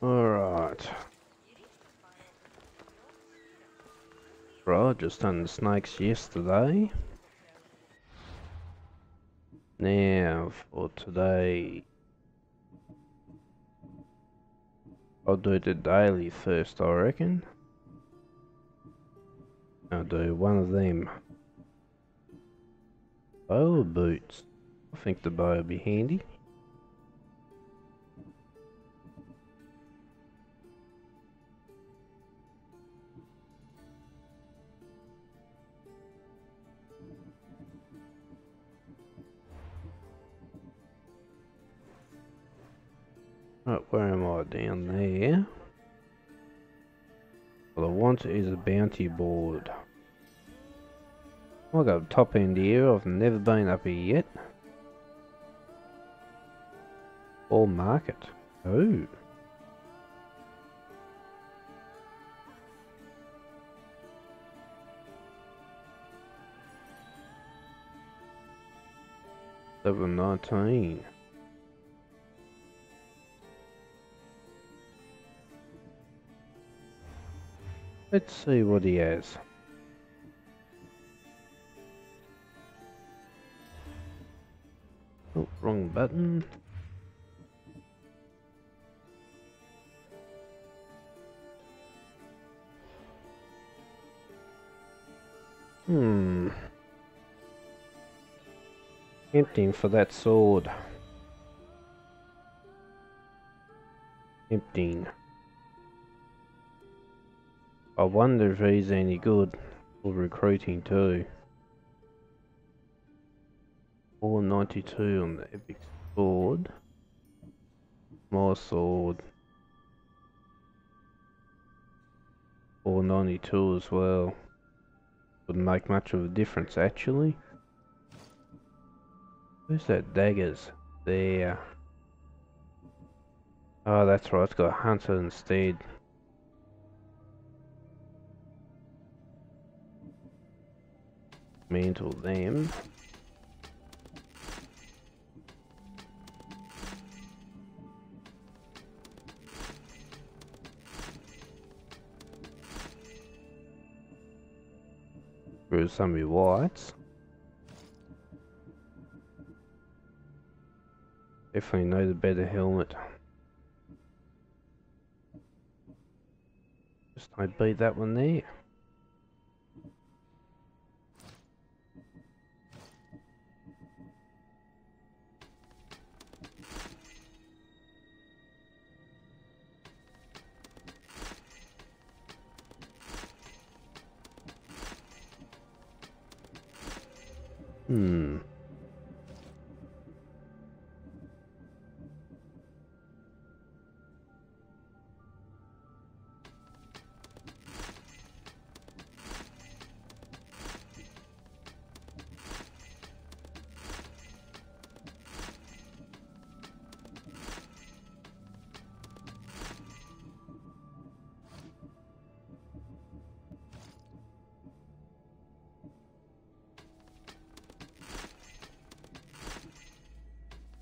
Alright. Right, just done the snakes yesterday. Now, for today, I'll do the daily first, I reckon. I'll do one of them. Bow or boots? I think the bow will be handy. Right, where am I? Down there. What I want is a bounty board. I got a top end here, I've never been up here yet. Or market. Oh. Level 19. Let's see what he has. Oh, wrong button. Emptying for that sword. Emptying. I wonder if he's any good for recruiting too. 492 on the epic sword. My sword. 492 as well. Wouldn't make much of a difference actually. Where's that daggers? There. Oh, that's right, it's got hunter instead. Mantle them. Through some of your whites. Definitely need a better helmet. Just don't beat that one there.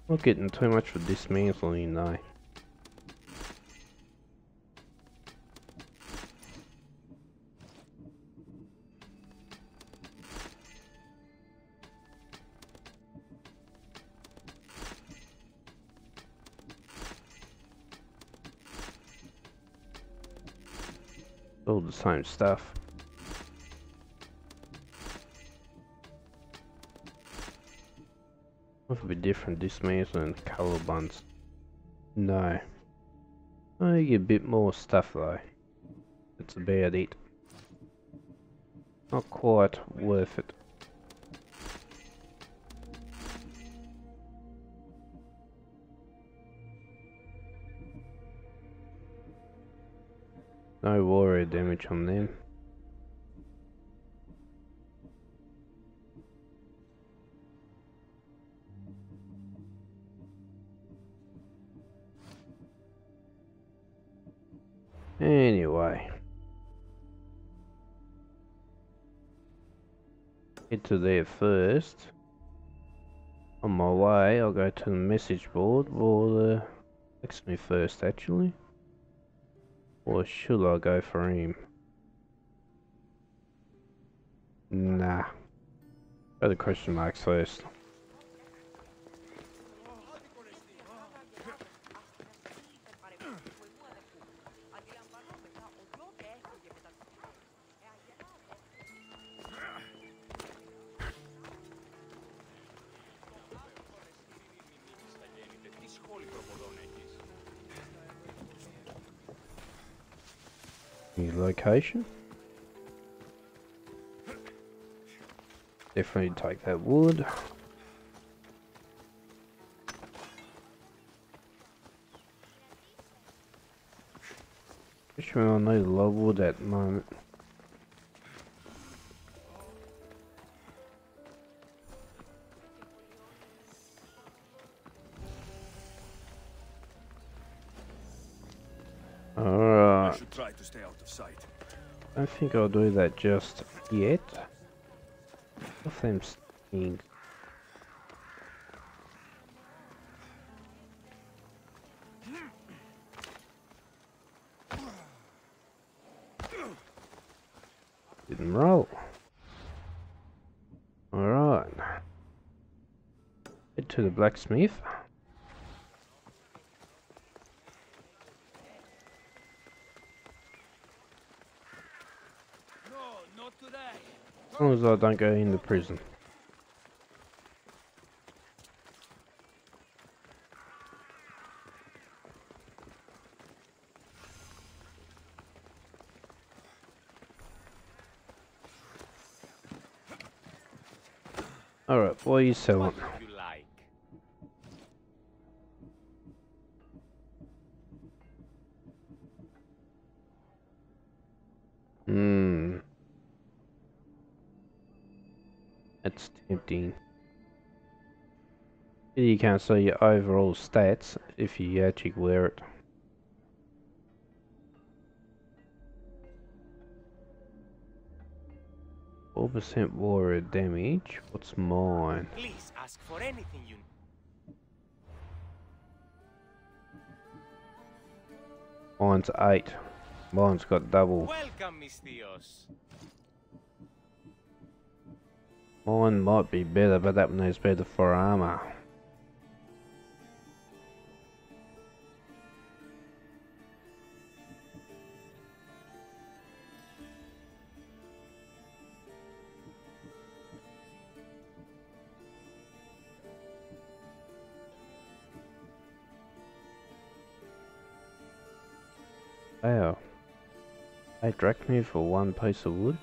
Not getting too much for dismantling though. All the same stuff. What would be different dismantling colour ones? No. Oh, you get a bit more stuff though. That's about it. Not quite worth it. No warrior damage on them. Anyway. Head to there first. On my way, I'll go to the message board, or the blacksmith first actually. Or should I go for him? Nah. Go the question marks first. New location. Definitely take that wood. Which one I need a lot of wood at the moment. Alright. I should try to stay out of sight. I don't think I'll do that just yet. Of them things. Didn't roll. Alright. Head to the blacksmith. No, not today. As long as I don't go into prison. Alright, what are you selling? What would you like? That's tempting. You can't see your overall stats if you actually wear it. 4% warrior damage. What's mine? Please ask for anything you Mine's 8. Mine's got double. Welcome, Miss Theos. Mine might be better, but that one is better for armor. Wow. 8 drachma for one piece of wood?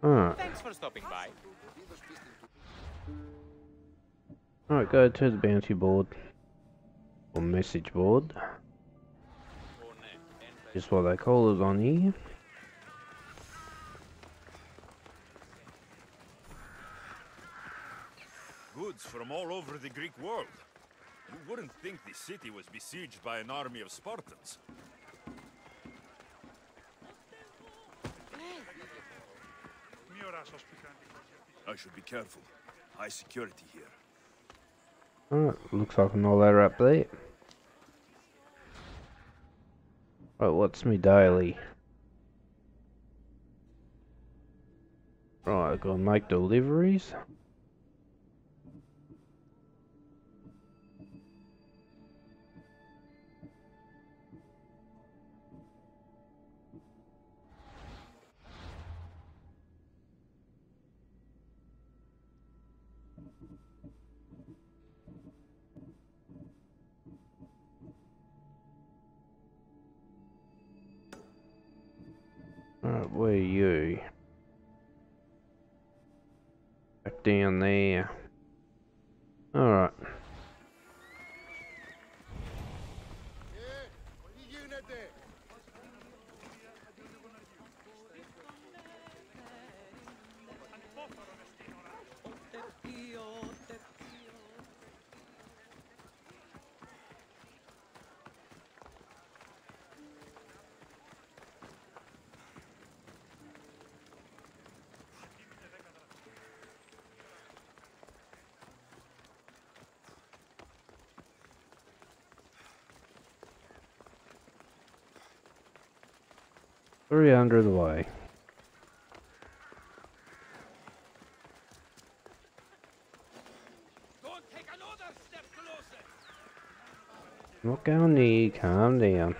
Alright. Thanks for stopping by. Alright, go to the bounty board. Or message board. Just what they call it on here. Goods from all over the Greek world. You wouldn't think the city was besieged by an army of Spartans. I should be careful. High security here. Alright, looks like an all ladder up there. Right, what's me daily? Right, I gotta make deliveries. Alright, where are you? Back down there. Alright. 300 away. Don't take another step closer. Not going near, calm down.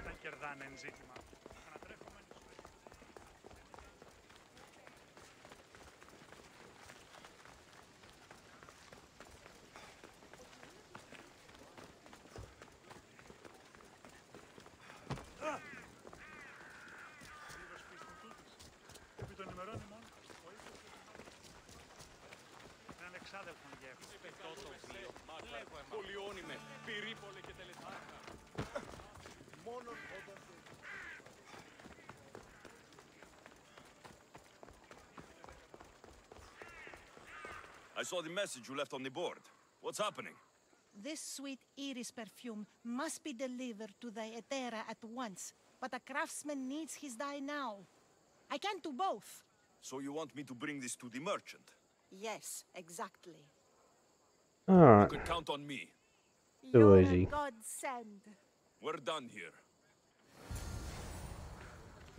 I saw the message you left on the board. What's happening? This sweet iris perfume must be delivered to the Etera at once, but a craftsman needs his dye now. I can't do both. So you want me to bring this to the merchant? Yes, exactly. You Alright, can count on me. Too You're easy. a godsend. We're done here.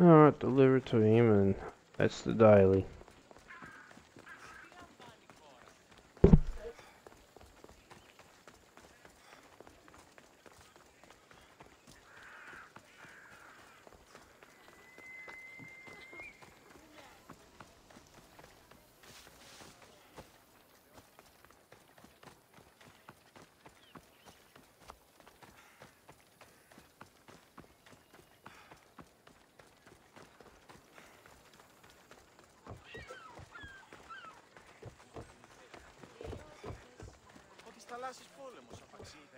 alright, deliver it to him and that's the daily.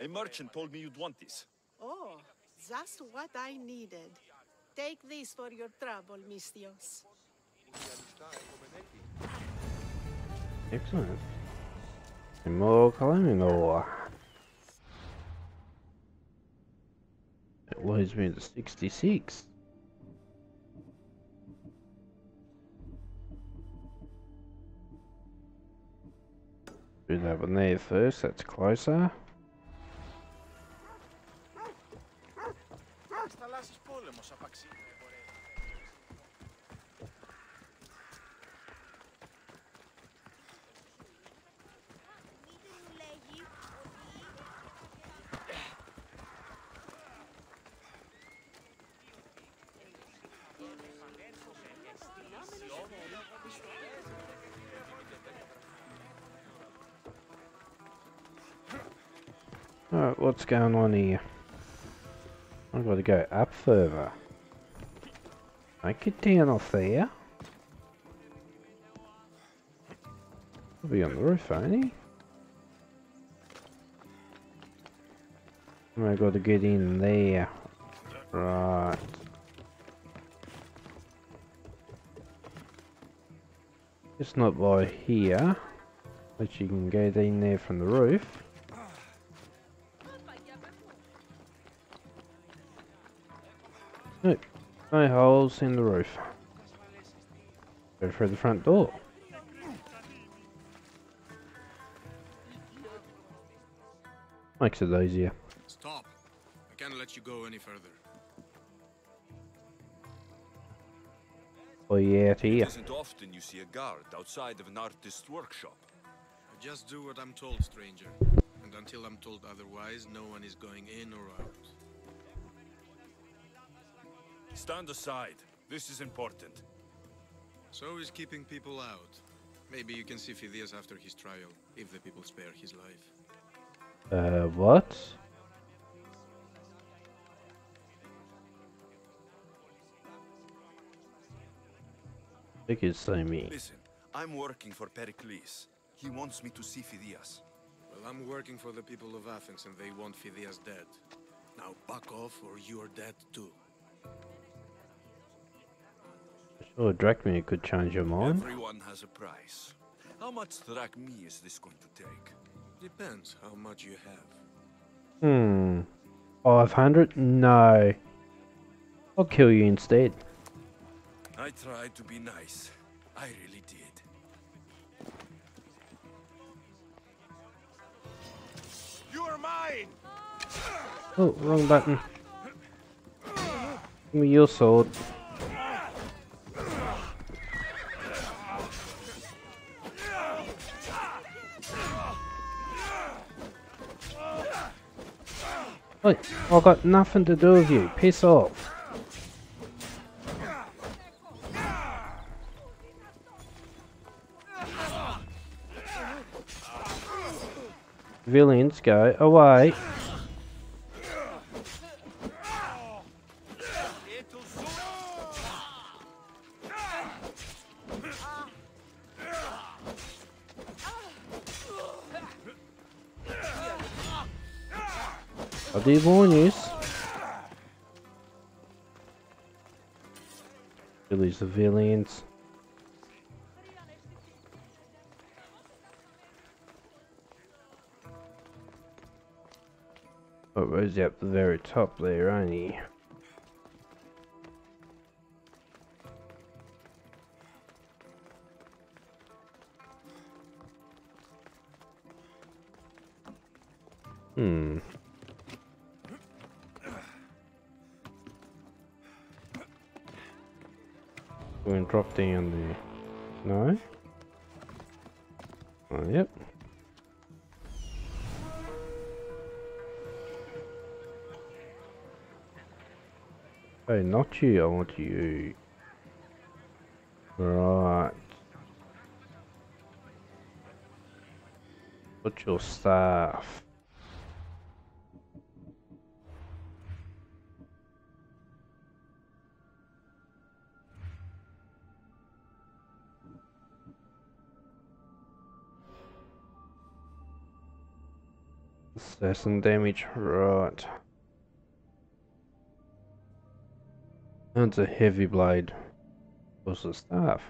A merchant told me you'd want this. Oh, just what I needed. Take this for your trouble, Mistios. Excellent. And more climbing ore. It leads me to 66. Do that one there first, that's closer. Alright, what's going on here? I've got to go up further. Make it down off there. He'll be on the roof, ain't he? I've got to get in there. Right. It's not by here, but you can get in there from the roof. Nope, no holes in the roof. Go through the front door. Makes it easier. Stop. I can't let you go any further. Oh yeah, out here. It isn't often you see a guard outside of an artist's workshop. I just do what I'm told, stranger. And until I'm told otherwise, no one is going in or out. Stand aside. This is important. So is keeping people out. Maybe you can see Phidias after his trial, if the people spare his life. What? You could say me. Listen, I'm working for Pericles. He wants me to see Phidias. Well, I'm working for the people of Athens and they want Phidias dead. Now back off or you're dead too. Sure, drachma could change your mind. Everyone has a price. How much drachma is this going to take? Depends how much you have. 500? No. I'll kill you instead. I tried to be nice. I really did. You are mine! Oh, wrong button. Give me your sword. Wait, I got nothing to do with you. Piss off. Villains, go away. I did warn you. Release the villains. Oh, Rosie up the very top there, ain't he? Go and drop down there. No? Oh, yep. Hey, not you, I want you. Right. Put your staff. Assassin damage, right. That's a heavy blade. What's the staff?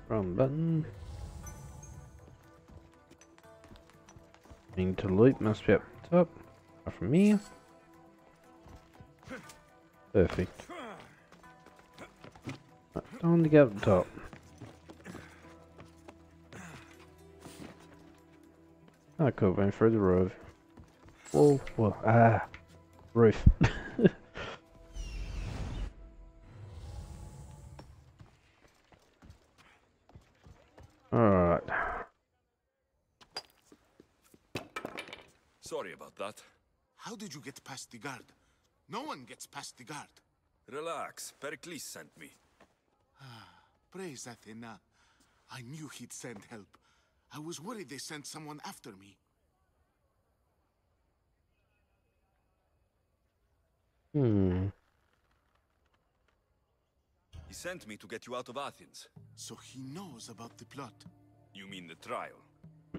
Wrong button. Need to loot, must be up top. Up from here. Perfect. Right, time to go up top. I could have went through the roof. Whoa, whoa, roof. Alright. Sorry about that. How did you get past the guard? No one gets past the guard. Relax, Pericles sent me. Praise Athena. I knew he'd send help. I was worried they sent someone after me. He sent me to get you out of Athens. So he knows about the plot. You mean the trial?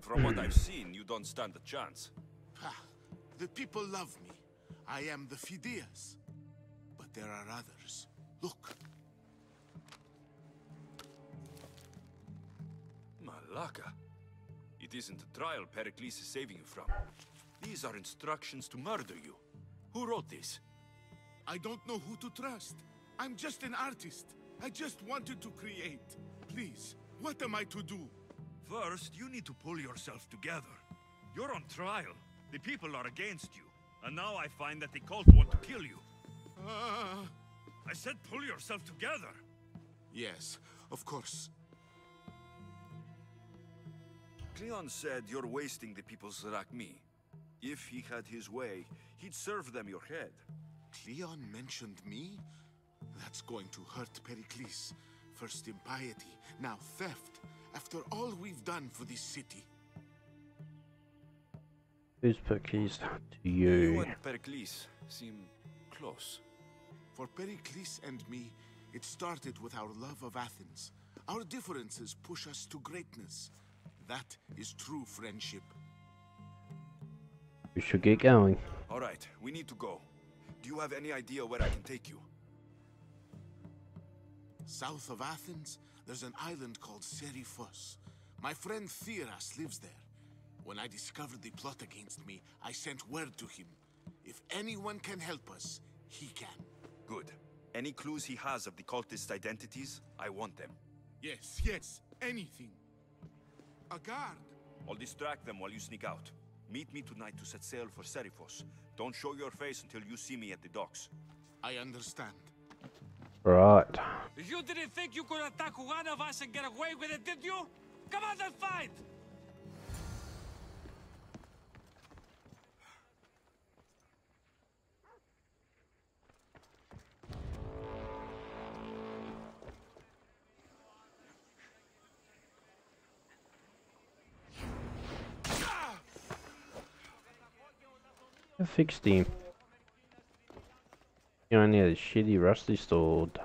From what I've seen, you don't stand a chance. The people love me. I am the Phidias. But there are others. Look. Malaka. It isn't the trial Pericles is saving you from. These are instructions to murder you. Who wrote this? I don't know who to trust. I'm just an artist. I just wanted to create. Please, what am I to do? First, you need to pull yourself together. You're on trial. The people are against you. And now I find that the cult want to kill you. I said pull yourself together. Yes, of course. Cleon said you're wasting the people's Rakmi. If he had his way, he'd serve them your head. Cleon mentioned me? That's going to hurt Pericles. First impiety, now theft. After all we've done for this city. Who's put keys to You you? and Pericles seem close. For Pericles and me, it started with our love of Athens. Our differences push us to greatness. That is true friendship. We should get going. All right, we need to go. Do you have any idea where I can take you? South of Athens, there's an island called Seriphos. My friend Theras lives there. When I discovered the plot against me, I sent word to him. If anyone can help us, he can. Good. Any clues he has of the cultist identities, I want them. Yes, anything. A guard. I'll distract them while you sneak out. Meet me tonight to set sail for Seriphos. Don't show your face until you see me at the docks. I understand. Right. You didn't think you could attack one of us and get away with it, did you? Come on and fight! I fixed him. You only had a shitty rusty sword.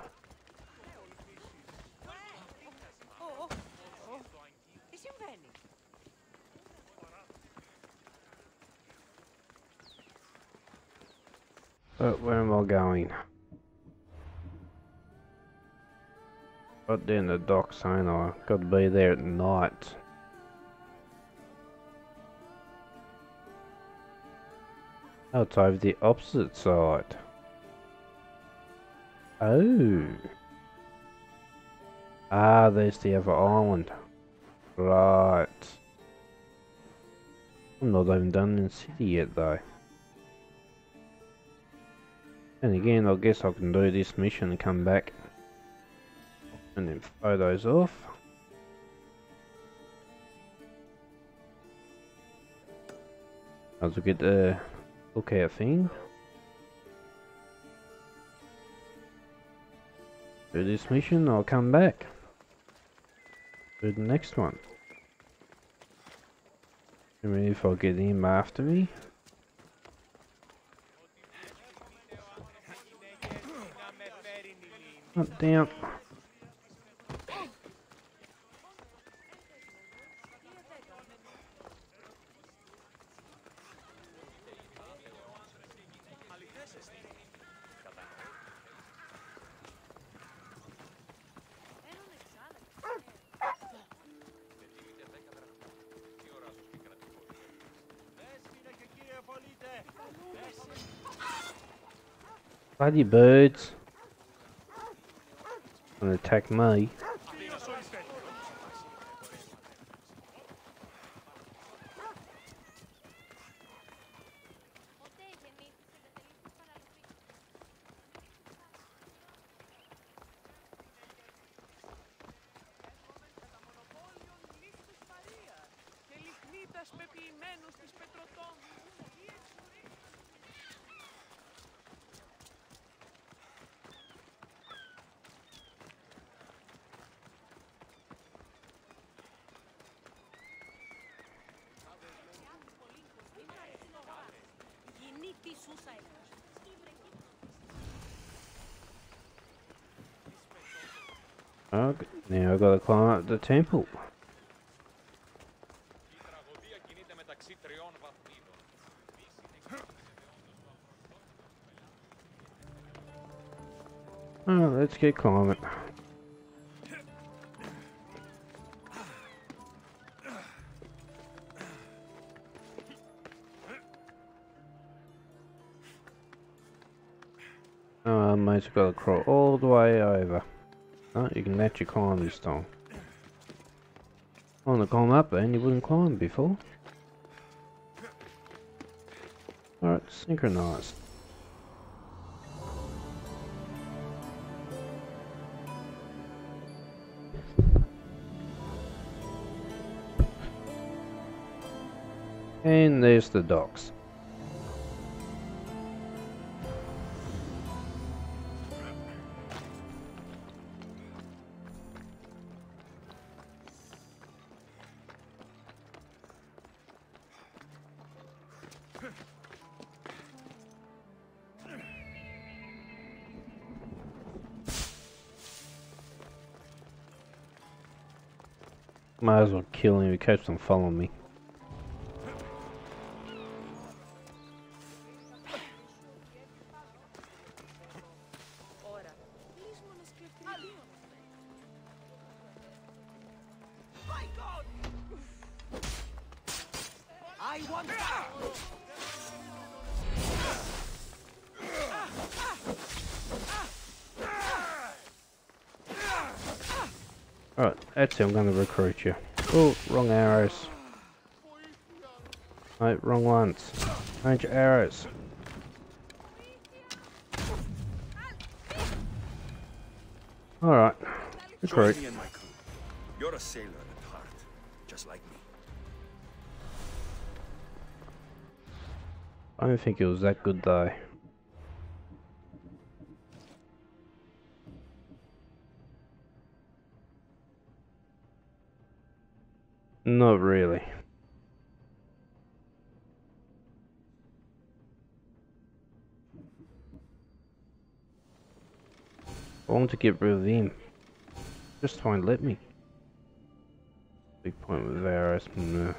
But where am I going? Right down the docks, ain't I? Got to be there at night. Oh, it's over the opposite side. Oh. Ah, there's the other island. Right. I'm not even done in the city yet though. And again, I guess I can do this mission and come back. And then photos off. I'll get the lookout thing. Do this mission, I'll come back. Do the next one. I mean, if I get him after me. Not down. Bloody birds. Gonna attack me. Oh, now I've got to climb up the temple. Oh, let's get climbing. Oh, mate's got to crawl all the way over. Oh, you can actually climb this time. I want to climb up there and you wouldn't climb before. Alright, synchronized. And there's the docks. Might as well kill him, he keeps on following me. Alright, that's it, I'm gonna recruit you. Oh, wrong arrows. Right, wrong ones. Change your arrows. Alright. Join Great. me and my crew. You're a sailor at heart, just like me. I don't think it was that good though. Not really. I want to get rid of him. Just try and let me. Big point with Varus. Nah.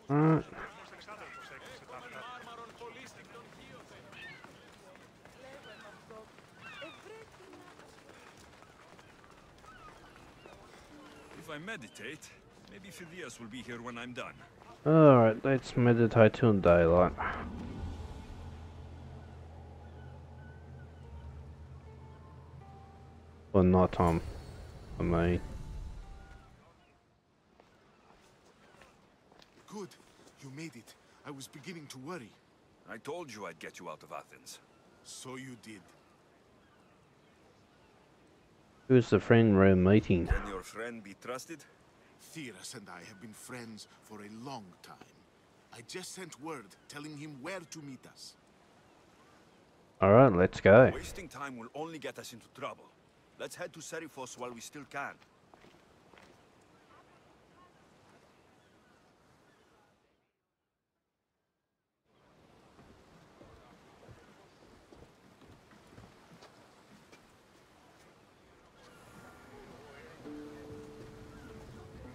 Alright. If I meditate, maybe Phidias will be here when I'm done. Alright, let's meditate till daylight. Or night time, I mean. Good. You made it. I was beginning to worry. I told you I'd get you out of Athens. So you did. Who's the friend we're meeting? Can your friend be trusted? Theras and I have been friends for a long time. I just sent word telling him where to meet us. Alright, let's go. Wasting time will only get us into trouble. Let's head to Serifos while we still can.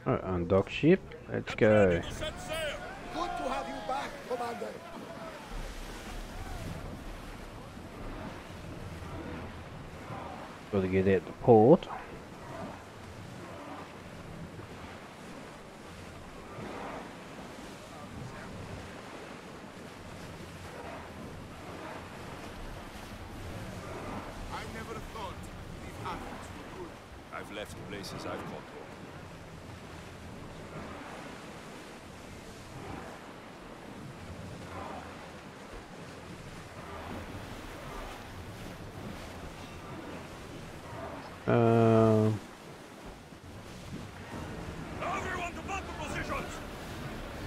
Alright, undock ship. Let's go. Good to have you back, Commander. Got to get out the port. I never thought these Athens were good. I've left places I've called home. Everyone to battle positions!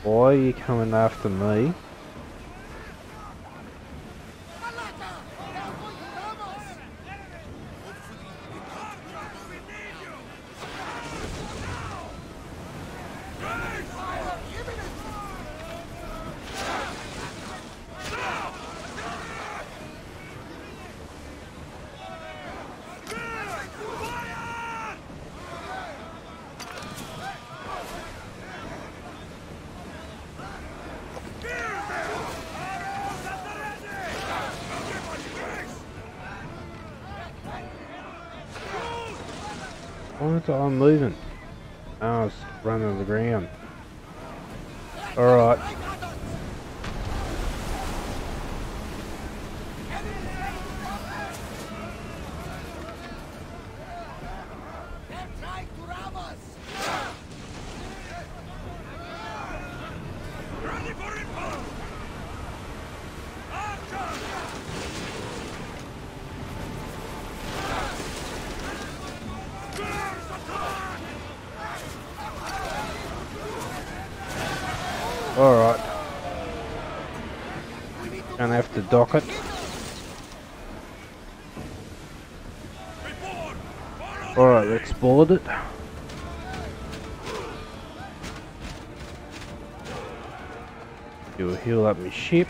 Why are you coming after me? Why is I'm moving? Oh, it's running the ground. Alright. Ready for impact! Alright. Gonna have to dock it. Alright, let's board it. Do a heal up my ship.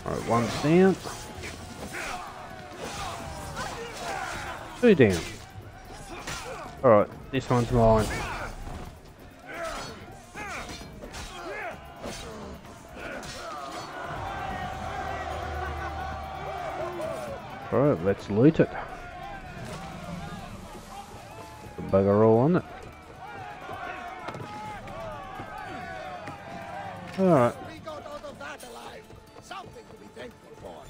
Alright, one's down. 2 down. Alright, this one's mine. Alright, let's loot it. The bugger all on it. Alright. We got out of that alive. Something to be thankful for.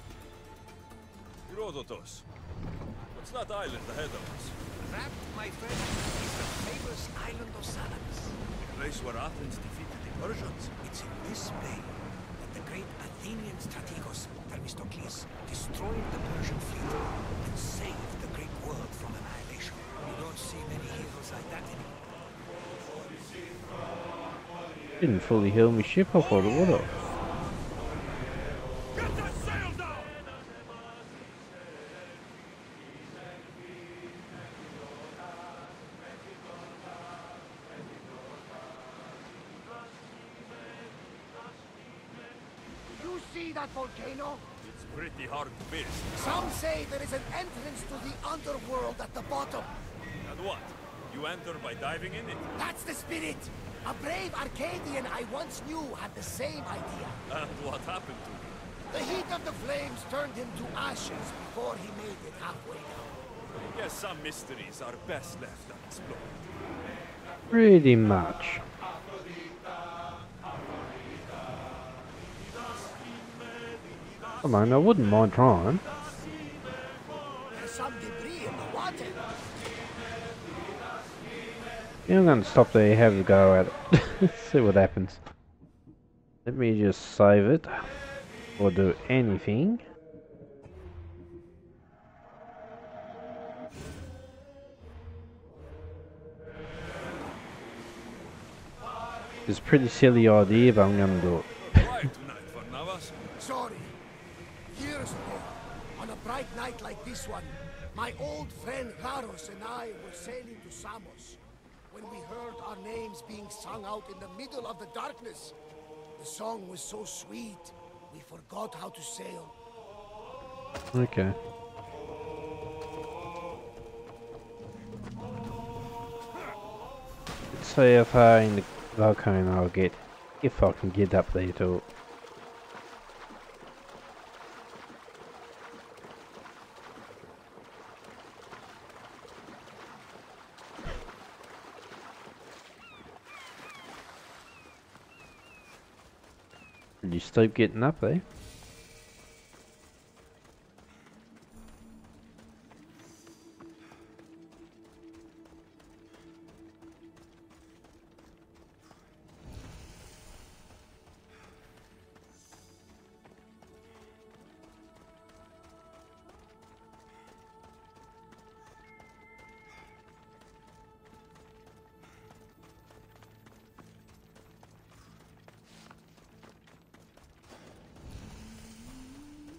Herodotus, what's that island ahead of us? That, my friend, is the famous island of Salamis. The place where Athens defeated the Persians? It's in this bay that the great Athenian strategos Themistocles destroyed the Persian fleet and saved the great world from annihilation. You don't see many heroes like that anymore. Didn't fully heal my ship off, or what? Get that sail down! You see that volcano? It's pretty hard to miss. Some say there is an entrance to the underworld at the bottom. And what? You enter by diving in it? That's the spirit. A brave Arcadian I once knew had the same idea. And what happened to him? The heat of the flames turned him to ashes before he made it halfway down. Yes, some mysteries are best left unexplored. Pretty much. I mean, I wouldn't mind trying. There's some debris in the water. Yeah, I'm going to stop there, have a go at it. See what happens. Let me just save it. Or do anything. It's a pretty silly idea, but I'm going to do it. Quiet tonight for Navas. Sorry. Years ago, on a bright night like this one, my old friend Garos and I were sailing to Samos when we heard our names being sung out in the middle of the darkness. The song was so sweet, we forgot how to sail. Okay. Let's see how far in the volcano I'll get, if I can get up there to it. Pretty steep getting up there.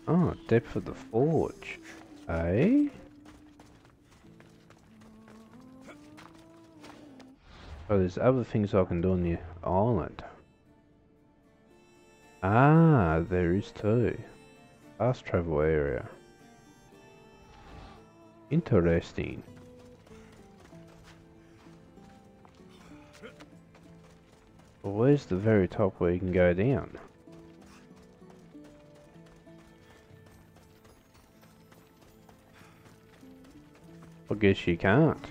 Oh, depth of the forge. Eh? Oh, there's other things I can do on the island. Ah, there is too. Fast travel area. Interesting. Well, where's the very top where you can go down? I guess you can't.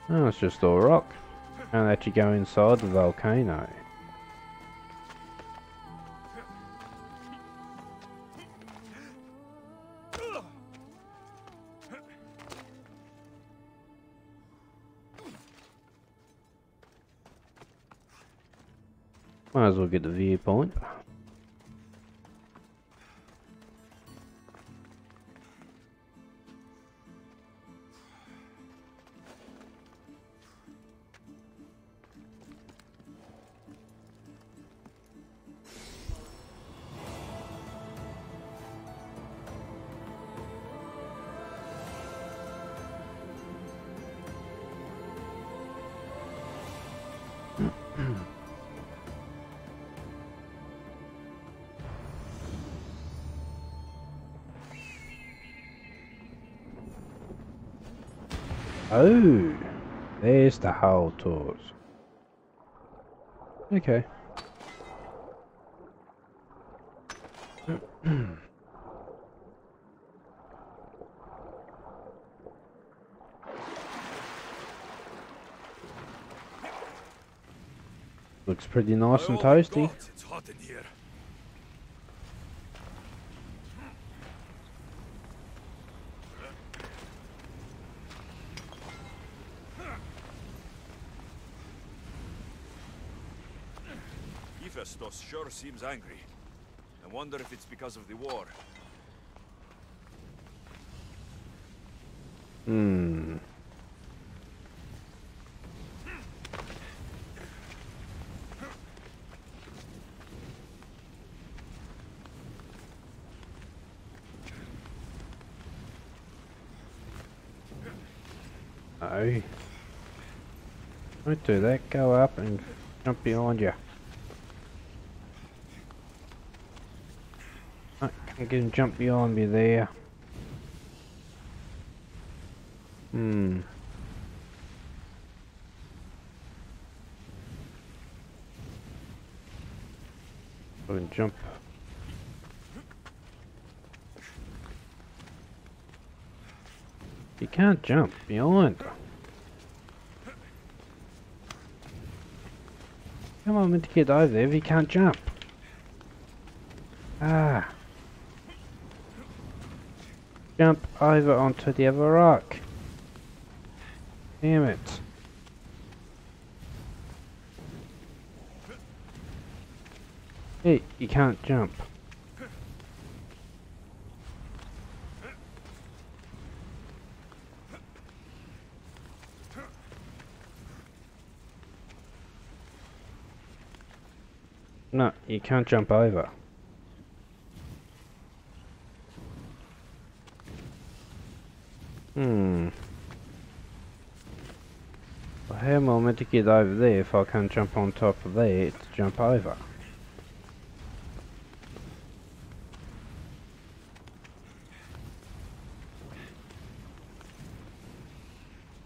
Oh, it's just all rock. Can't let you go inside the volcano. Might as well get the viewpoint. Oh, there's the whole tours. Okay. Looks pretty nice and toasty. It's hot in here. Hephaestus sure seems angry. I wonder if it's because of the war. Hmm. No. Don't do that. Go up and jump behind you. I can jump behind me there. Hmm. I can jump. You can't jump behind. Come on, meant to get over there if you can't jump. Ah. Jump over onto the other rock. Damn it. Hey, you can't jump. No, you can't jump over. Well, how am I meant to get over there if I can't jump on top of there to jump over?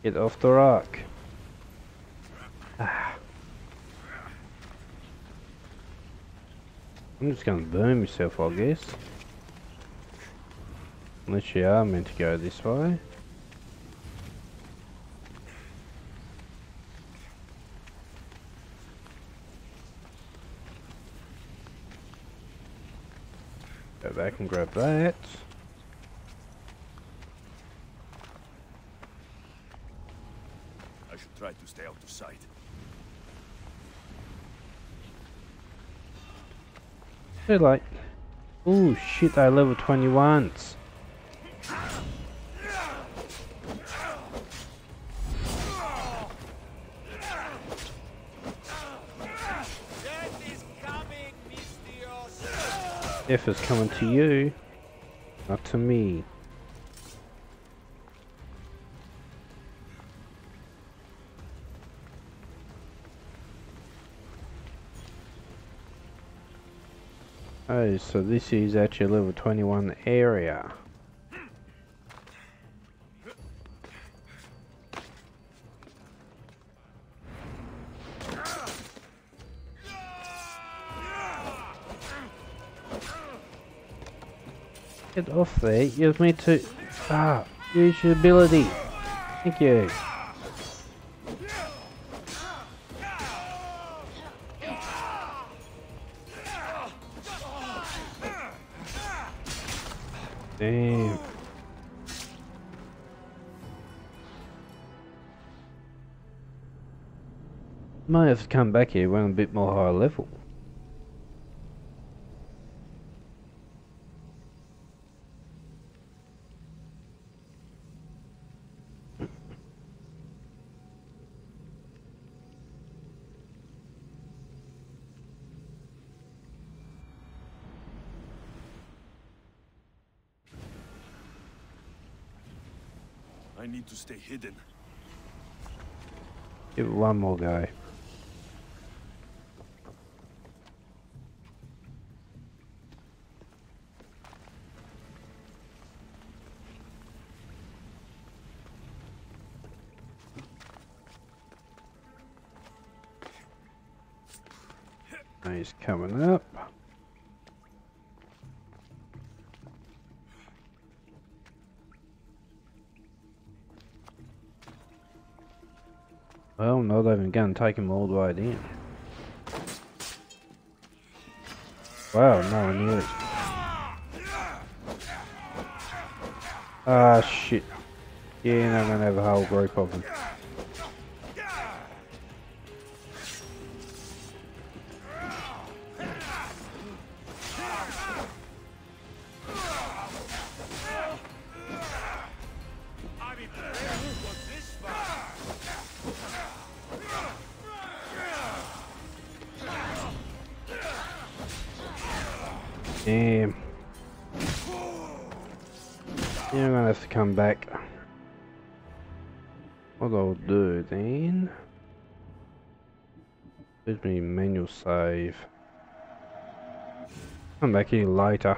Get off the rock. Ah. I'm just gonna burn myself, I guess. Unless you are meant to go this way. Go back and grab that. I should try to stay out of sight. Too late. Oh shit, they're level 21s. Death is coming, Mystios. Death is coming to you, not to me. Oh, so this is actually a level 21 area. Get off there, you have me to... Ah, use your ability. Thank you. Damn. Might have to come back here when I'm a bit more high level. I need to stay hidden. Give it one more go. enemies coming up. Well, not even going to take him all the way in. Wow, no one knew it. Ah, shit. Yeah, now I'm going to have a whole group of them. Damn. Yeah, I'm gonna have to come back. What I'll do then... Let me manual save. Come back here later.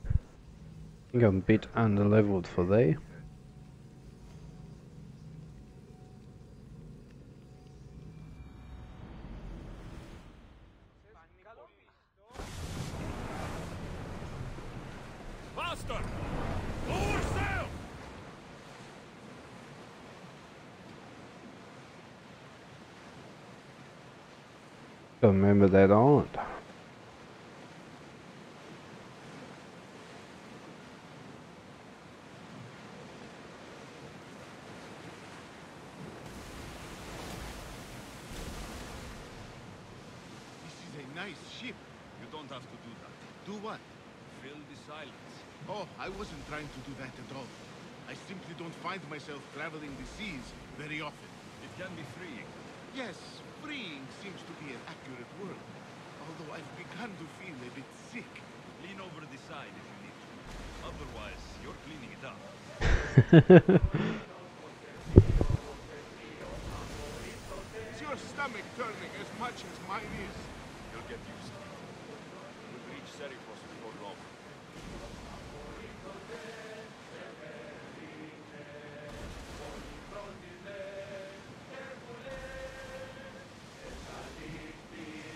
I think I'm a bit under leveled for there. Faster! Lower sail! Gotta remember that island. This is a nice ship. You don't have to do that. Do what? Fill the silence. Oh, I wasn't trying to do that at all. I simply don't find myself traveling the seas very often. It can be freeing. Yes, freeing seems to be an accurate word. Although I've begun to feel a bit sick. Lean over the side if you need to. Otherwise, you're cleaning it up. Is your stomach turning as much as mine is? You'll get used to it. We'll reach Serifos before long.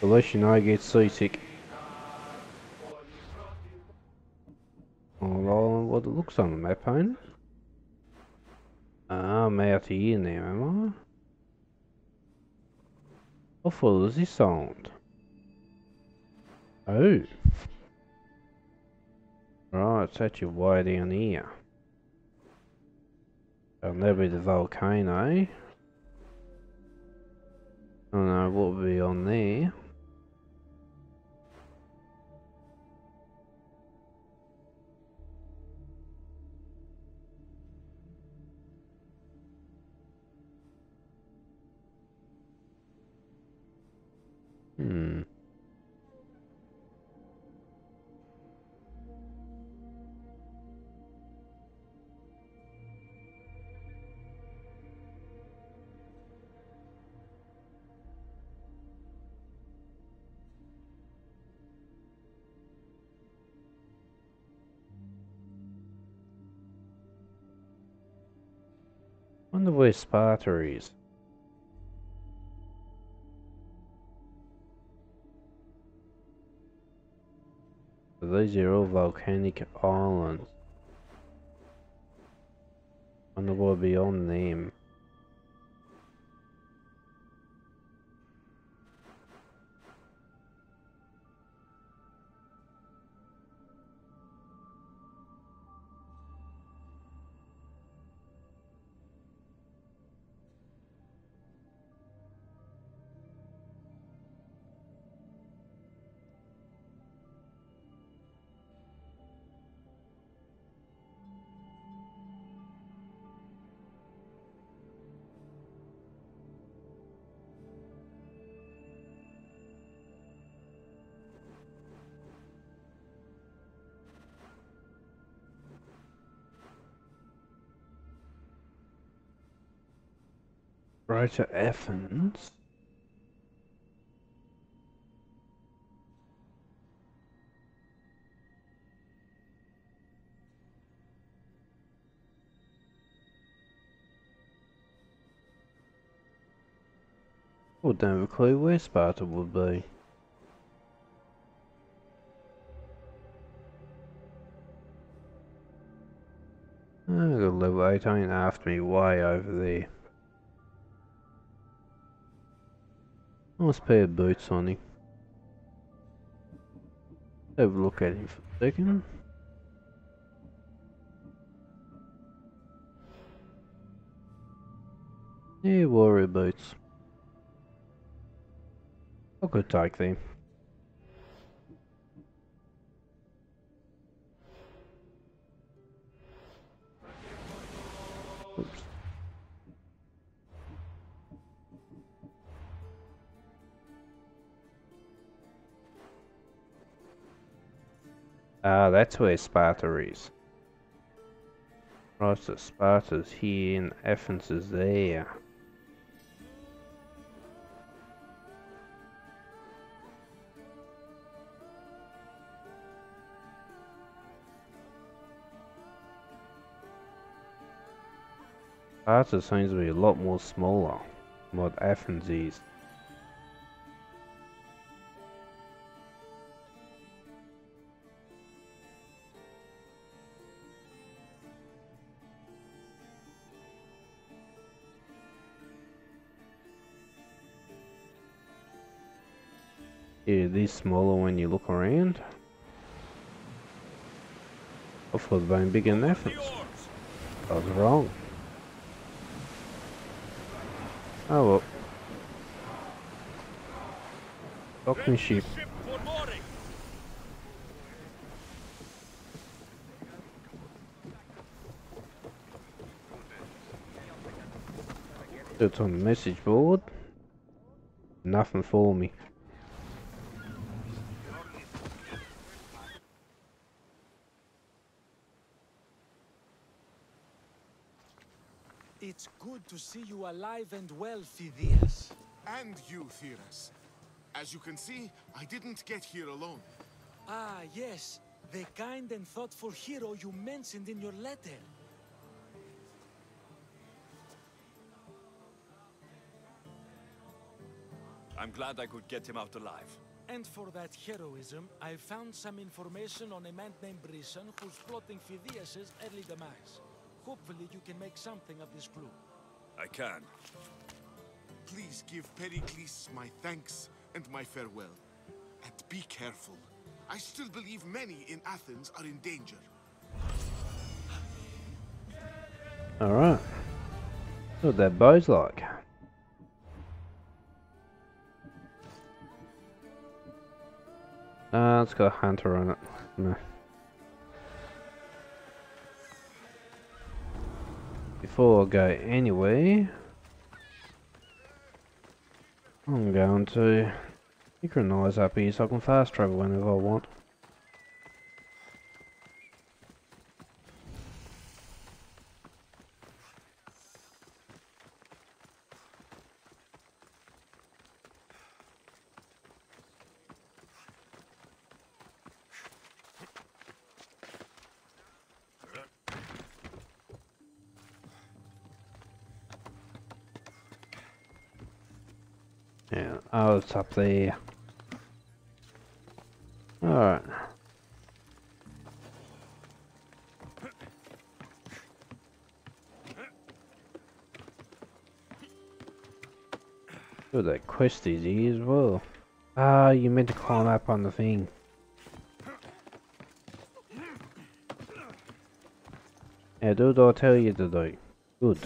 Unless you know I get seasick. Oh, what it looks on the map, ain't it? Ah, I'm out here now, am I? How full is this sound? Oh. Right, it's actually way down here. And that'll be the volcano. I don't know what will be on there. Hmm. Wonder where Sparta is. So these are all volcanic islands. Wonder what will be on them. Right to Athens. I don't have a clue where Sparta would be. I got a level 18 after me way over there. Nice pair of boots on him. Have a look at him for a second. Yeah, warrior boots. I could take them. Oops. Ah, that's where Sparta is. Right, so Sparta's here and Athens is there. Sparta seems to be a lot more smaller than what Athens is. Yeah, it is smaller when you look around. I thought it was bigger than Athens. I was wrong. Oh well. Dock my ship. It's on the message board. Nothing for me. It's good to see you alive and well, Phidias. And you, Theras. As you can see, I didn't get here alone. Ah, yes. The kind and thoughtful hero you mentioned in your letter. I'm glad I could get him out alive. And for that heroism, I found some information on a man named Brisson who's plotting Phidias' early demise. Hopefully you can make something of this clue. I can. Please give Pericles my thanks and my farewell. And be careful. I still believe many in Athens are in danger. Alright. What that bow's like. It's got a hunter on it. No. Before I go anywhere, I'm going to synchronize up here so I can fast travel whenever I want. Yeah, oh, it's up there. Alright. Oh, that quest is here as well. Ah, you meant to climb up on the thing. Yeah, do what I tell you to do. Good.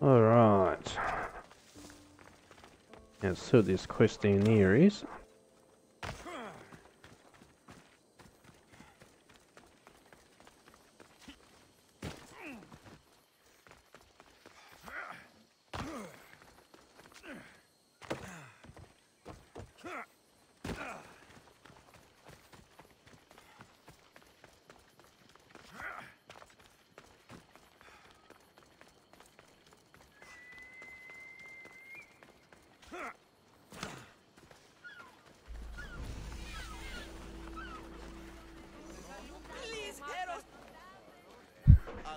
Alright. Let's see what this quest down here is.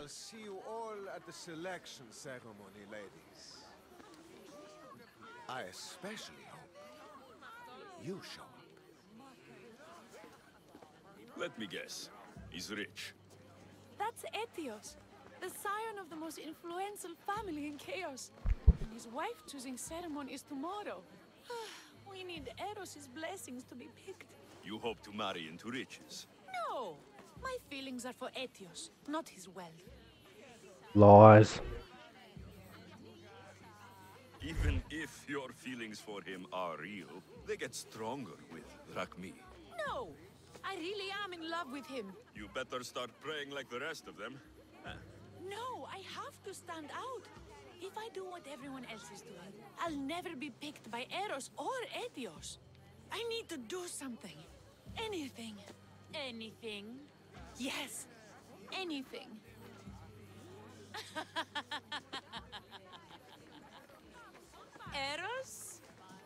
I'll see you all at the selection ceremony, ladies. I especially hope you show up. Let me guess. He's rich. That's Etios, the scion of the most influential family in Chaos. And his wife-choosing ceremony is tomorrow. We need Eros' blessings to be picked. You hope to marry into riches. No! My feelings are for Etios, not his wealth. Lies. Even if your feelings for him are real, they get stronger with Drachmi. No! I really am in love with him. You better start praying like the rest of them. No, I have to stand out. If I do what everyone else is doing, I'll never be picked by Eros or Etios. I need to do something. Anything. Anything? Yes, anything. Eros?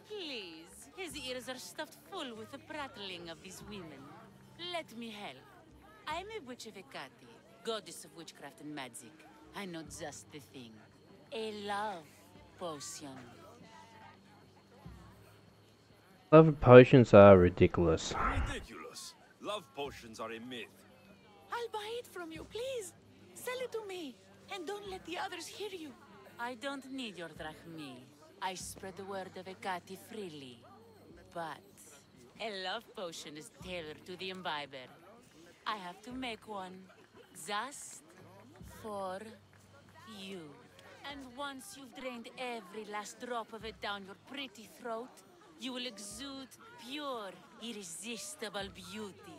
Please. His ears are stuffed full with the prattling of these women. Let me help. I'm a witch of Hecate, goddess of witchcraft and magic. I know just the thing. A love potion. Love potions are ridiculous. Ridiculous. Love potions are a myth. I'll buy it from you, please. Sell it to me. And don't let the others hear you. I don't need your drachmi. I spread the word of Hecate freely. But a love potion is tailored to the imbiber. I have to make one. Just for you. And once you've drained every last drop of it down your pretty throat, you will exude pure, irresistible beauty.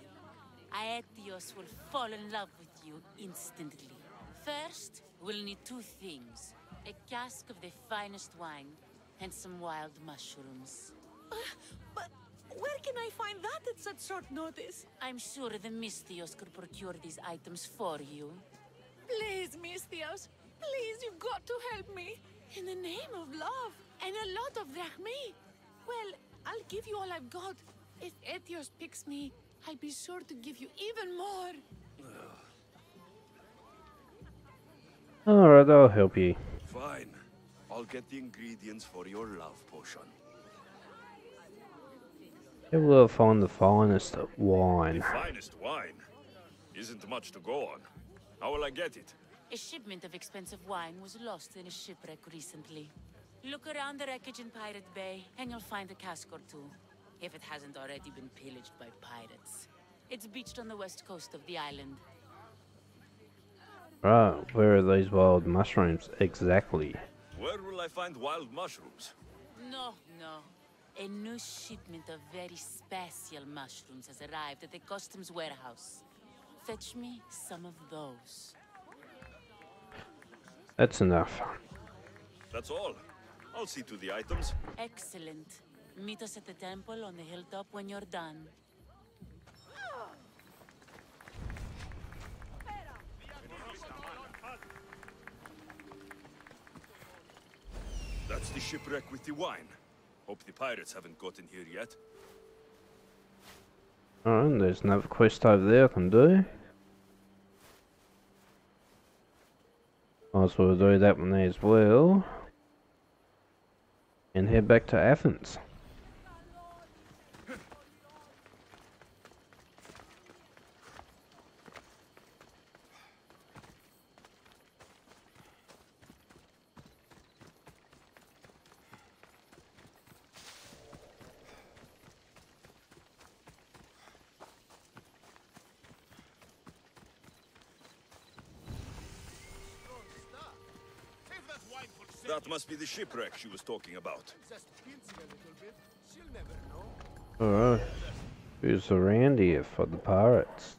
Aetios will fall in love with you instantly. First, we'll need two things. A cask of the finest wine, and some wild mushrooms. But where can I find that at such short notice? I'm sure the Mystios could procure these items for you. Please, Mystios. Please, you've got to help me. In the name of love, and a lot of drachmi. Well, I'll give you all I've got. If Etios picks me, I'll be sure to give you even more. Alright, I'll help you. Fine. I'll get the ingredients for your love potion. Where will I find the finest wine? The finest wine? Isn't much to go on. How will I get it? A shipment of expensive wine was lost in a shipwreck recently. Look around the wreckage in Pirate Bay, and you'll find a cask or two. If it hasn't already been pillaged by pirates. It's beached on the west coast of the island. Right, where are these wild mushrooms exactly? Where will I find wild mushrooms? No. A new shipment of very special mushrooms has arrived at the customs warehouse. Fetch me some of those. That's enough. That's all. I'll see to the items. Excellent. Meet us at the temple on the hilltop when you're done. That's the shipwreck with the wine. Hope the pirates haven't gotten here yet. Alright, there's another quest over there I can do. Might as well do that one as well. And head back to Athens. That must be the shipwreck she was talking about. Alright. Who's around here for the pirates?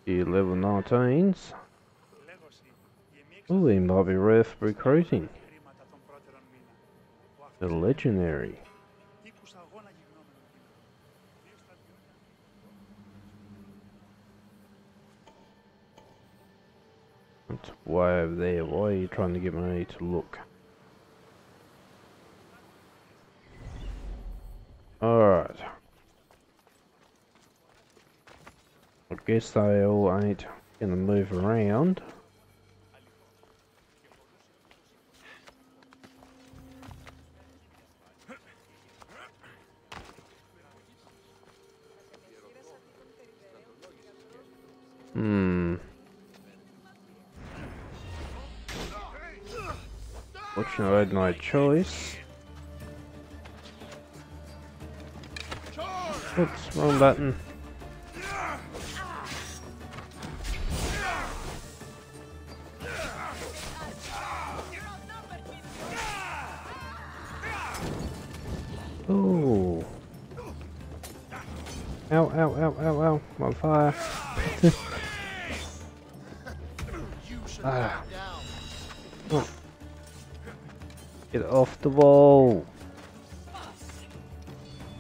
You level 19s. Oh, he might be worth recruiting. The legendary. It's way over there. Why are you trying to get me to look? guess they all ain't gonna move around. Fortunately, I had no choice. Oops, wrong button. Ooh. Ow, ow, ow, ow, ow. I'm on fire. Ah. Oh. Get off the wall.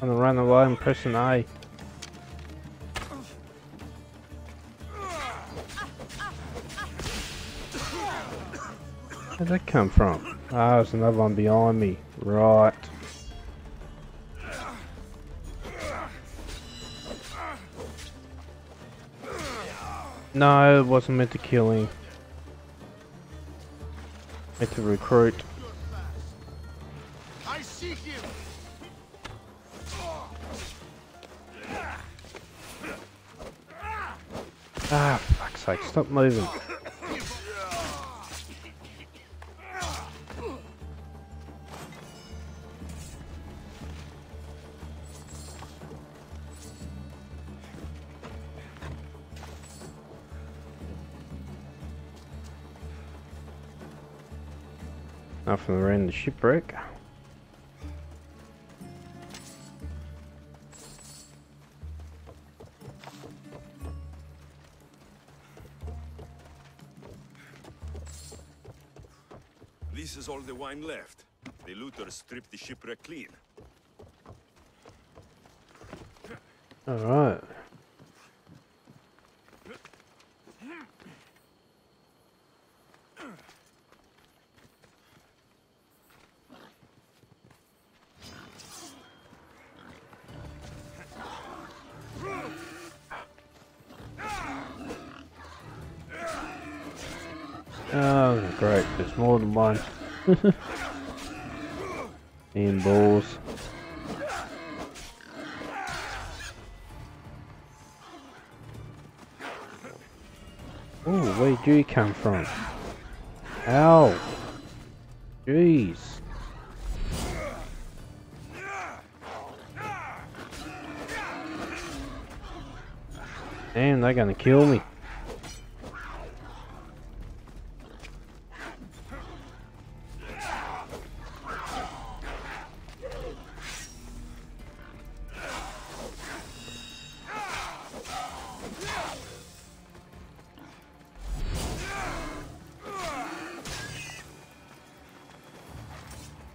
I'm gonna run away and press an A. Where'd that come from? Ah, there's another one behind me. Right. No, it wasn't meant to kill him. Meant to recruit. I seek him. Ah, fuck's sake, stop moving. Nothing around the shipwreck. This is all the wine left. The looters stripped the shipwreck clean. Alright. Oh, great, there's more than one. And balls. Oh, where'd you come from? Ow! Jeez. Damn, they're gonna kill me.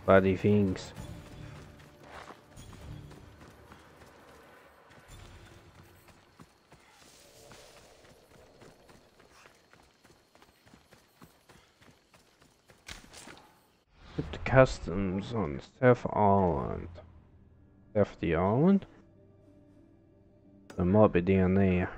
Bloody things. Put the customs on South Island. South of the island? It might be down there.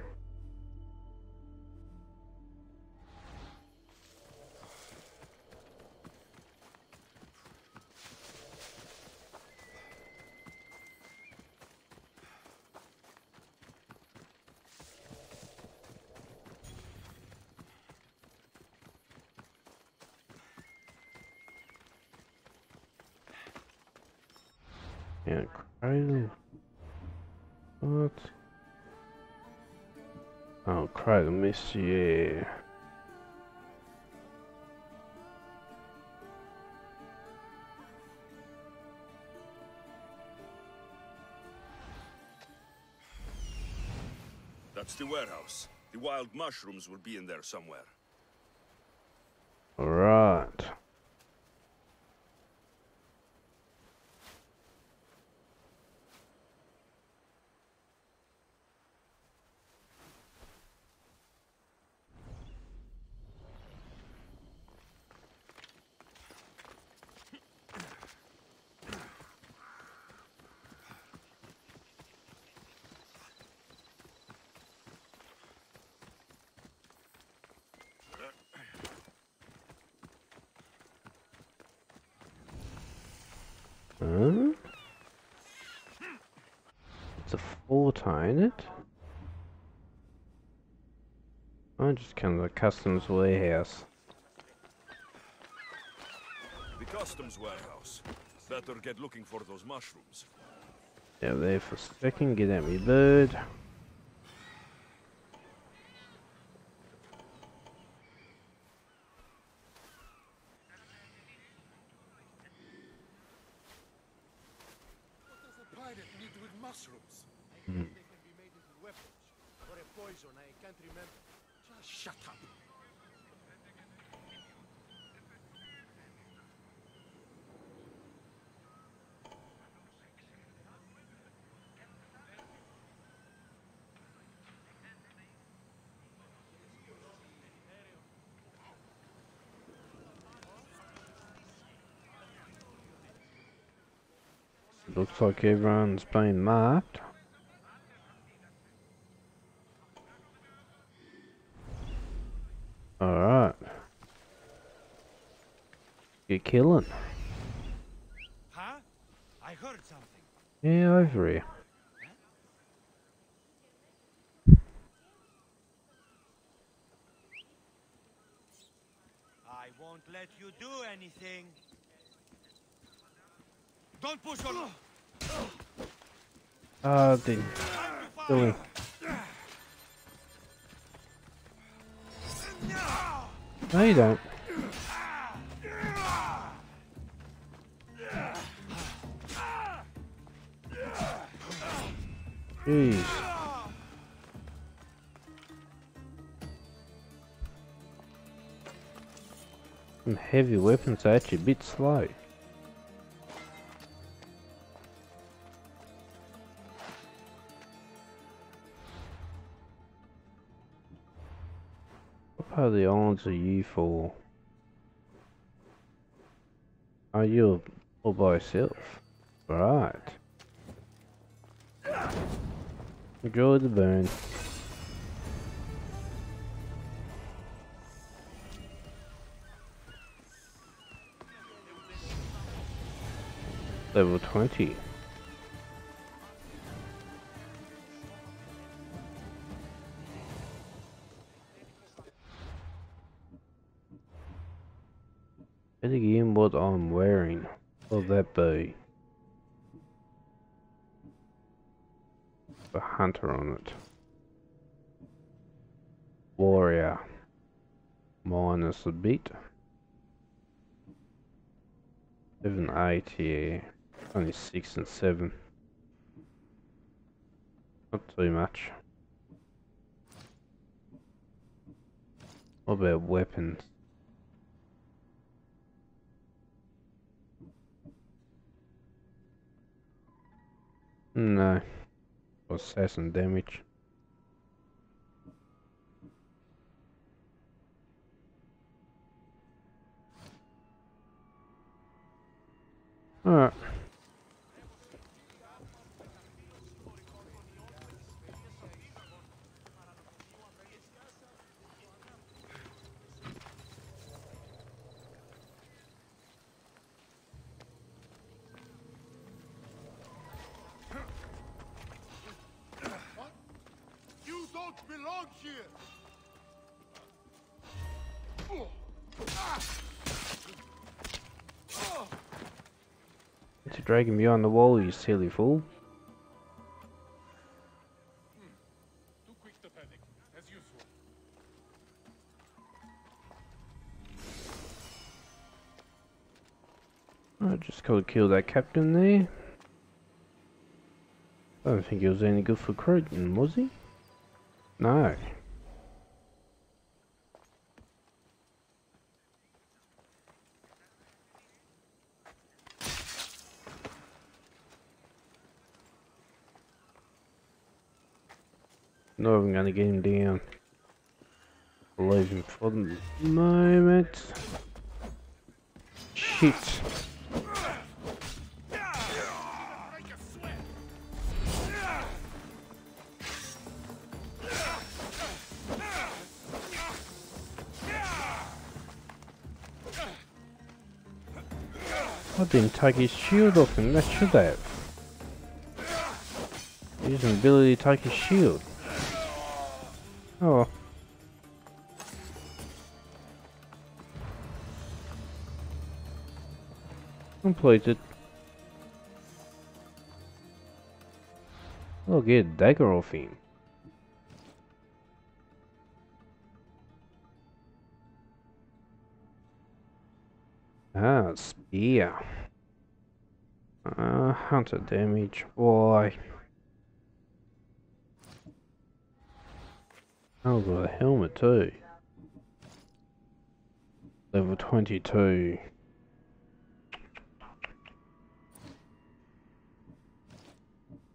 Yeah, cradle. What? Oh, cradle miss, yeah. That's the warehouse. The wild mushrooms will be in there somewhere. Alright. the fort, ain't it? I just come to the customs warehouse. The customs warehouse. Better get looking for those mushrooms. Yeah, there for a second, get at me bird. Mushrooms. They can be made into weapons or a poison. I can't remember. Just shut up. Looks like everyone's been marked. Alright. You're killing. Huh? I heard something. Yeah, over here. I won't let you do anything. Don't push on. Ah, didn't. Really. No, you don't. Jeez. Some heavy weapons are actually a bit slow. What part of the islands are you for? Are you all by yourself? Right. Enjoy the burn. Level 20. And again, what I'm wearing. What will that be? A hunter on it. Warrior. Minus a bit. 7, 8, yeah. Only 6 and 7. Not too much. What about weapons? No. Assassin damage. Alright. You don't belong here. It's a dragon beyond the wall, you silly fool. Too quick to panic, as usual. I just gotta kill that captain there. I don't think he was any good for recruiting, was he? No. Not even gonna get him down. I'll leave him for the moment. Shit. I didn't take his shield off him, that should have. Use an ability to take his shield. Oh. Completed. I'll get a dagger off him. Ah, spear. Hunter damage. Why? Oh, got a helmet too. Level 22.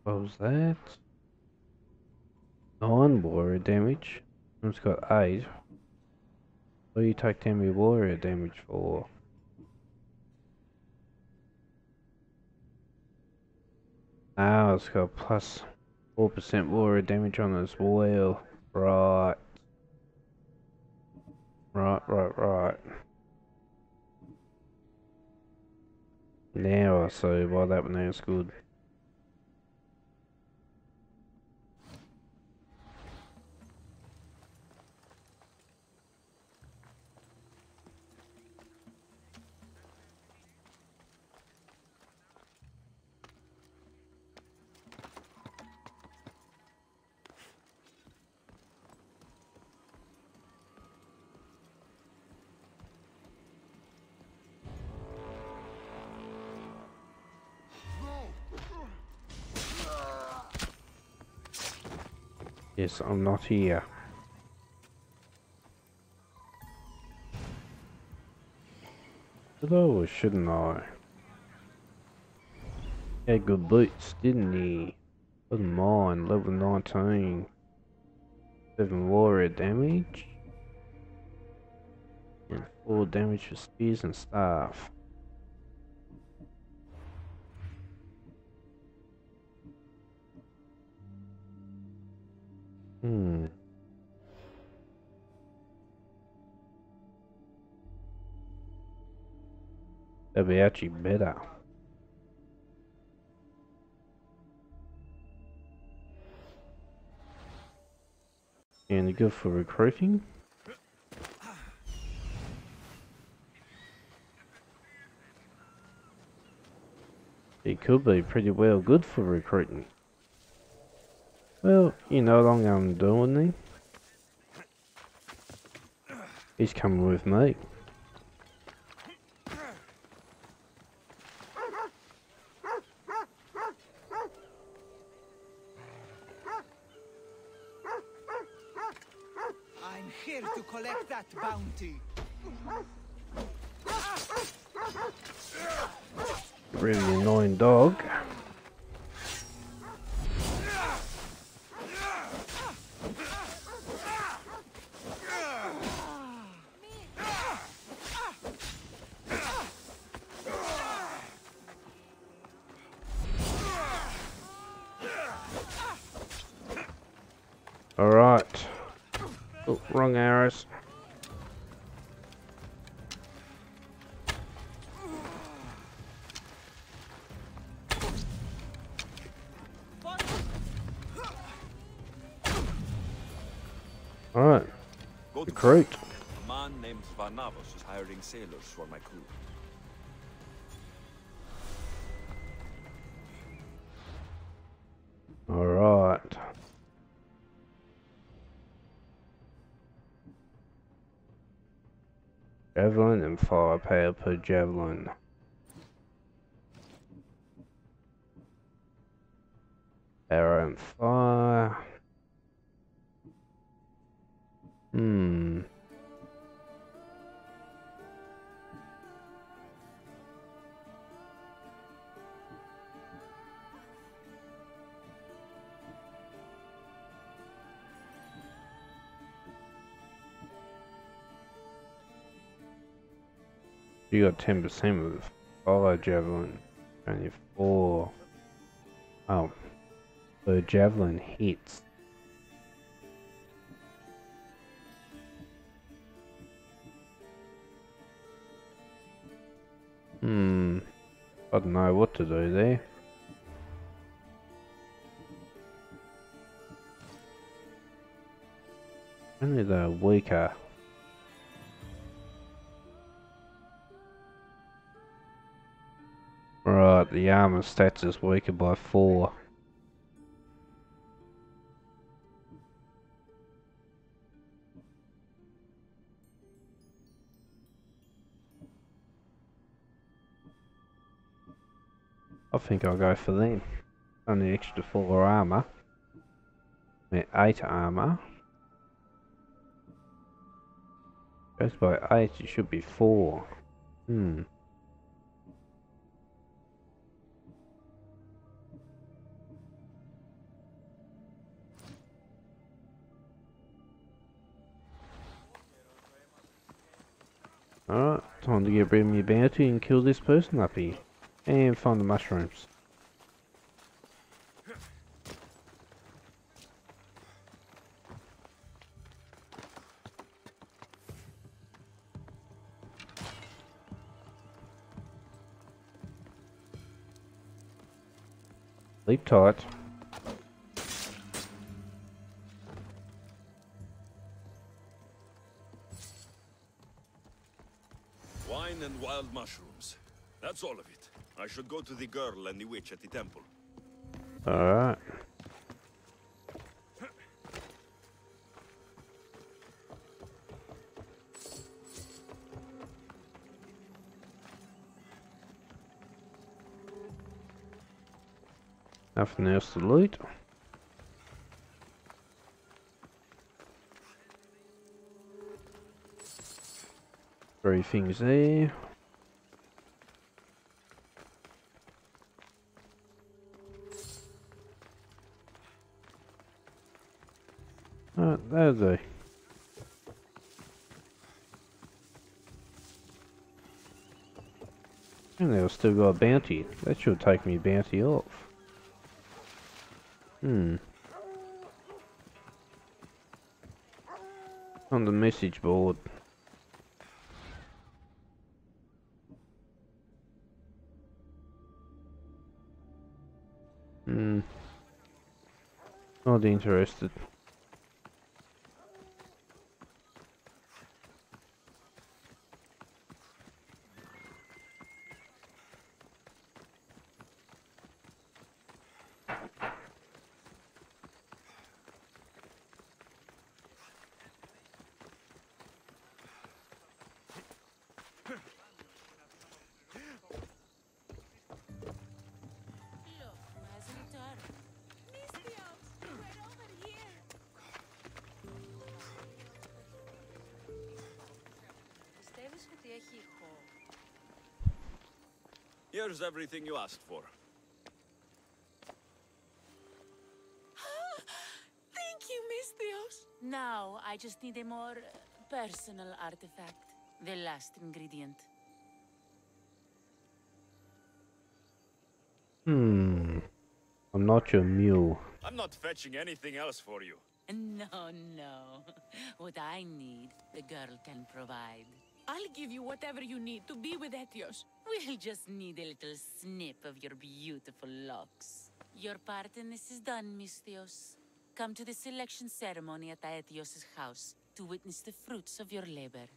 What was that? 9 warrior damage. It's got 8. What do you take 10 warrior damage for? Ah, it's got plus 4% warrior damage on it as well. Right. Right. Now I see why that one is good. Yes, I'm not here. Should I or shouldn't I? He had good boots, didn't he? Wouldn't mind, level 19. 7 warrior damage. And 4 damage for spears and staff. That'd be actually better. And good for recruiting. It could be pretty well good for recruiting. Well, you know what I'm doing then? He's coming with me. I'm here to collect that bounty. Really annoying dog. Alright. Oh, wrong arrows. Alright. Recruit. A man named Varnavos is hiring sailors for my crew. Alright. Javelin and firepower per javelin. Arrow and fire. You got 10% of fire javelin. Only 4. Oh. So javelin hits. I don't know what to do there. Only the weaker. Right, the armor stats is weaker by 4. I think I'll go for them. Only extra 4 armor. I mean 8 armor. Goes by 8, it should be 4. Alright, time to get rid of my bounty and kill this person up here. And find the mushrooms. Sleep tight. Wine and wild mushrooms. That's all of it. I should go to the girl and the witch at the temple. Alright. Nothing else to loot. 3 things there. That'll do. And they've still got a bounty. That should take me bounty off. On the message board. Not interested. Here's everything you asked for. Thank you, Miss Theos. Now, I just need a more personal artifact. The last ingredient. I'm not your mule. I'm not fetching anything else for you. No, no. What I need, the girl can provide. I'll give you whatever you need to be with Etios. We'll just need a little snip of your beautiful locks. Your part in this is done, Miss Theos. Come to the selection ceremony at Aetios' house to witness the fruits of your labor.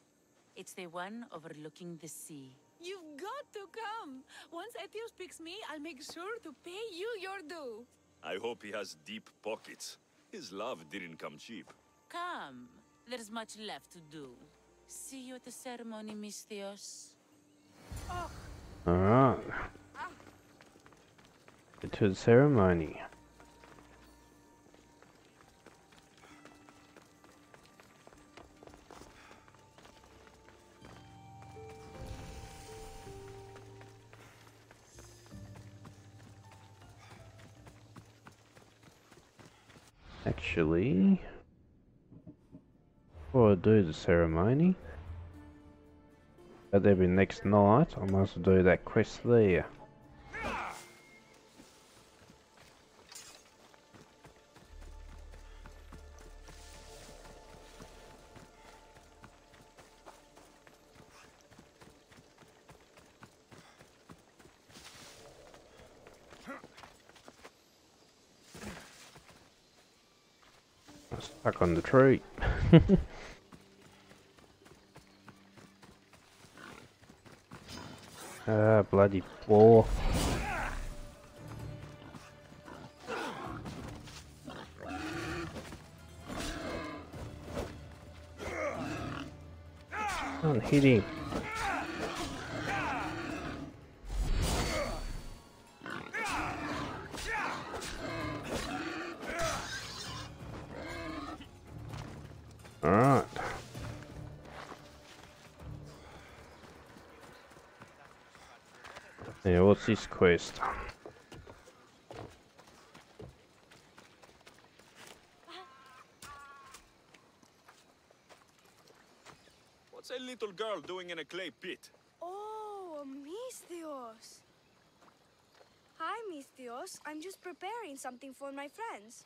It's the one overlooking the sea. You've got to come. Once Etios picks me, I'll make sure to pay you your due. I hope he has deep pockets. His love didn't come cheap. Come. There's much left to do. See you at the ceremony, Miss Theos. Alright. Get to the ceremony. Actually, before I do the ceremony, that'll be next night, I might as well do that quest there. Stuck on the tree. Ah, bloody boar. Can't hit him. Alright. Yeah, what's this quest? What's a little girl doing in a clay pit? Oh, Misthios. Hi, Misthios. I'm just preparing something for my friends.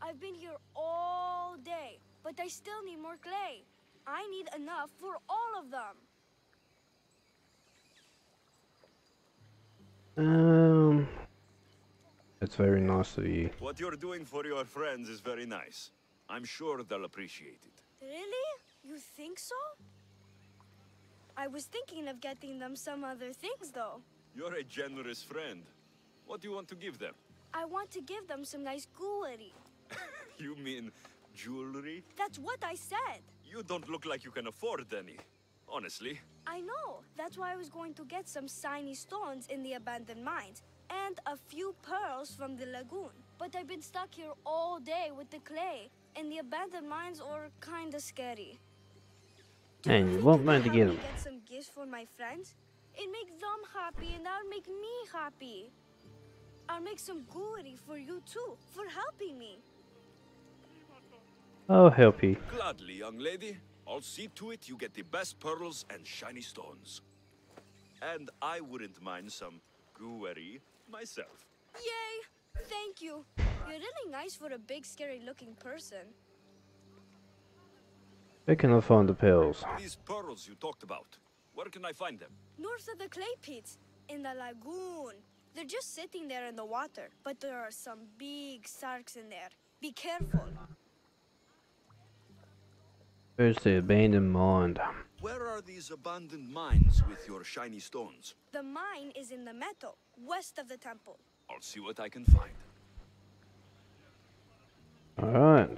I've been here all day, but I still need more clay. I need enough for all of them. It's very nice of you. What you're doing for your friends is very nice. I'm sure they'll appreciate it. Really? You think so? I was thinking of getting them some other things, though. You're a generous friend. What do you want to give them? I want to give them some nice jewelry. You mean jewelry? That's what I said. You don't look like you can afford any. Honestly. I know. That's why I was going to get some shiny stones in the abandoned mines and a few pearls from the lagoon. But I've been stuck here all day with the clay, and the abandoned mines are kinda scary. And you won't mind to get them. Get some gifts for my friends. It makes them happy, and that'll make me happy. I'll make some jewelry for you too, for helping me. I'll help you. Gladly, young lady. I'll see to it you get the best pearls and shiny stones. And I wouldn't mind some jewelry myself. Yay! Thank you. You're really nice for a big, scary-looking person. Where can I find the pearls? These pearls you talked about, where can I find them? North of the clay pits, in the lagoon. They're just sitting there in the water, but there are some big sharks in there. Be careful. Where's the abandoned mine? Where are these abandoned mines with your shiny stones? The mine is in the meadow, west of the temple. I'll see what I can find. Alright.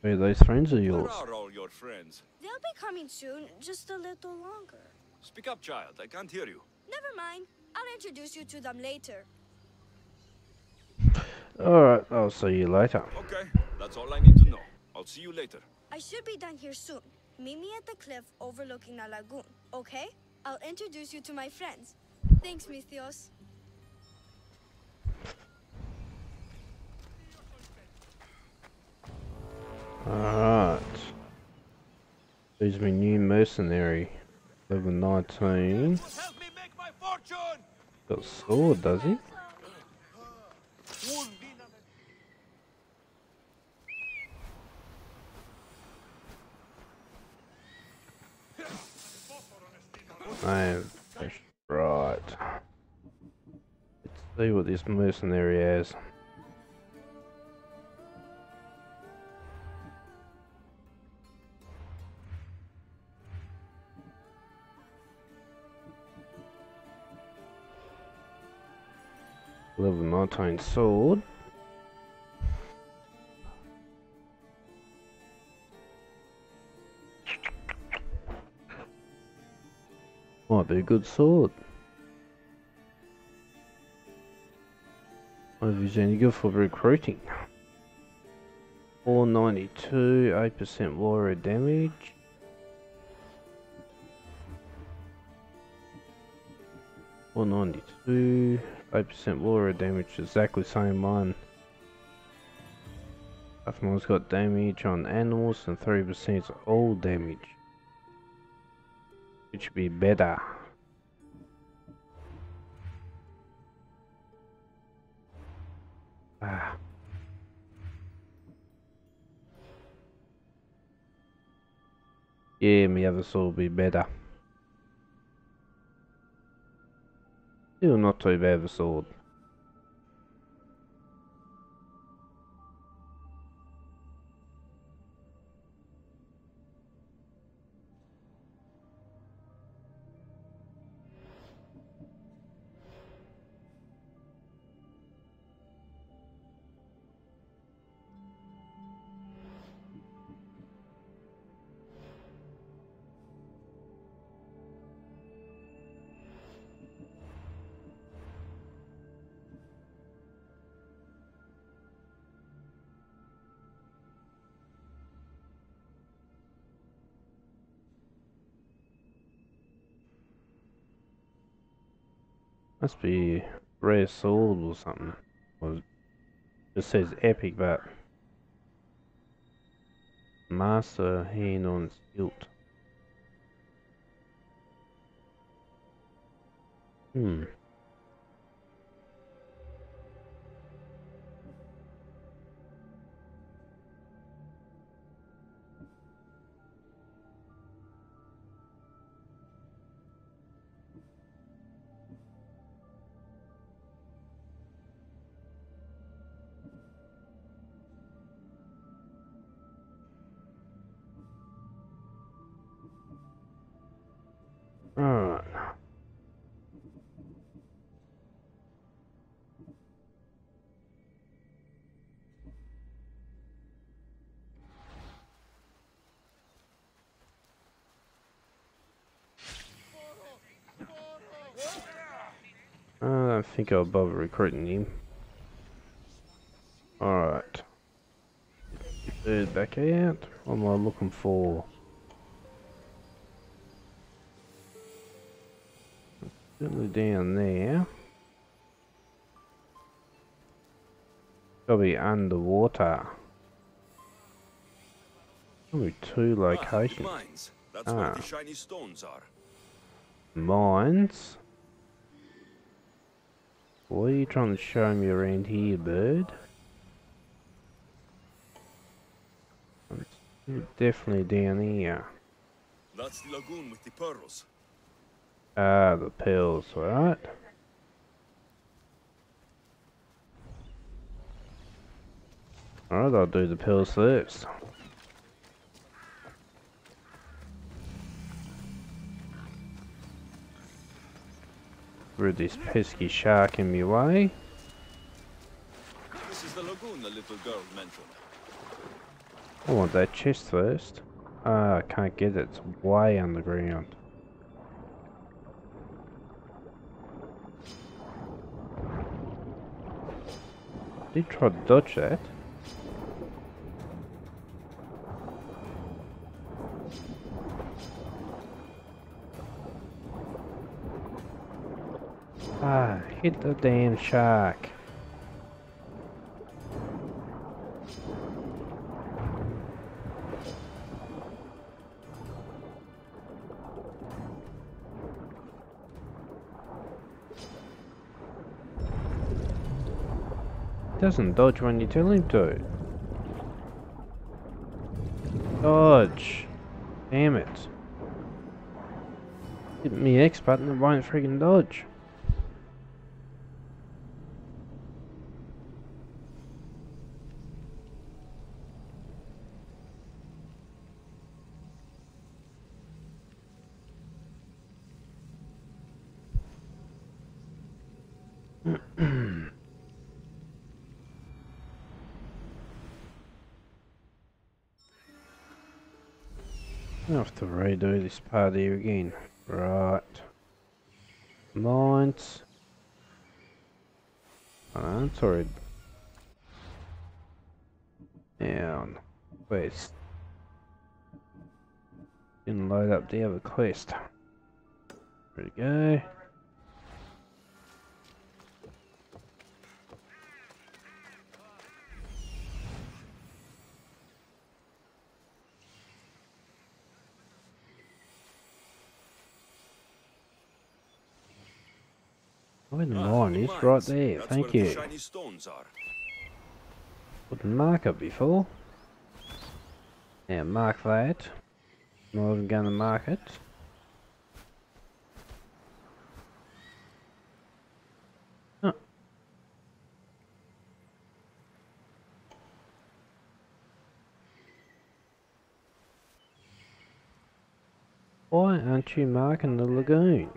Where are those friends of yours? Where are all your friends? They'll be coming soon, just a little longer. Speak up, child. I can't hear you. Never mind. I'll introduce you to them later. Alright, I'll see you later. Okay, that's all I need to know. I'll see you later. I should be done here soon. Meet me at the cliff overlooking the lagoon, okay? I'll introduce you to my friends. Thanks, Misthios. Alright. There's my new mercenary. Level 19. Got a sword, does he? Right. Let's see what this mercenary has. Level 19 sword. Might be a good sword. Wonder if he's any good for recruiting. 492, 8% warrior damage. $492, 8% warrior damage, exactly same one. Mine's got damage on animals and 3% all damage. It should be better. Ah. Yeah, my other sword will be better. Still not too bad of a sword. Must be rare sword or something. Or it just says epic, but master hand on hilt. Alright. I don't think I'll bother recruiting him. Alright. Bird back out. What am I looking for? Certainly down there. Gotta be underwater. Probably two locations. Mines. That's where the shiny stones are. Mines? What are you trying to show me around here, bird? It's definitely down here. That's the lagoon with the pearls. Ah, the pearls, right? Alright, I'll do the pearls first. Rid this pesky shark in my way. This is the lagoon the little girl mentioned. I want that chest first. Ah, I can't get it. It's way underground. Did try to dodge that. Ah, hit the damn shark. Doesn't dodge when you tell him to. Dodge. Damn it. Hit me X button, it won't freaking dodge. I have to redo this part here again. Right. Mines. Oh, it's already down. Quest. Didn't load up the other quest. There we go. Where the mine is, right there, thank you. Shiny stones are. Wouldn't mark it before. Now mark that. Not even gonna mark it. Huh. Why aren't you marking the lagoon?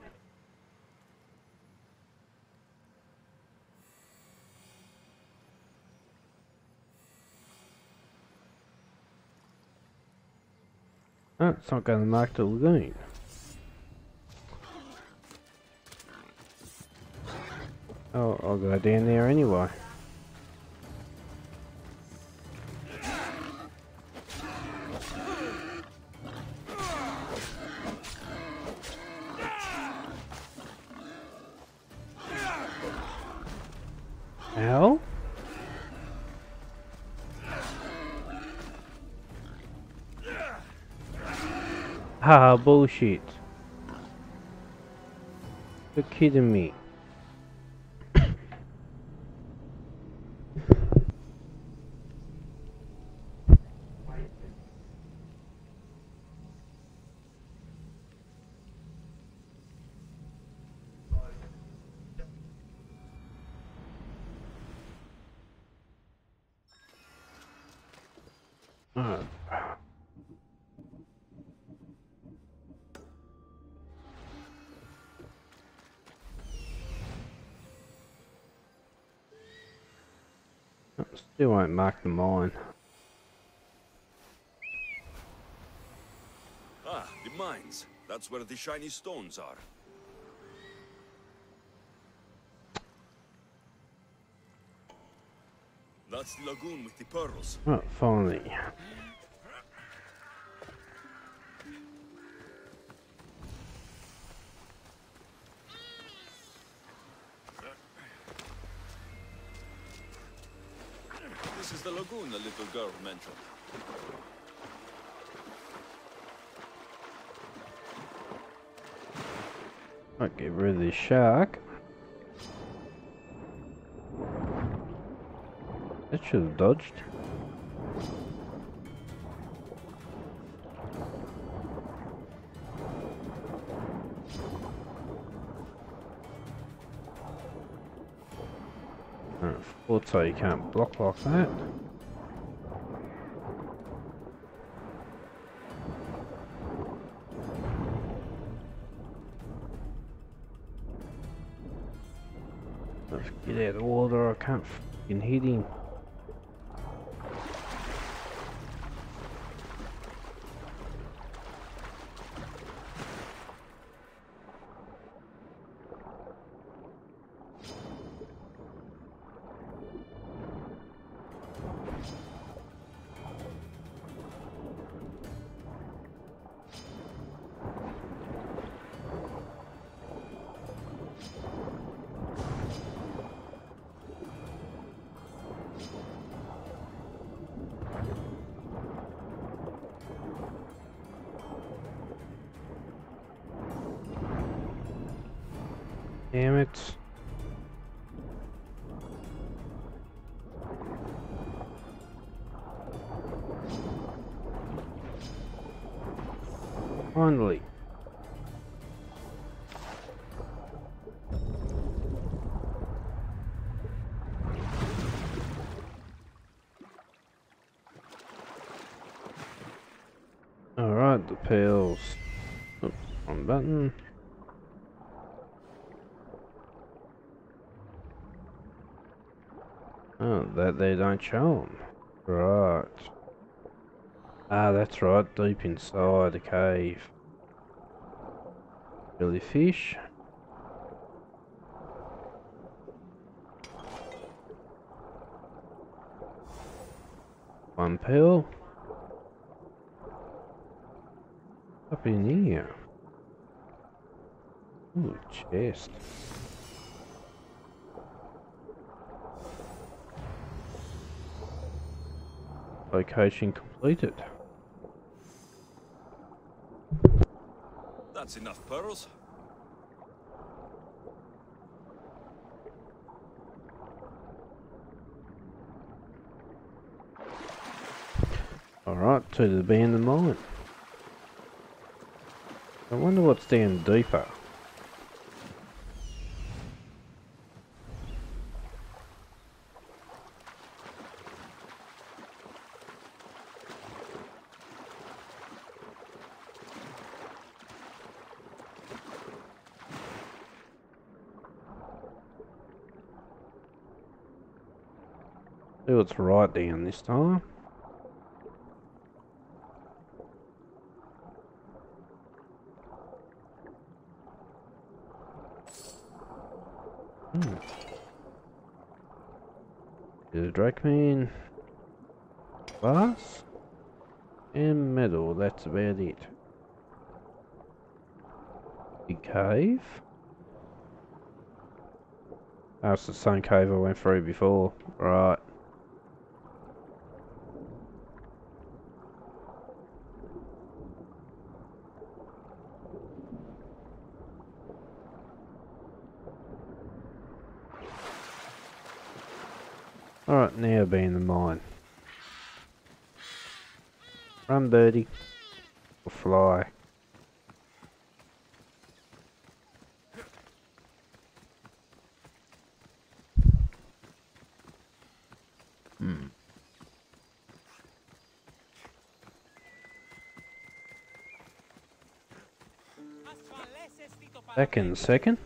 Oh, it's not going to mark the lagoon. Oh, I'll go down there anyway. Haha, bullshit. You're kidding me. Oh. Still won't mark the mine. Ah, the mines. That's where the shiny stones are. That's the lagoon with the pearls. Oh, finally. This is the lagoon the little girl mentioned. I'll get rid of this shark. That should have dodged. I thought so, you can't block like that. Let's get out of the water, I can't fucking hit him. Damn it. Finally. Alright, the pearls. Oops, wrong button. Oh, that they don't show them. Right. Ah, that's right, deep inside the cave. Jellyfish. One pearl. Up in here. Ooh, chest. Location completed. That's enough pearls. Alright, to the abandoned mine. I wonder what's down deeper. See what's right down this time. There's a Drakeman, glass, and metal, that's about it. Big cave. Oh, it's the same cave I went through before. Right. Alright, now be in the mine. Run, birdie. Or fly. Back in a second.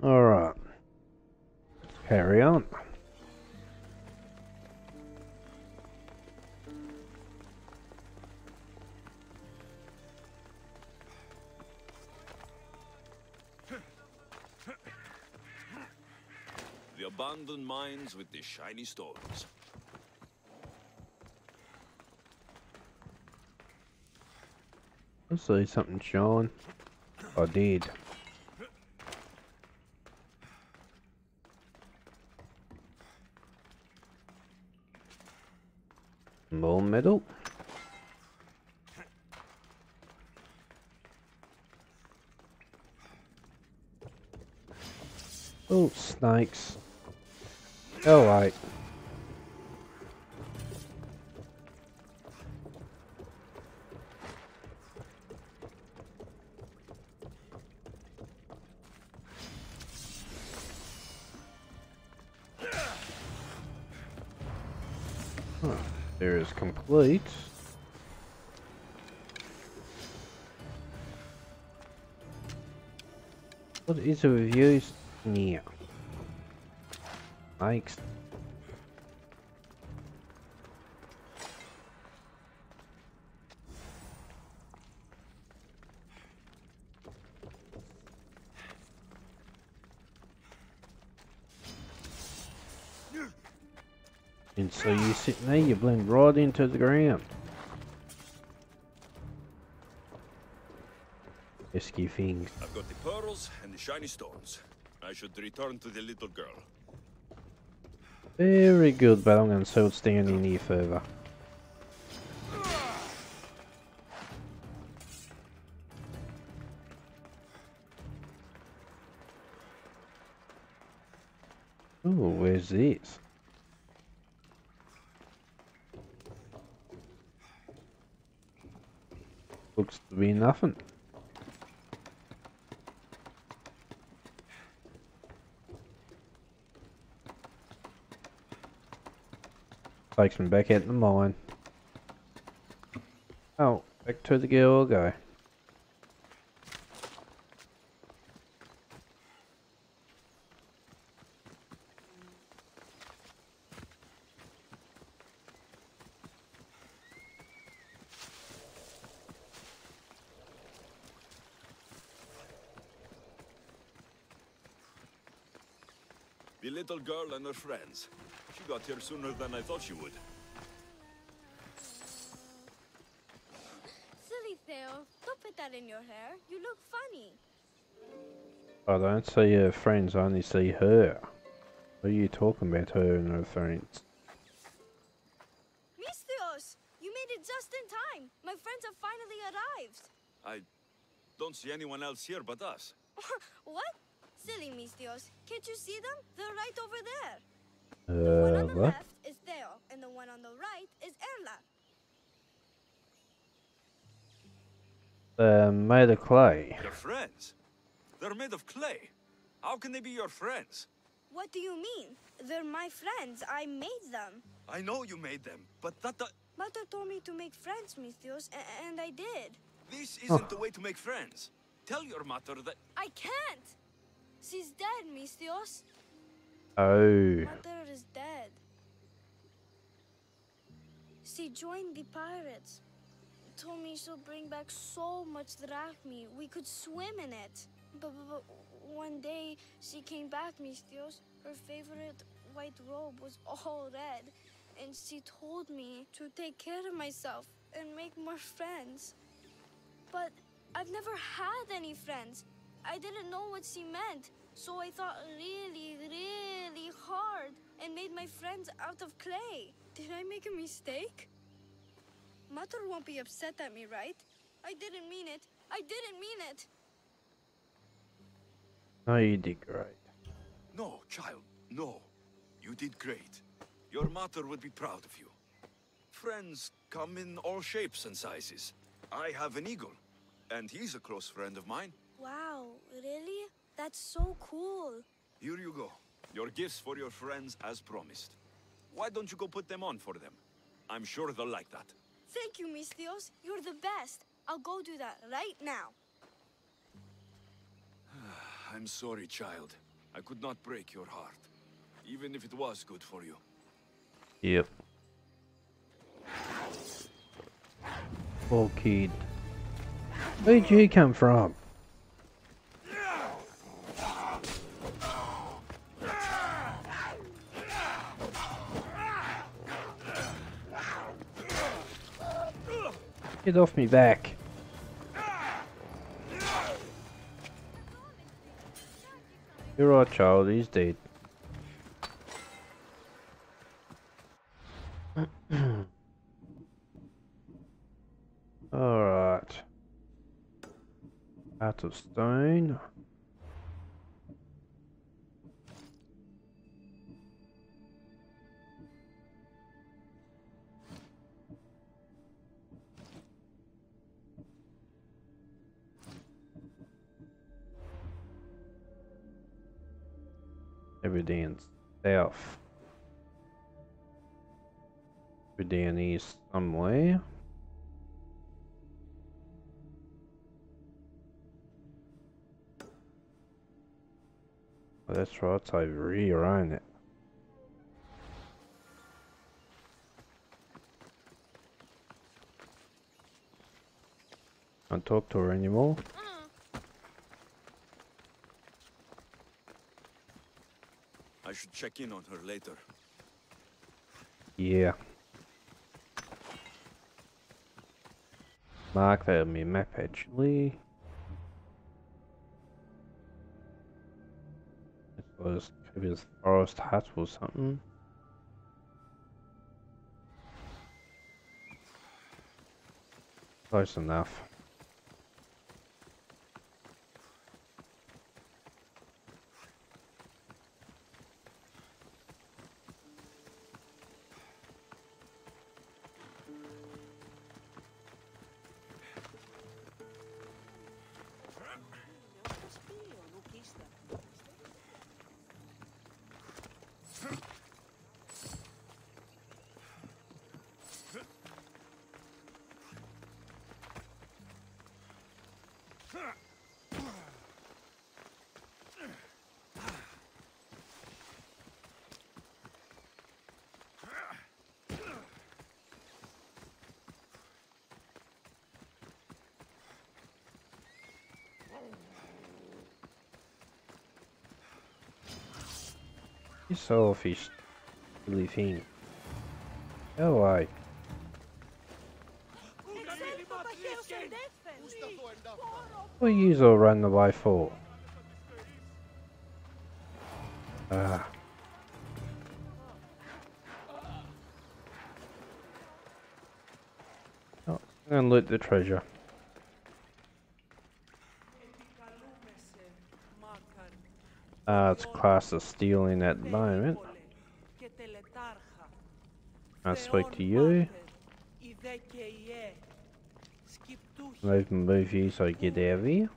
Alright. Carry on. The abandoned mines with the shiny stones. I see something shine. I did. More metal. Oh, snakes. Oh, wait. Huh. There is complete. What is a review? Yeah. Thanks. And so you sitting there, you blend right into the ground. Risky things. I've got the pearls and the shiny stones. I should return to the little girl. Very good, but I'm going to hold standing here further. Oh, where's this? Looks to be nothing. Takes me back out the mine. Oh, Back to the guild go. The little girl and her friends. She got here sooner than I thought she would. Silly Theo, don't put that in your hair. You look funny. I don't see her friends, I only see her. What are you talking about, her and her friends? Misthios, you made it just in time. My friends have finally arrived. I don't see anyone else here but us. What? Silly Misthios. Can't you see them? They're right over there. The one on the What? left is Theo, and the one on the right is Erla. They're made of clay. Your friends? They're made of clay. How can they be your friends? What do you mean? They're my friends. I made them. I know you made them, but that... Mother told me to make friends, Misthios, and I did. This isn't the way to make friends. Tell your mother that... I can't! She's dead, Misthios. Oh. Mother is dead. She joined the pirates. Told me she'll bring back so much drachmi, we could swim in it. But one day, she came back, Misthios. Her favorite white robe was all red. And she told me to take care of myself and make more friends. But I've never had any friends. I didn't know what she meant. So I thought really, really hard and made my friends out of clay. Did I make a mistake? Mother won't be upset at me, right? I didn't mean it. I didn't mean it. No, you did great. No, child, no. You did great. Your mother would be proud of you. Friends come in all shapes and sizes. I have an eagle, and he's a close friend of mine. Wow, really? That's so cool. Here you go. Your gifts for your friends as promised. Why don't you go put them on for them? I'm sure they'll like that. Thank you, Misthios. You're the best. I'll go do that right now. I'm sorry, child. I could not break your heart, even if it was good for you. Yep. Poor kid. Where'd you come from? Get off me back. You're right, child, he's dead. Alright. Out of stone. Everything's south. Everything east somewhere. Oh, that's right, it's over here, ain't it? Can't talk to her anymore. I should check in on her later. Yeah. Mark that on my map actually. It was maybe this forest hut or something. Close enough. You selfish silly thing. Go away. What are you all running away for? Ah. Oh, I'm gonna loot the treasure. It's classed as stealing at the moment. I'll speak to you. Move you so I get out of here.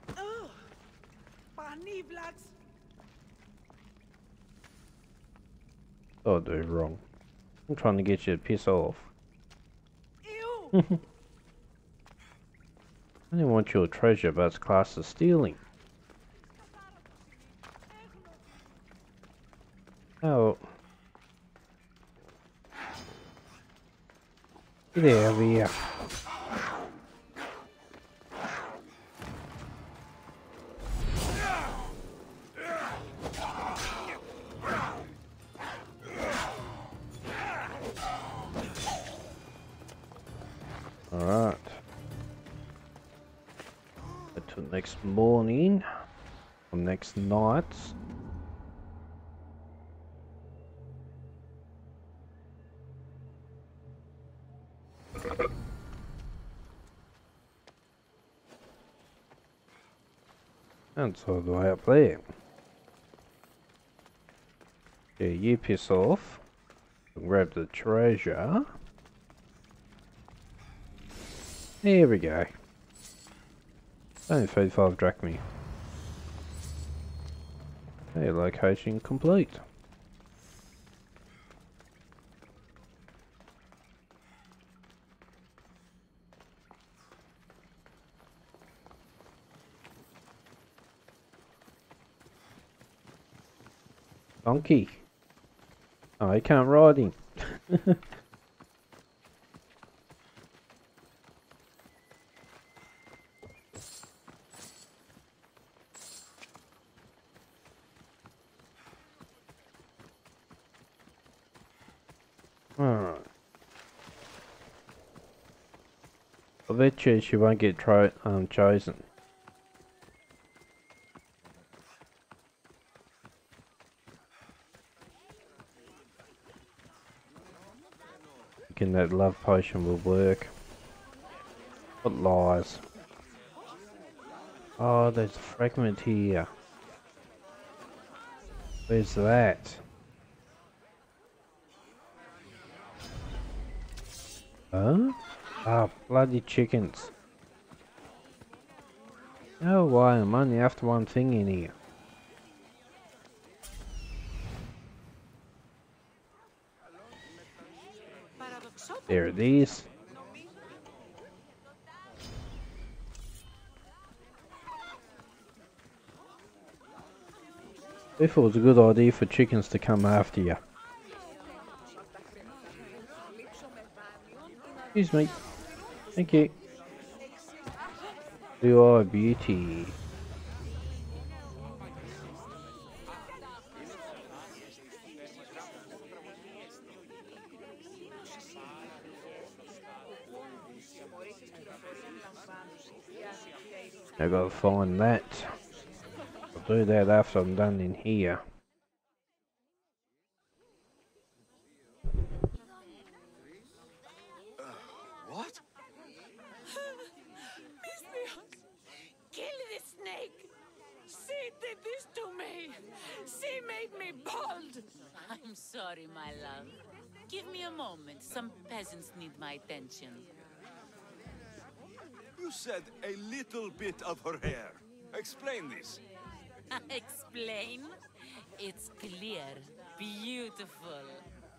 What did I do wrong? I'm trying to get you to piss off. I didn't want your treasure, but it's classed as stealing. Oh. Get out of here. Alright. Until next morning. Or next night. And so do I up there. Yeah, you piss off. Grab the treasure. There we go. Only 35 drachmae. Okay, location complete. Donkey. Oh, I can't ride him. Alright. I bet you she won't get chosen. Thinking that love potion will work. What lies? Oh, there's a fragment here. Where's that? Huh? Ah, bloody chickens. Oh, why I'm only after one thing in here. There it is. I thought it was a good idea for chickens to come after you. Excuse me. Thank you. You are a beauty. I gotta find that. I'll do that after I'm done in here. What? Mystios! Kill this snake! She did this to me! She made me bald! I'm sorry, my love. Give me a moment. Some peasants need my attention. You said a little bit of her hair. Explain this. Explain? It's clear, beautiful,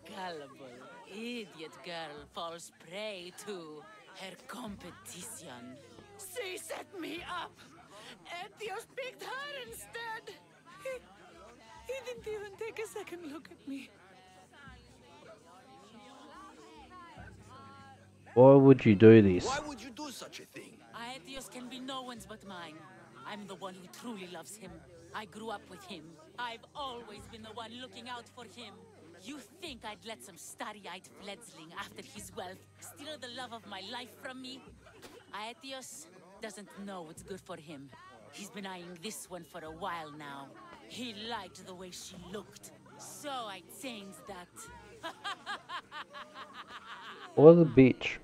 gullible, idiot girl falls prey to her competition. She set me up! Aetios picked her instead. He didn't even take a second look at me. Why would you do this? Why would you do such a thing? Aetios can be no one's but mine. I'm the one who truly loves him. I grew up with him. I've always been the one looking out for him. You think I'd let some starry-eyed fledgling after his wealth steal the love of my life from me? Aetios doesn't know what's good for him. He's been eyeing this one for a while now. He liked the way she looked, so I changed that. What a bitch.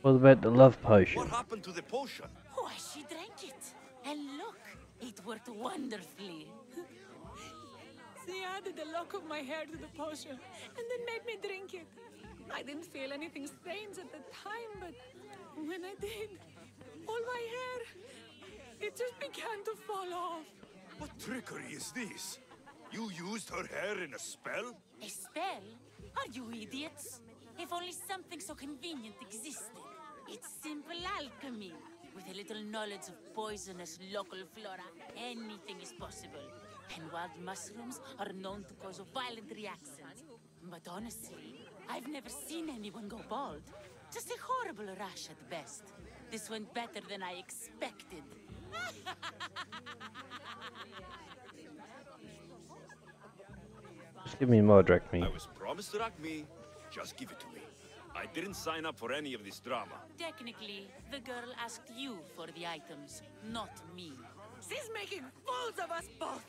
What about the love potion? What happened to the potion? Why, she drank it. And look, it worked wonderfully. She added a lock of my hair to the potion and then made me drink it. I didn't feel anything strange at the time, but when I did, all my hair, it just began to fall off. What trickery is this? You used her hair in a spell? A spell? Are you idiots? If only something so convenient existed. It's simple alchemy. With a little knowledge of poisonous local flora, anything is possible. And wild mushrooms are known to cause violent reactions. But honestly, I've never seen anyone go bald. Just a horrible rash at best. This went better than I expected. Just give me more drachmi. I was promised drachmi. Just give it to me. I didn't sign up for any of this drama. Technically, the girl asked you for the items, not me. She's making fools of us both.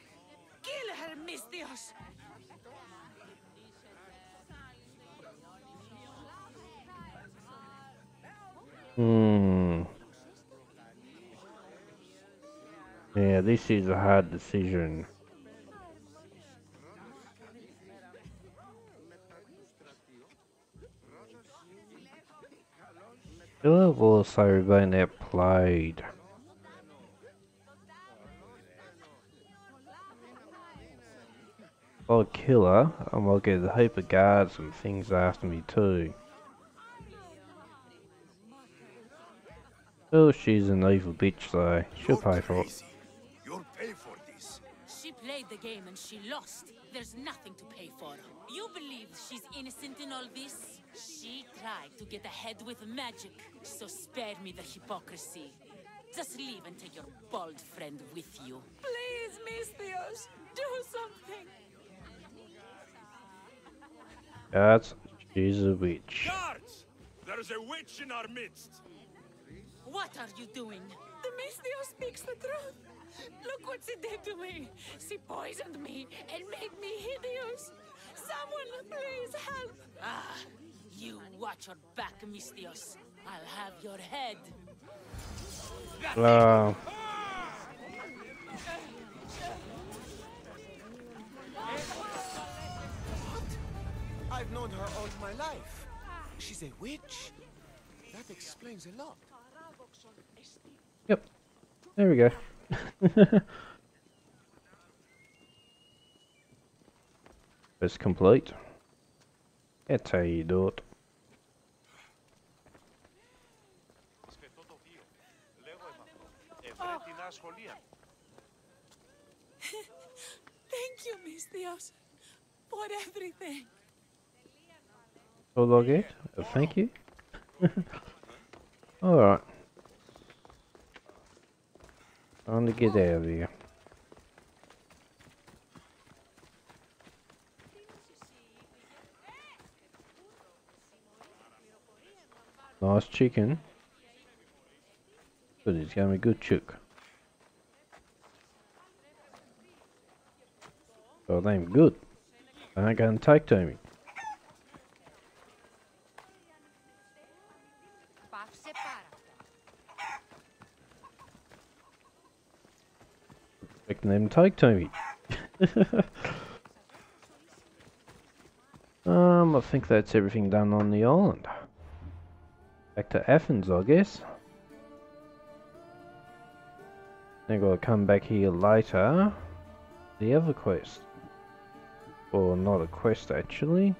Kill her, Misthios. Yeah, this is a hard decision. Still have also been outplayed. If I kill her, I might get a heap of guards and things after me too. Oh, she's an evil bitch though. She'll pay for it. You'll pay for this. She played the game and she lost. There's nothing to pay for. You believe she's innocent in all this? She tried to get ahead with magic, so spare me the hypocrisy. Just leave and take your bald friend with you. Please, Misthios, do something. Guards, she's a witch. Guards! There's a witch in our midst! What are you doing? The Misthios speaks the truth. Look what she did to me. She poisoned me and made me hideous. Someone please help. Ah, you watch your back, Misthios. I'll have your head. I've known her all my life. She's a witch. That explains a lot. Yep. There we go. It's complete. That's how you do it. Thank you, Misthios, for everything. All I get? Thank you. Alright. Time to get out of here. Nice chicken. Good, it's gonna be good chook. Oh, they ain't good. They ain't gonna take to me. Expecting them to take to me. I think that's everything done on the island. Back to Athens, I guess. Then gotta come back here later. The other quest. Or not a quest actually.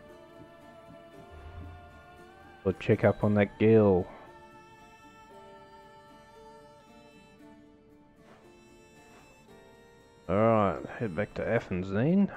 Or check up on that girl. Alright, head back to Athens then.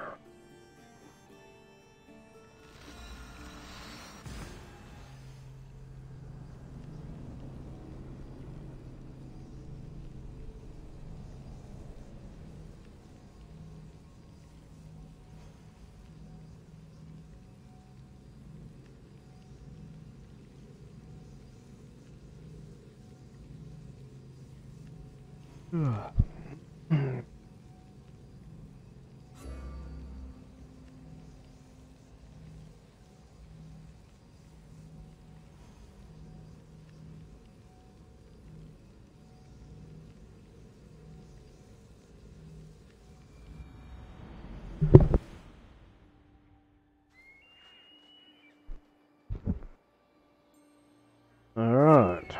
Alright.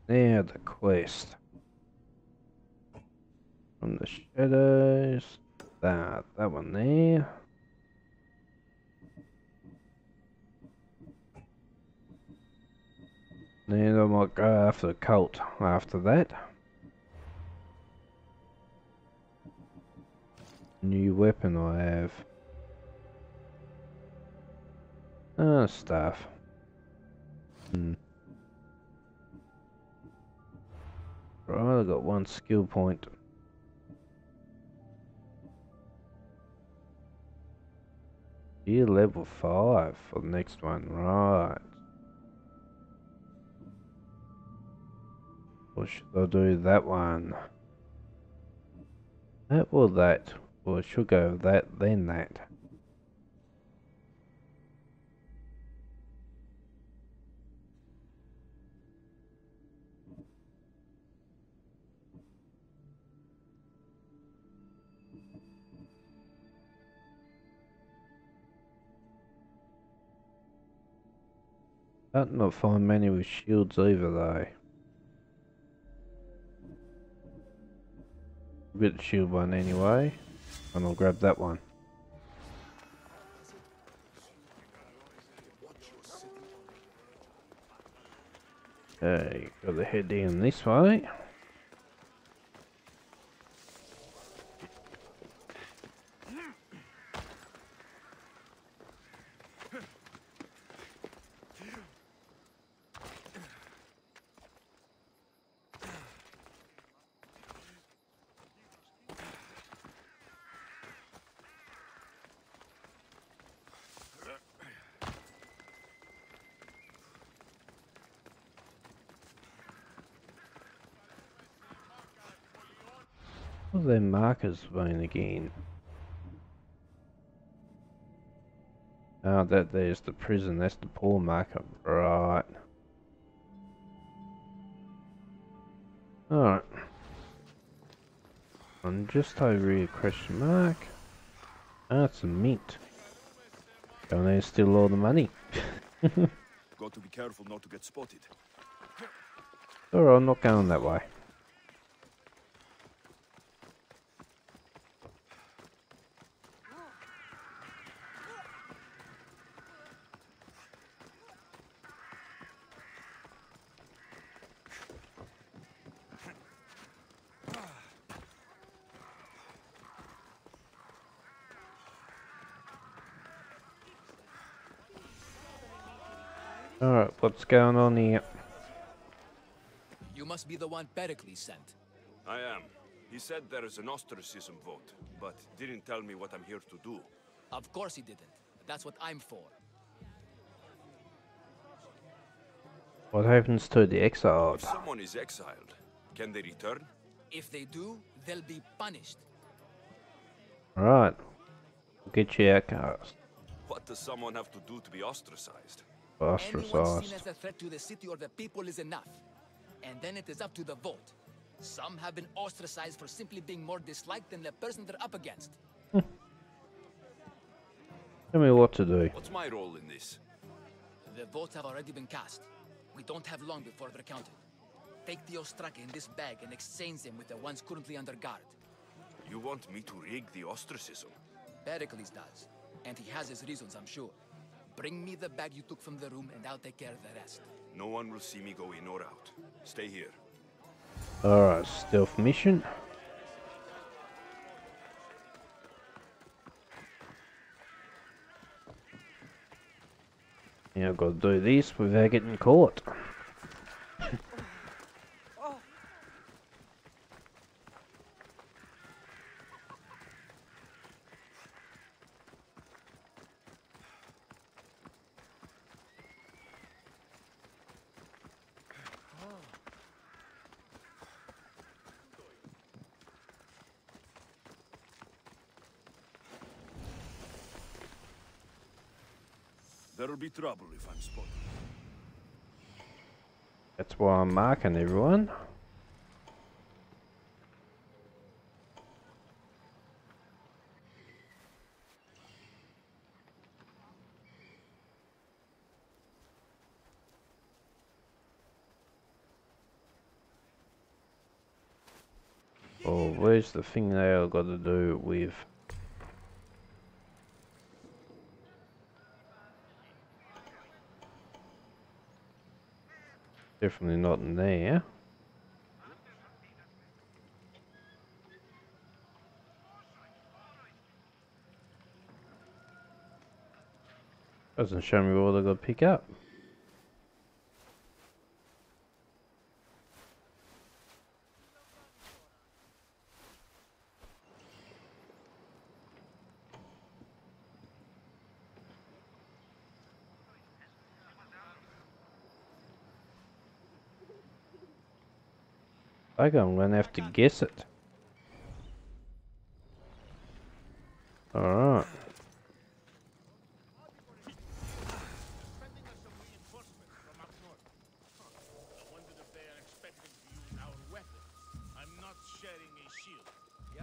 Now the quest. From the shadows. That one there. Then I might go after the cult after that. New weapon I have. Stuff. Right, I got one skill point. Year level 5 for the next one, right. Or should I do that one? That or that? Or I should go that, then that. Not find many with shields either though. Get the shield one anyway, and I'll grab that one. Okay, gotta head down this way. What are their markers been again? Oh, there's the prison, that's the poor marker, right. Alright. And just over here, question mark. Ah, it's a mint. Going there and steal all the money. Got to be careful not to get spotted. Alright, I'm not going that way. Alright, what's going on here? You must be the one Pericles sent. I am. He said there is an ostracism vote, but didn't tell me what I'm here to do. Of course he didn't. That's what I'm for. What happens to the exiled? If someone is exiled, can they return? If they do, they'll be punished. Alright. We'll get you outcast. What does someone have to do to be ostracized? Anyone seen as a threat to the city or the people is enough. And then it is up to the vote. Some have been ostracized for simply being more disliked than the person they're up against. Tell me what to do. What's my role in this? The votes have already been cast. We don't have long before they're counted. Take the ostraka in this bag and exchange them with the ones currently under guard. You want me to rig the ostracism? Pericles does. And he has his reasons, I'm sure. Bring me the bag you took from the room and I'll take care of the rest. No one will see me go in or out. Stay here. Alright, stealth mission. Now I've got to do this without getting caught. There'll be trouble if I'm spotted. That's why I'm marking everyone. Oh, where's the thing they all got to do with? Definitely not in there. Doesn't show me what I got to pick up. I think I'm gonna have to guess it. Alright.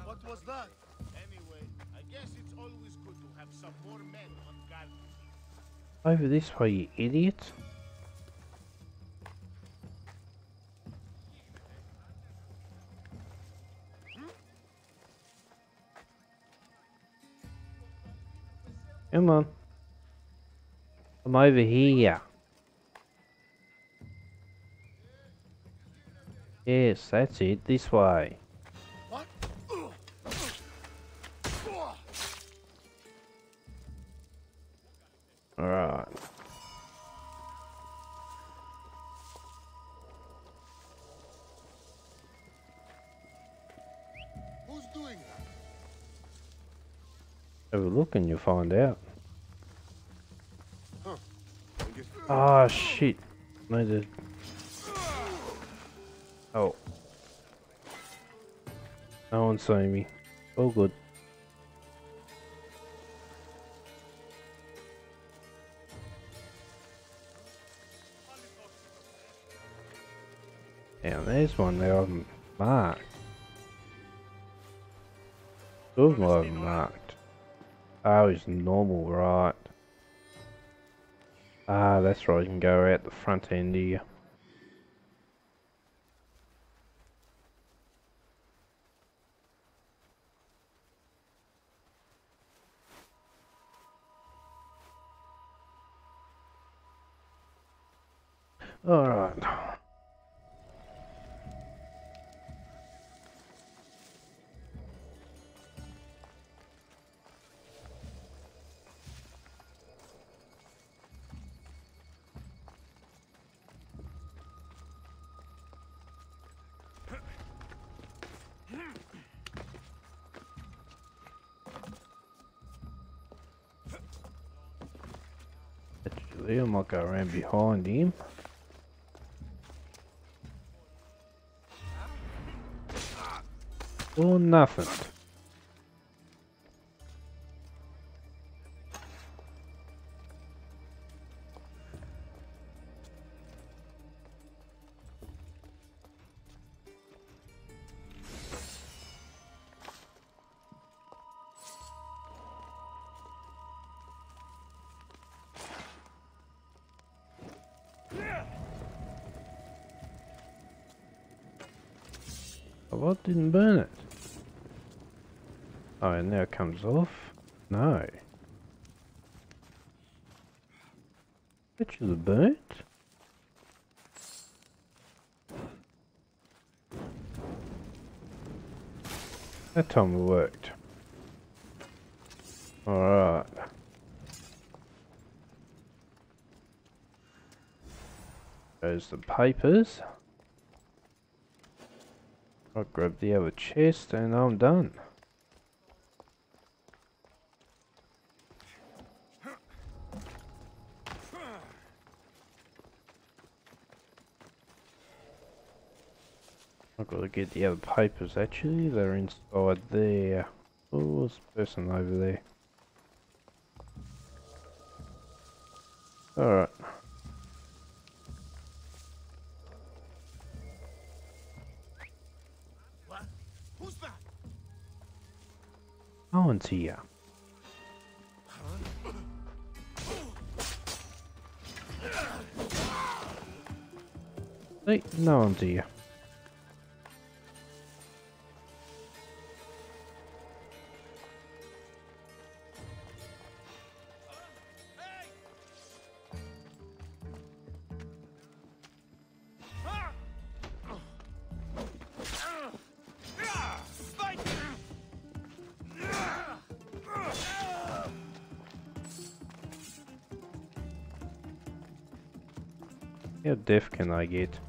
What was that? Anyway, I guess it's always good to have some more men on guard. Over this way, you idiot. Come on. I'm over here. Yes, that's it. This way. What? Alright. Who's doing that? Have a look and you'll find out. Huh. Ah, shit. Made it. Oh. No one's seeing me. All good. Now there's one that I haven't marked. Two of them I haven't marked. Oh, it's normal, right. Ah, that's right, you can go out the front end here. Alright. Actually, I might go around behind him. Or nothing. What didn't burn it? Oh, and now it comes off? No. Which is a bird? That time it worked. Alright. There's the papers. I'll grab the other chest and I'm done. I've got to get the other papers actually, they're inside there. Oh, there's a person over there. Alright. What? Who's that? No one's here. Hey, no one's here. How deaf can I get?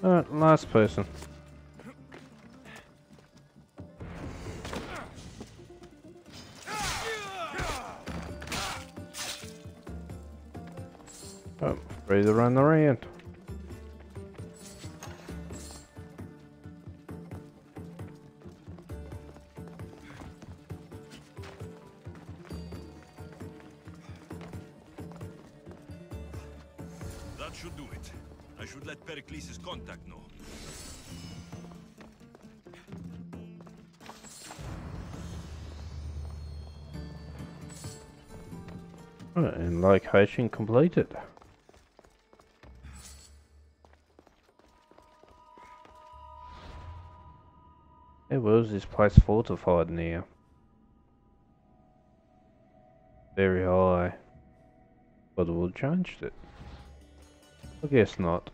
Alright, last person. Oh, ready to run around. That should do it. I should let Pericles' contact know. Alright, and location completed. How was this place fortified now? Very high. But it would have changed it. I guess not.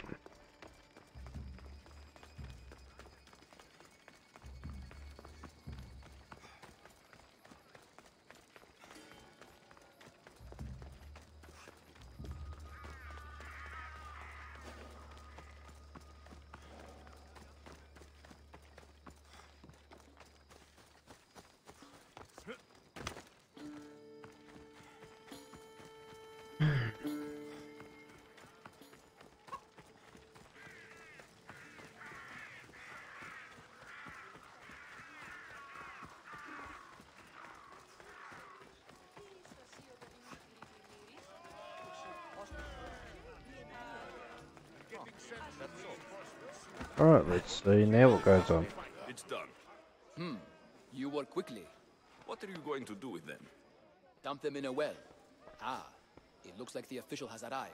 Alright, let's see now what goes on. It's done. You work quickly. What are you going to do with them? Dump them in a well. Ah, it looks like the official has arrived.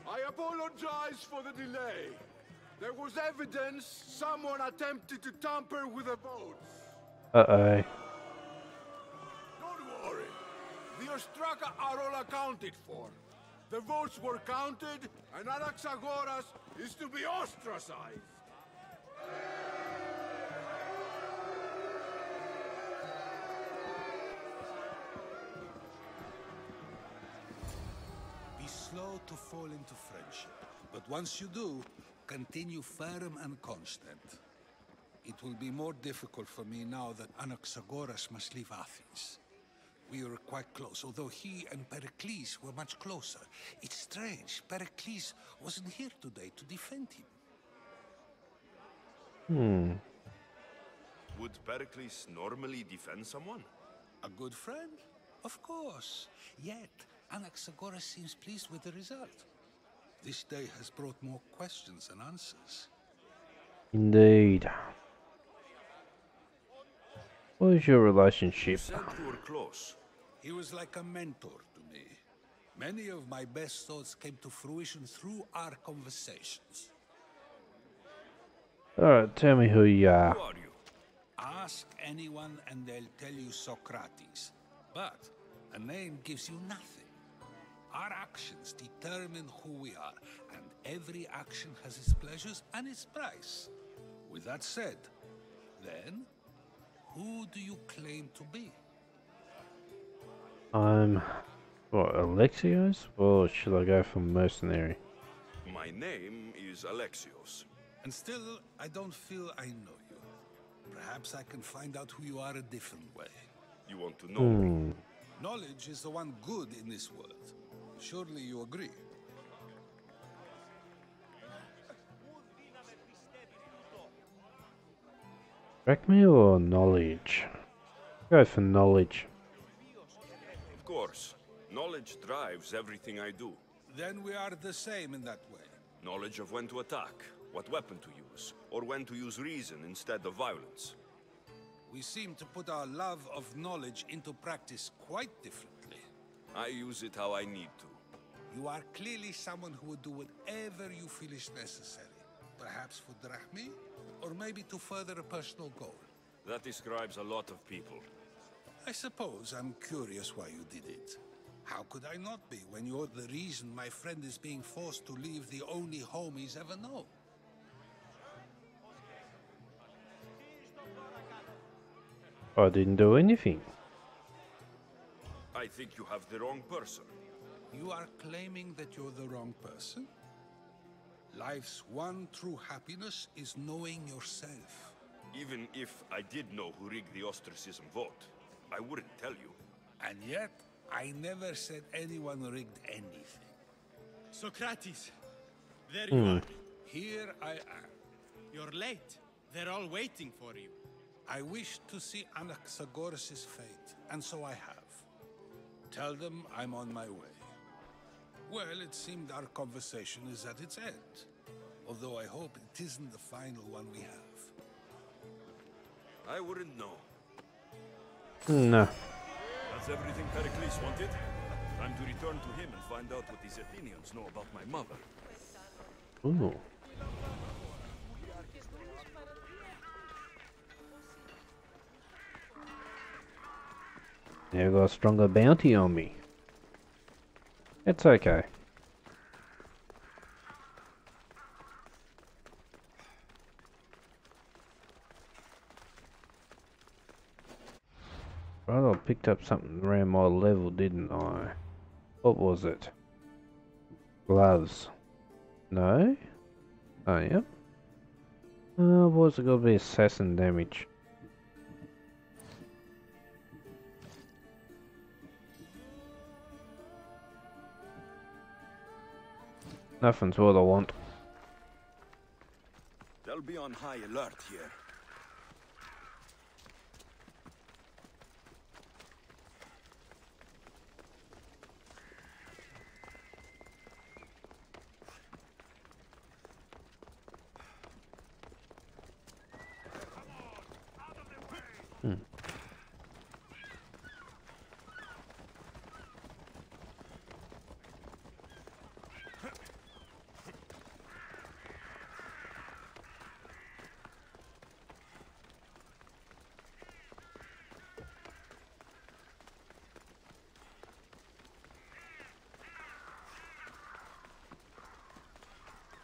I apologize for the delay. There was evidence someone attempted to tamper with the votes. Uh-oh. Don't worry. The Ostraka are all accounted for. The votes were counted, and Anaxagoras is to be ostracized. Be slow to fall into friendship, but once you do, continue firm and constant. It will be more difficult for me now that Anaxagoras must leave Athens. We were quite close, although he and Pericles were much closer. It's strange, Pericles wasn't here today to defend him. Would Pericles normally defend someone? A good friend? Of course. Yet, Anaxagoras seems pleased with the result. This day has brought more questions than answers. Indeed. What is your You relationship? said you were close. He was like a mentor to me. Many of my best thoughts came to fruition through our conversations. Alright, tell me who you are. Who are you? Ask anyone and they'll tell you Socrates. But a name gives you nothing. Our actions determine who we are, and every action has its pleasures and its price. With that said, then, who do you claim to be? I'm... what, Alexios? Or should I go for mercenary? My name is Alexios. And still, I don't feel I know you. Perhaps I can find out who you are a different way. You want to know me? Knowledge is the one good in this world. Surely you agree? Drachmy or knowledge? Go for knowledge. Of course. Knowledge drives everything I do. Then we are the same in that way. Knowledge of when to attack, what weapon to use, or when to use reason instead of violence. We seem to put our love of knowledge into practice quite differently. I use it how I need to. You are clearly someone who would do whatever you feel is necessary. Perhaps for drachmi, or maybe to further a personal goal. That describes a lot of people. I suppose I'm curious why you did it. How could I not be when you're the reason my friend is being forced to leave the only home he's ever known? I didn't do anything. I think you have the wrong person. You are claiming that you're the wrong person? Life's one true happiness is knowing yourself. Even if I did know who rigged the ostracism vote, I wouldn't tell you. And yet, I never said anyone rigged anything. Socrates, there you are. Here I am. You're late. They're all waiting for you. I wish to see Anaxagoras' fate, and so I have. Tell them I'm on my way. Well, it seemed our conversation is at its end. Although I hope it isn't the final one we have. I wouldn't know. No. That's everything Pericles wanted. Time to return to him and find out what these Athenians know about my mother. Ooh. Now got a stronger bounty on me. It's okay. Right, I picked up something around my level, didn't I? What was it? Gloves. No? Oh, yeah. What's it gotta be? Assassin damage. Nothing's what I want. They'll be on high alert here.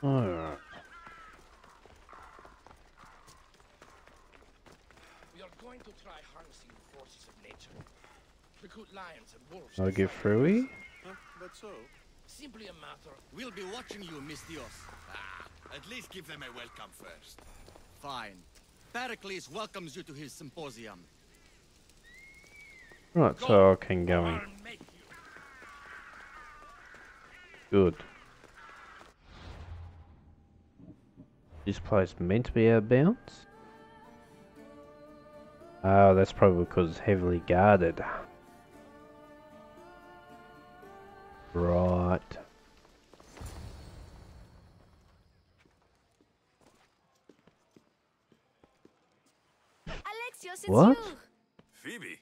Alright. We are going to try harnessing the forces of nature. Recruit lions and wolves. I'll give Frui. Huh? That's so. Simply a matter. We'll be watching you, Mystios. At least give them a welcome first. Fine. Pericles welcomes you to his symposium. Right, so I can go in. Good. This place meant to be out of bounds? Oh, that's probably because it's heavily guarded. Right. Alexios, it's What? you! Phoebe?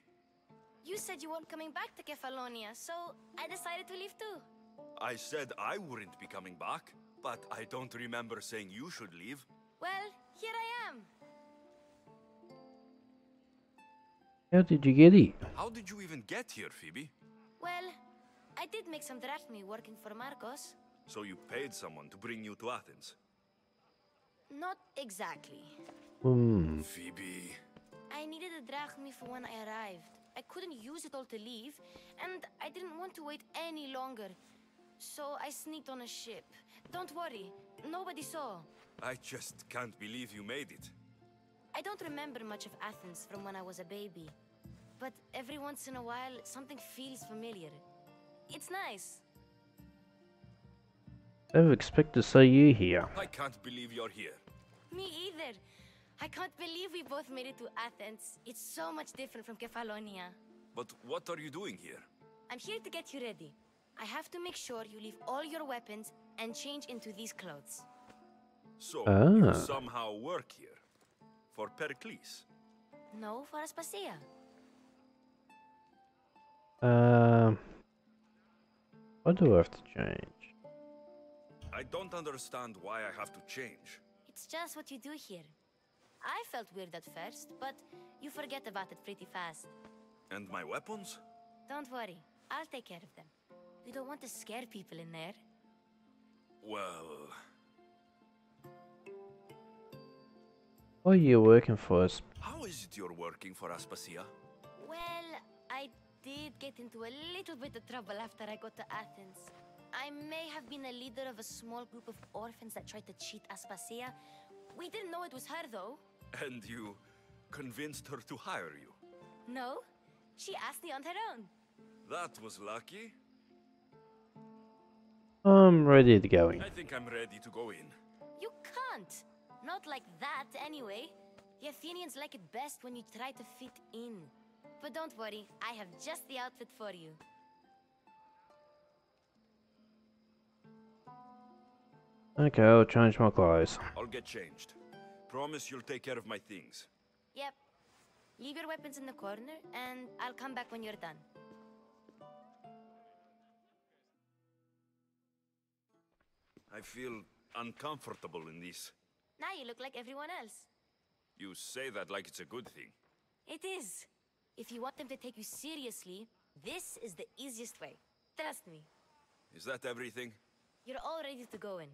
You said you weren't coming back to Kefalonia, so I decided to leave too. I said I wouldn't be coming back, but I don't remember saying you should leave. Well, here I am. How did you get here? How did you even get here, Phoebe? Well, I did make some drachmi working for Marcos. So you paid someone to bring you to Athens? Not exactly. Phoebe... I needed a drachmi for when I arrived. I couldn't use it all to leave, and I didn't want to wait any longer. So I sneaked on a ship. Don't worry, nobody saw. I just can't believe you made it. I don't remember much of Athens from when I was a baby. But every once in a while, something feels familiar. It's nice. I never expect to see you here. I can't believe you're here. Me either. I can't believe we both made it to Athens. It's so much different from Kefalonia. But what are you doing here? I'm here to get you ready. I have to make sure you leave all your weapons and change into these clothes. So, you somehow work here? For Pericles? No, for Aspasia. What do I have to change? I don't understand why I have to change. It's just what you do here. I felt weird at first, but you forget about it pretty fast. And my weapons? Don't worry, I'll take care of them. You don't want to scare people in there. Well... Why are you working for us? How is it you're working for Aspasia? Well, I did get into a little bit of trouble after I got to Athens. I may have been a leader of a small group of orphans that tried to cheat Aspasia. We didn't know it was her, though. And you convinced her to hire you? No, she asked me on her own. That was lucky. I'm ready to go in. I think I'm ready to go in. You can't. Not like that, anyway. The Athenians like it best when you try to fit in. But don't worry, I have just the outfit for you. Okay, I'll change my clothes. I'll get changed. Promise you'll take care of my things. Yep. Leave your weapons in the corner, and I'll come back when you're done. I feel uncomfortable in this. Now you look like everyone else. You say that like it's a good thing. It is. If you want them to take you seriously, this is the easiest way. Trust me. Is that everything? You're all ready to go in.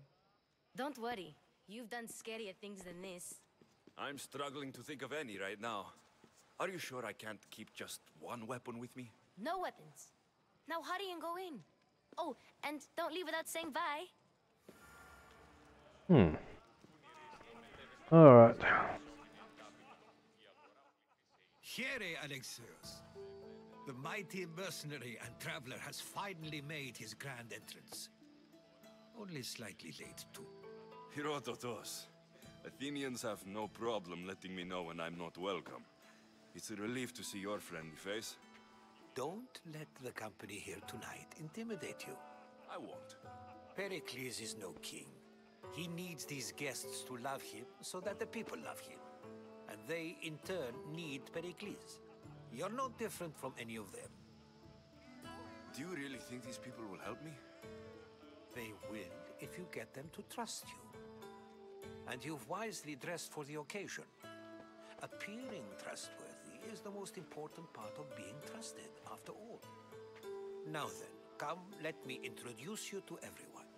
Don't worry. You've done scarier things than this. I'm struggling to think of any right now. Are you sure I can't keep just one weapon with me? No weapons. Now hurry and go in. Oh, and don't leave without saying bye. Alright. Here, Alexios. The mighty mercenary and traveler has finally made his grand entrance. Only slightly late, too. Herodotos. Athenians have no problem letting me know when I'm not welcome. It's a relief to see your friendly face. Don't let the company here tonight intimidate you. I won't. Pericles is no king. He needs these guests to love him so that the people love him. And they, in turn, need Pericles. You're no different from any of them. Do you really think these people will help me? They will if you get them to trust you. And you've wisely dressed for the occasion. Appearing trustworthy is the most important part of being trusted, after all. Now then, come, let me introduce you to everyone.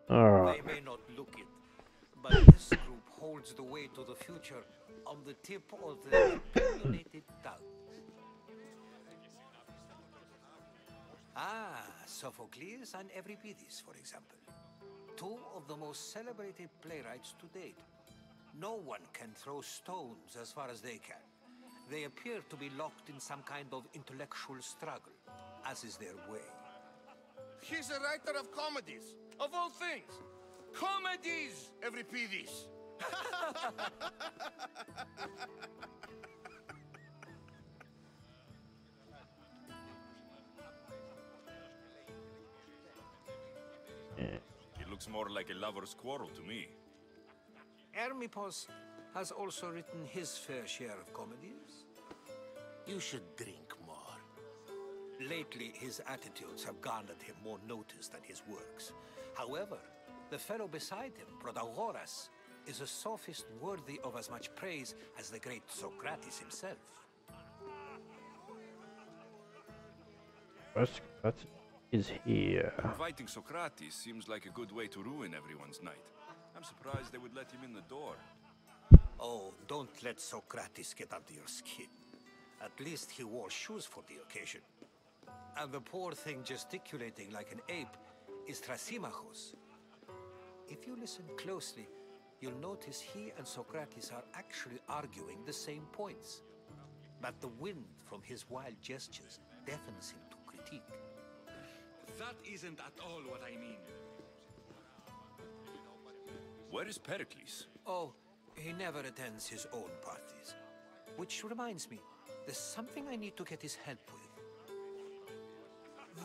Alright. They may not look it, but this group holds the way to the future on the tip of their opinionated tongues. Ah, Sophocles and Euripides, for example. Two of the most celebrated playwrights to date. No one can throw stones as far as they can. They appear to be locked in some kind of intellectual struggle, as is their way. He's a writer of comedies, of all things. Comedies, Euripides. It looks more like a lover's quarrel to me. Hermippos has also written his fair share of comedies. You should drink more. Lately, his attitudes have garnered him more notice than his works. However, the fellow beside him, Protagoras, is a sophist worthy of as much praise as the great Socrates himself. Socrates is here. Inviting Socrates seems like a good way to ruin everyone's night. I'm surprised they would let him in the door. Oh, don't let Socrates get under your skin. At least he wore shoes for the occasion. And the poor thing gesticulating like an ape is Thrasymachos. If you listen closely, you'll notice he and Socrates are actually arguing the same points. But the wind from his wild gestures deafens him to critique. That isn't at all what I mean. Where is Pericles? Oh, he never attends his own parties. Which reminds me, there's something I need to get his help with.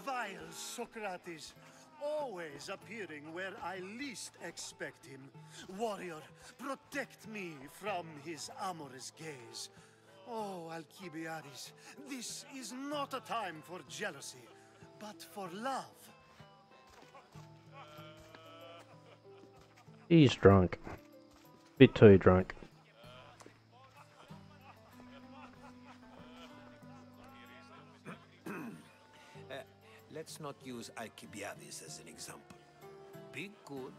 Vile Socrates, always appearing where I least expect him. Warrior, protect me from his amorous gaze. Oh, Alcibiades, this is not a time for jealousy, but for love. He's drunk. Bit too drunk. Let's not use Alcibiades as an example. Be good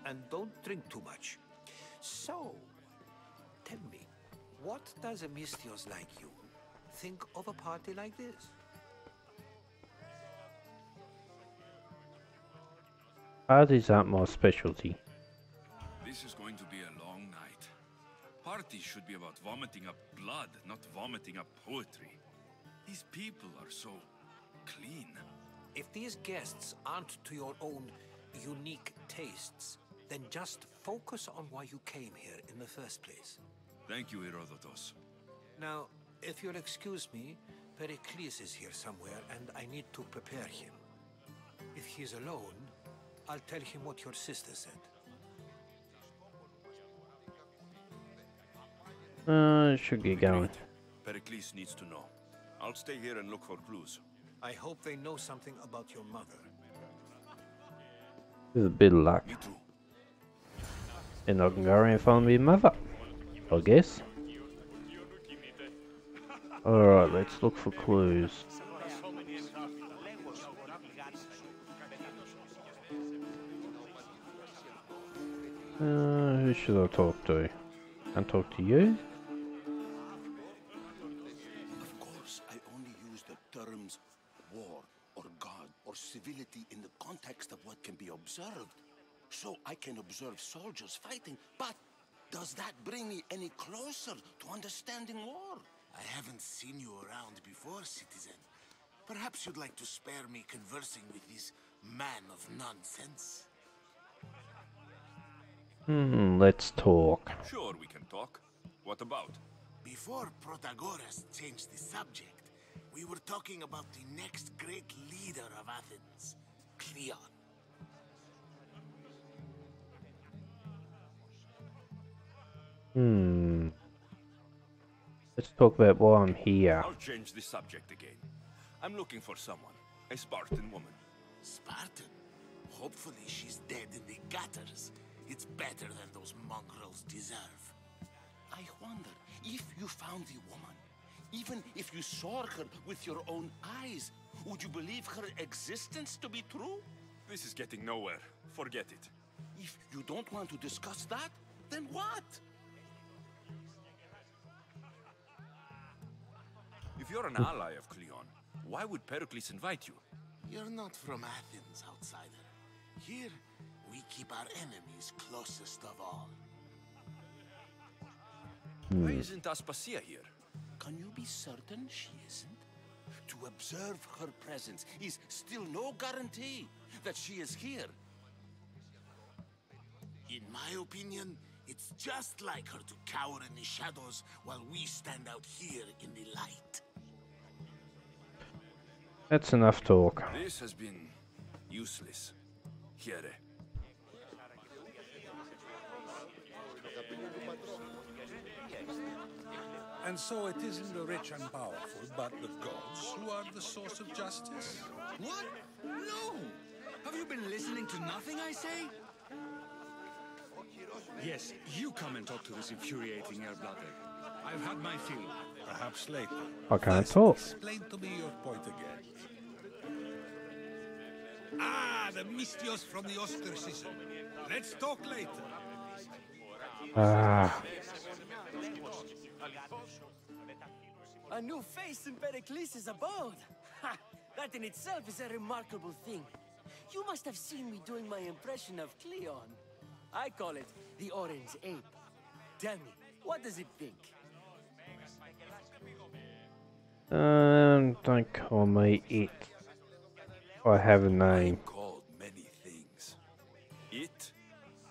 and don't drink too much. So, tell me, what does a Misthios like you think of a party like this? Parties aren't my specialty. This is going to be a long night. Parties should be about vomiting up blood, not vomiting up poetry. These people are so clean. If these guests aren't to your own unique tastes, then just focus on why you came here in the first place. Thank you, Herodotus. Now, if you'll excuse me, Pericles is here somewhere and I need to prepare him. If he's alone, I'll tell him what your sister said. Should get going. Pericles needs to know. I'll stay here and look for clues. I hope they know something about your mother. With a bit of luck. Me too. And I can go around and find my mother, I guess. Alright, let's look for clues. Who should I talk to? Can't talk to you? Of course, I only use the terms war or God or civility in the context of what can be observed. So I can observe soldiers fighting, but does that bring me any closer to understanding war? I haven't seen you around before, citizen. Perhaps you'd like to spare me conversing with this man of nonsense. Let's talk. Sure, we can talk. What about? Before Protagoras changed the subject, we were talking about the next great leader of Athens, Cleon. Let's talk about why I'm here. I'll change the subject again. I'm looking for someone. A Spartan woman. Spartan? Hopefully she's dead in the gutters. It's better than those mongrels deserve. I wonder, if you found the woman, even if you saw her with your own eyes, would you believe her existence to be true? This is getting nowhere. Forget it. If you don't want to discuss that, then what? If you're an ally of Cleon, why would Pericles invite you? You're not from Athens, outsider. Here, we keep our enemies closest of all. Why isn't Aspasia here? Can you be certain she isn't? To observe her presence is still no guarantee that she is here. In my opinion, it's just like her to cower in the shadows while we stand out here in the light. That's enough talk. This has been useless. Here. And so it isn't the rich and powerful, but the gods who are the source of justice? What? No! Have you been listening to nothing I say? Yes, you come and talk to this infuriating air-blooded. I've had my fill. Perhaps later. I can't First, talk. explain to me your point again. Ah, the Mystios from the ostracism. Let's talk later. Ah. A new face in Pericles' abode. Ha! That in itself is a remarkable thing. You must have seen me doing my impression of Cleon. I call it the Orange Ape. Tell me, what does it think? Don't call me it. I have a name. Called many things. It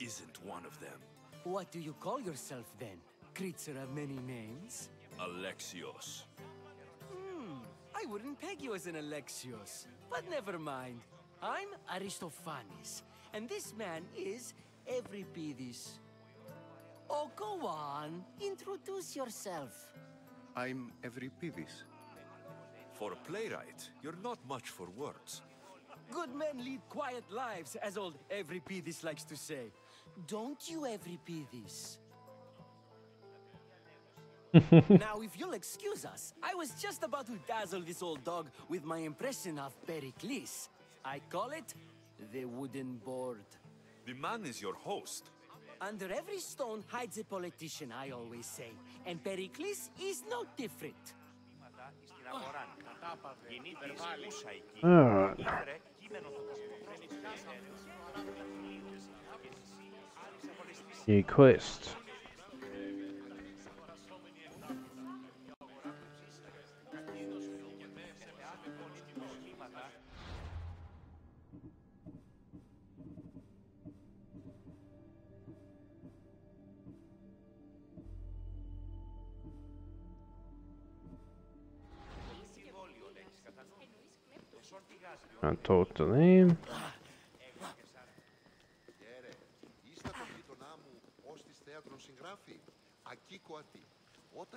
isn't one of them. What do you call yourself then? Creature of many names? Alexios. I wouldn't peg you as an Alexios, but never mind. I'm Aristophanes, and this man is Euripides. Oh, go on. Introduce yourself. I'm Euripides. For a playwright, you're not much for words. Good men lead quiet lives, as old Euripides likes to say. Don't you, Euripides? Now, if you'll excuse us, I was just about to dazzle this old dog with my impression of Pericles. I call it the wooden board. The man is your host. Under every stone hides a politician, I always say. And Pericles is no different. Alright. New quest. I'll talk to them.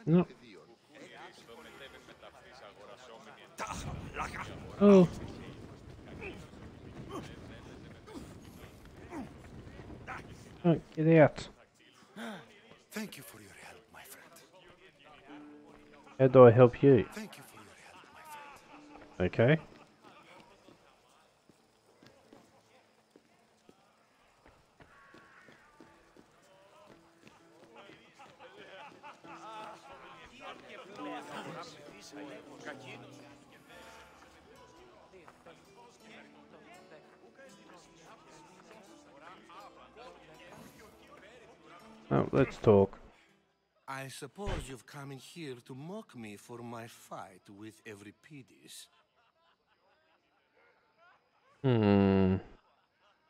No. Oh. Oh, get out. Thank you for your help, my friend. How do I help you? Thank you for your help, my friend. Okay. Oh, let's talk. I suppose you've come in here to mock me for my fight with Euripides.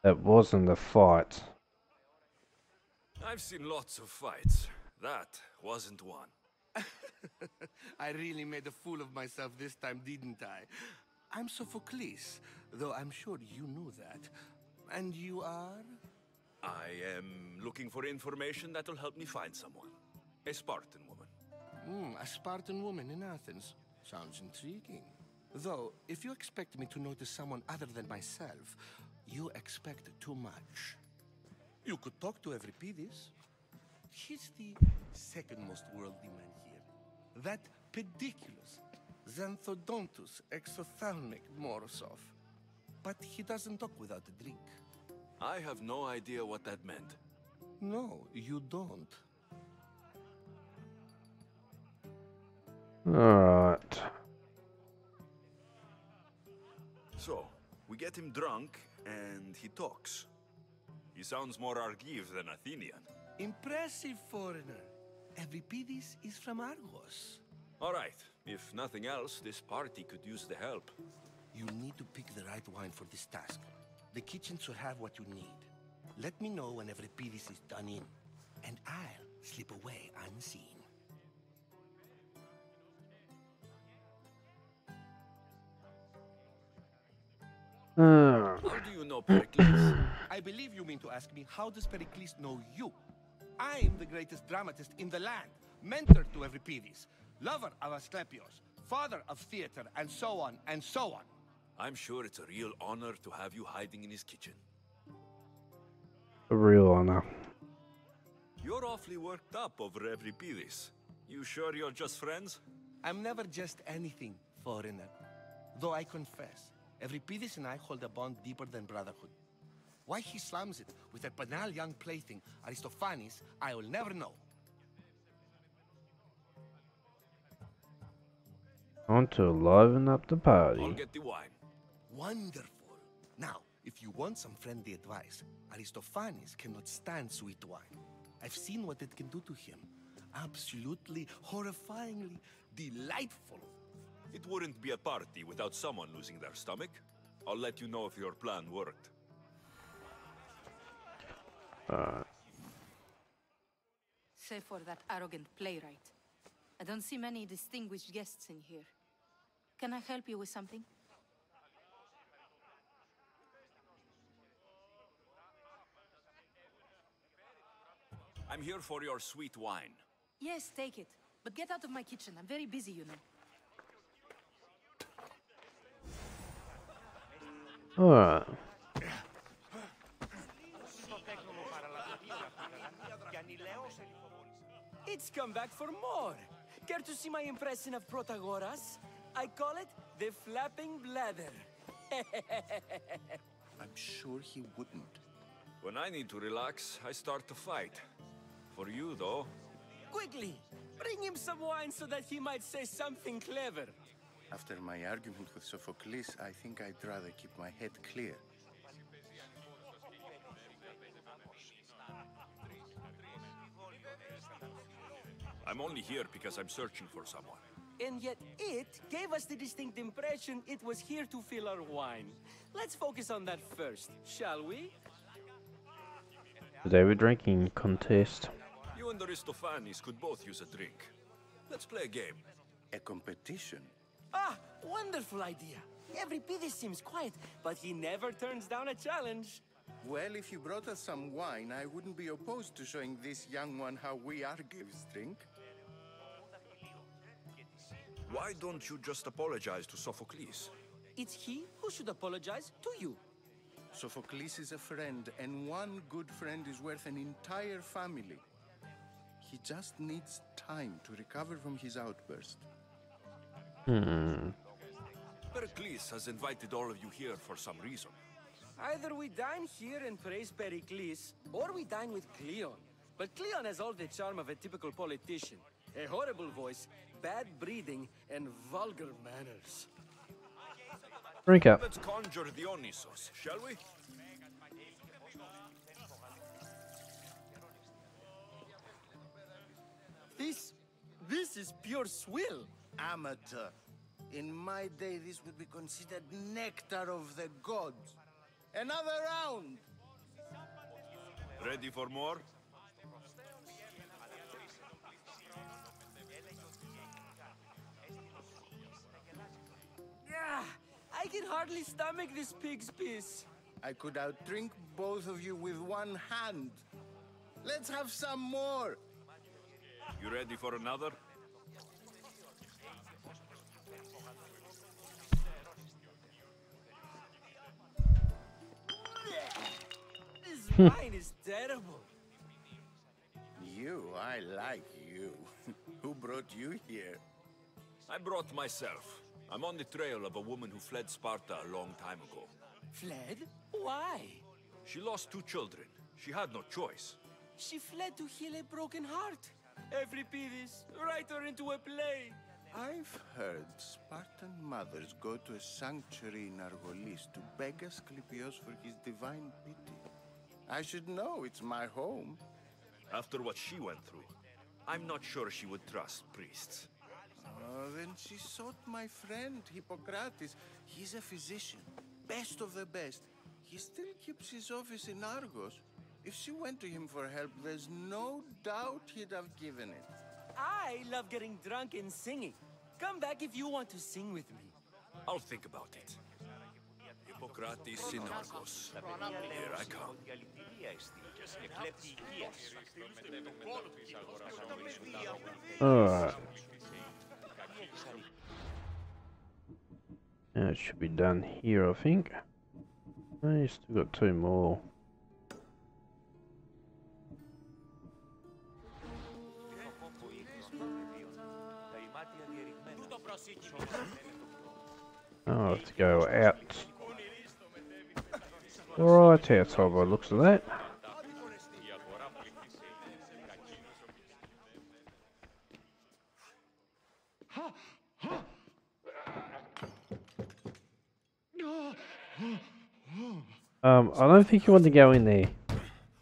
That wasn't a fight. I've seen lots of fights. That wasn't one. I really made a fool of myself this time, didn't I? I'm Sophocles, though I'm sure you knew that. And you are? I am looking for information that will help me find someone. A Spartan woman. A Spartan woman in Athens. Sounds intriguing. Though, if you expect me to notice someone other than myself, you expect too much. You could talk to Euripides. He's the second most worldly man here. That pediculous, xanthodontus exophthalmic Morosov. But he doesn't talk without a drink. I have no idea what that meant. No, you don't. Alright. So, we get him drunk, and he talks. He sounds more Argive than Athenian. Impressive, foreigner. Euripides is from Argos. Alright, if nothing else, this party could use the help. You need to pick the right wine for this task. The kitchen should have what you need. Let me know when Euripides is done in, and I'll slip away unseen. How do you know Pericles? I believe you mean to ask me, how does Pericles know you? I'm the greatest dramatist in the land, mentor to Euripides. lover of Asclepios, father of theater, and so on, and so on. I'm sure it's a real honor to have you hiding in his kitchen. A real honor. You're awfully worked up over Euripides. You sure you're just friends? I'm never just anything, foreigner. Though I confess, Euripides and I hold a bond deeper than brotherhood. Why he slams it with a banal young plaything, Aristophanes, I will never know. On to liven up the party. I'll get the wine. Wonderful. Now, if you want some friendly advice, Aristophanes cannot stand sweet wine. I've seen what it can do to him. Absolutely, horrifyingly delightful. It wouldn't be a party without someone losing their stomach. I'll let you know if your plan worked. Save for that arrogant playwright. I don't see many distinguished guests in here. Can I help you with something? I'm here for your sweet wine. Yes, take it. But get out of my kitchen. I'm very busy, you know. Alright. It's come back for more. Care to see my impression of Protagoras? I call it the flapping bladder. I'm sure he wouldn't. When I need to relax, I start to fight. For you, though. Quickly, bring him some wine so that he might say something clever. After my argument with Sophocles, I think I'd rather keep my head clear. I'm only here because I'm searching for someone. And yet it gave us the distinct impression it was here to fill our wine. Let's focus on that first, shall we? Today we're drinking contest. You and Aristophanes could both use a drink. Let's play a game. A competition? Ah, wonderful idea. Euripides seems quiet, but he never turns down a challenge. Well, if you brought us some wine, I wouldn't be opposed to showing this young one how we Argives drink. Why don't you just apologize to Sophocles? It's he who should apologize to you. Sophocles is a friend, and one good friend is worth an entire family. He just needs time to recover from his outburst. Pericles has invited all of you here for some reason. Either we dine here and praise Pericles, or we dine with Cleon. But Cleon has all the charm of a typical politician. A horrible voice, bad breeding, and vulgar manners. Drink up. Let's conjure Dionysos, shall we? This is pure swill. Amateur. In my day, this would be considered nectar of the gods. Another round! Ready for more? I can hardly stomach this pig's piss. I could outdrink both of you with one hand. Let's have some more! You ready for another? This wine is terrible. You, I like you. Who brought you here? I brought myself. I'm on the trail of a woman who fled Sparta a long time ago. Fled? Why? She lost 2 children. She had no choice. She fled to heal a broken heart. Euripides, write her into a play. I've heard Spartan mothers go to a sanctuary in Argolis to beg Asclepios for his divine pity. I should know, it's my home. After what she went through, I'm not sure she would trust priests. Then she sought my friend, Hippocrates. He's a physician, best of the best. He still keeps his office in Argos. If she went to him for help, there's no doubt he'd have given it. I love getting drunk and singing. Come back if you want to sing with me. I'll think about it. Hippocrates in Argos. Here I come. Alright. Now it should be done here, I think. Oh, still got 2 more. Oh, I have to go out. Right outside by the looks of that. I don't think you want to go in there.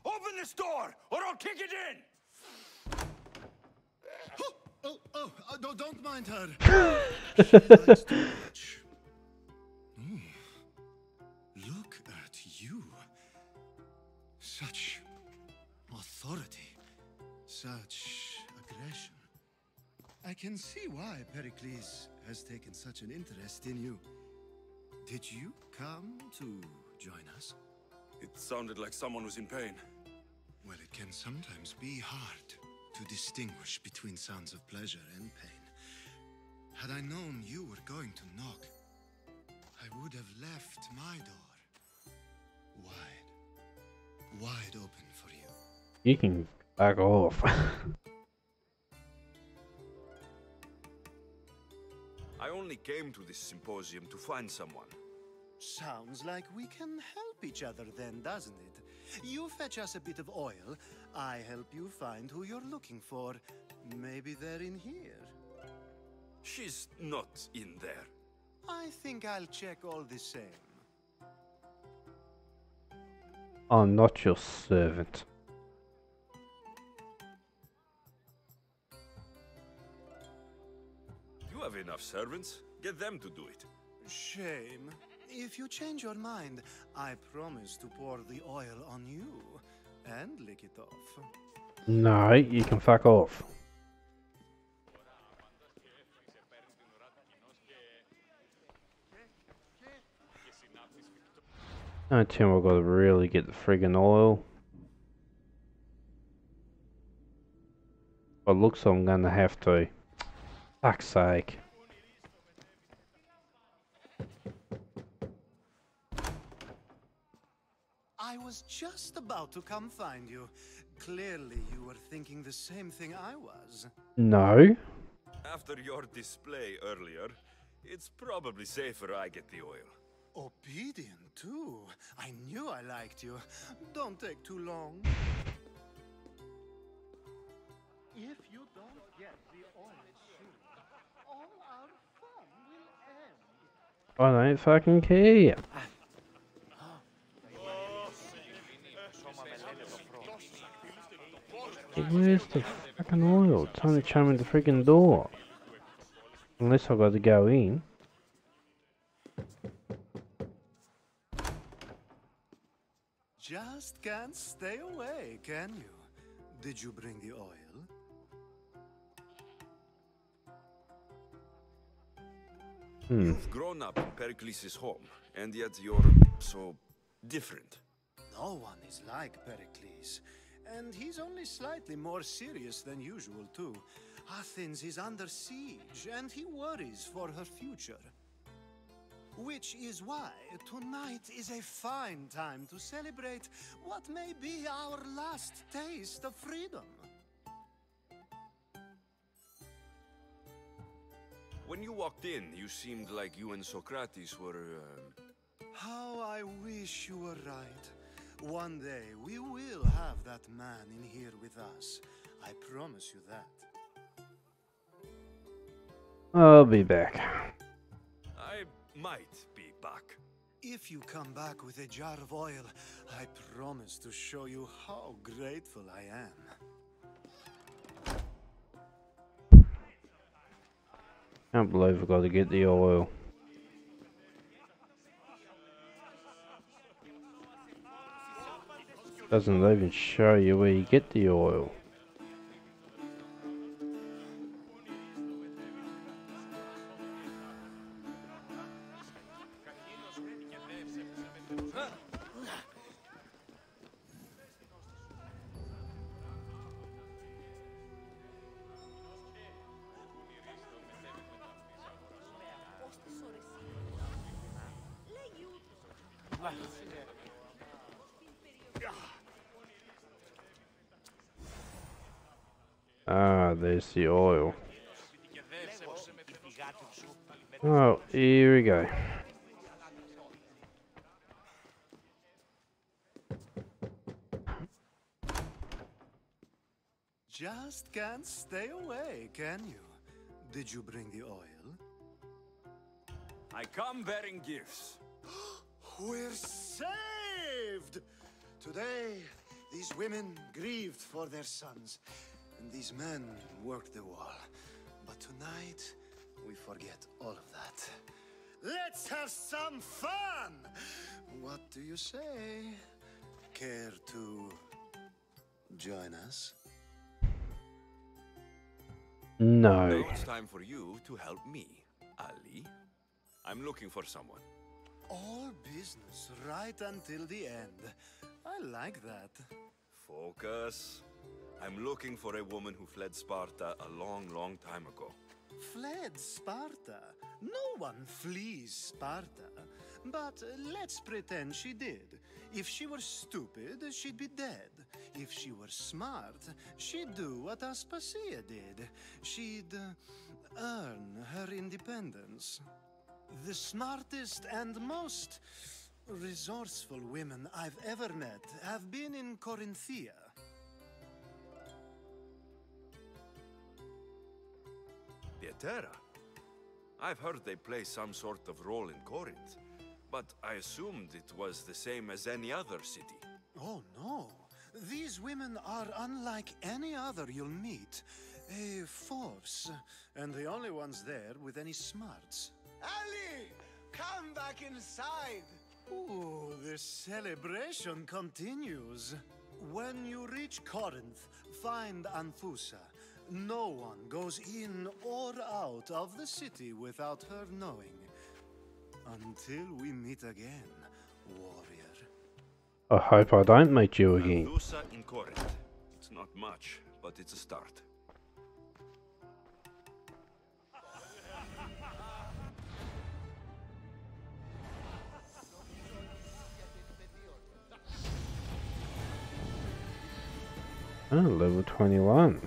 Open this door, or I'll kick it in! Don't mind her. She likes too much. Look at you. Such authority. Such aggression. I can see why Pericles has taken such an interest in you. Did you come to join us? It sounded like someone was in pain. Well, it can sometimes be hard to distinguish between sounds of pleasure and pain. Had I known you were going to knock, I would have left my door wide open for you. You can back off. I only came to this symposium to find someone. Sounds like we can help each other then, doesn't it? You fetch us a bit of oil, I help you find who you're looking for. Maybe they're in here. She's not in there. I think I'll check all the same. I'm not your servant. You have enough servants. Get them to do it. Shame. If you change your mind, I promise to pour the oil on you and lick it off. No, you can fuck off. No, Tim, I've got to really get the friggin' oil. But it looks like I'm gonna have to. Fuck's sake. I was just about to come find you. Clearly you were thinking the same thing I was. No. After your display earlier, it's probably safer I get the oil. Obedient, too. I knew I liked you. Don't take too long. If you don't get the oil soon, all our fun will end. I don't fucking care. Where's the fucking oil? It's only showing the freaking door. Unless I've got to go in. Just can't stay away, can you? Did you bring the oil? You've grown up in Pericles' home, and yet you're so different. No one is like Pericles. And he's only slightly more serious than usual, too. Athens is under siege, and he worries for her future. Which is why tonight is a fine time to celebrate what may be our last taste of freedom. When you walked in, you seemed like you and Socrates were... How I wish you were right. One day we will have that man in here with us. I promise you that. I'll be back. I might be back. If you come back with a jar of oil, I promise to show you how grateful I am. Can't believe I've got to get the oil. Doesn't even show you where you get the oil. Ah, there's the oil. Oh, here we go. Just can't stay away, can you? Did you bring the oil? I come bearing gifts. We're saved! Today, these women grieved for their sons, and these men worked the wall. But tonight, we forget all of that. Let's have some fun! What do you say? Care to join us? No. Now it's time for you to help me, Ali. I'm looking for someone. All business right until the end. I like that. Focus. I'm looking for a woman who fled Sparta a long, long time ago. Fled Sparta? No one flees Sparta. But let's pretend she did. If she were stupid, she'd be dead. If she were smart, she'd do what Aspasia did. She'd earn her independence. The smartest and most resourceful women I've ever met have been in Corinthia. The Etera. I've heard they play some sort of role in Corinth, but I assumed it was the same as any other city. Oh, no. These women are unlike any other you'll meet. A force, and the only ones there with any smarts. Ali! Come back inside! Ooh, the celebration continues. When you reach Corinth, find Anfusa. No one goes in or out of the city without her knowing. Until we meet again, warrior. I hope I don't meet you again. Anfusa in Corinth. It's not much, but it's a start. Oh, level 21.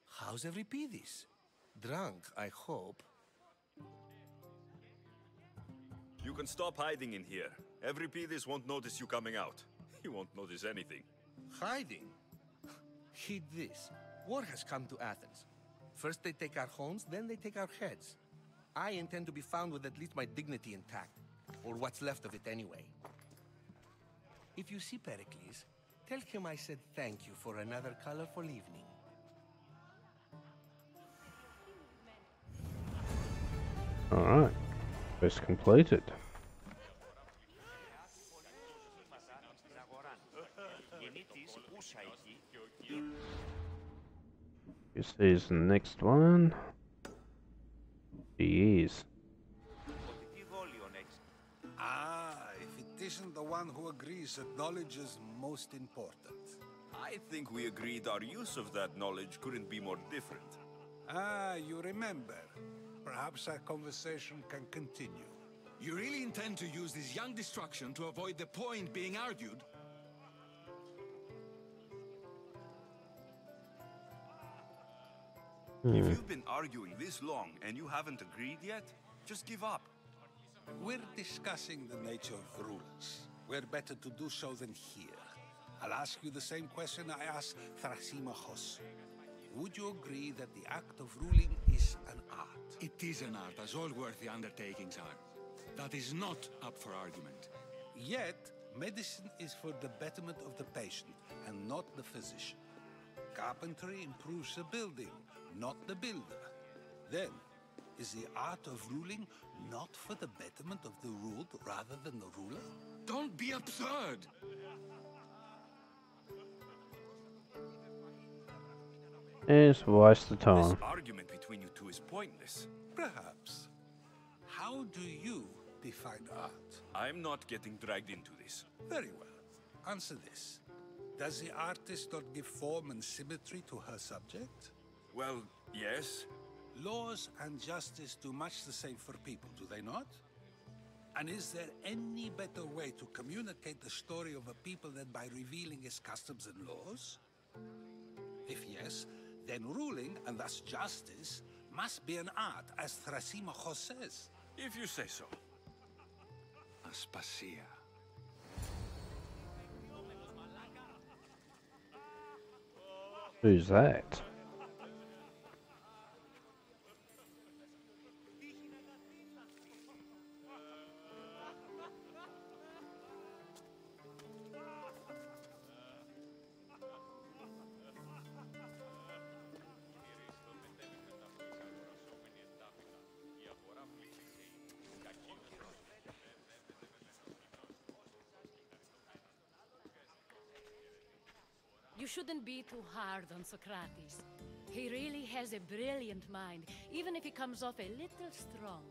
How's Euripides? Drunk, I hope. You can stop hiding in here. Euripides won't notice you coming out. He won't notice anything. Hiding? Heed this. War has come to Athens. First they take our homes, then they take our heads. I intend to be found with at least my dignity intact. Or what's left of it anyway. If you see Pericles, tell him I said thank you for another colorful evening. Alright. Quest completed. This is the next one. He is. Ah, if it isn't the one who agrees that knowledge is most important. I think we agreed our use of that knowledge couldn't be more different. Ah, you remember. Perhaps our conversation can continue. You really intend to use this young destruction to avoid the point being argued? If you've been arguing this long and you haven't agreed yet, just give up. We're discussing the nature of rulers. Where better to do so than here? I'll ask you the same question I asked Thrasymachos. Would you agree that the act of ruling is an art? It is an art, as all worthy undertakings are. That is not up for argument. Yet, medicine is for the betterment of the patient, and not the physician. Carpentry improves the building, not the builder. Then, is the art of ruling not for the betterment of the ruled rather than the ruler? Don't be absurd! It's a waste of time. This argument between you two is pointless. Perhaps. How do you define art? I'm not getting dragged into this. Very well. Answer this. Does the artist not give form and symmetry to her subject? Well, yes. Laws and justice do much the same for people, do they not? And is there any better way to communicate the story of a people than by revealing its customs and laws? If yes, then ruling, and thus justice, must be an art, as Thrasymachos says. If you say so. Aspasia. Who's that? You shouldn't be too hard on Socrates. He really has a brilliant mind, even if he comes off a little strong.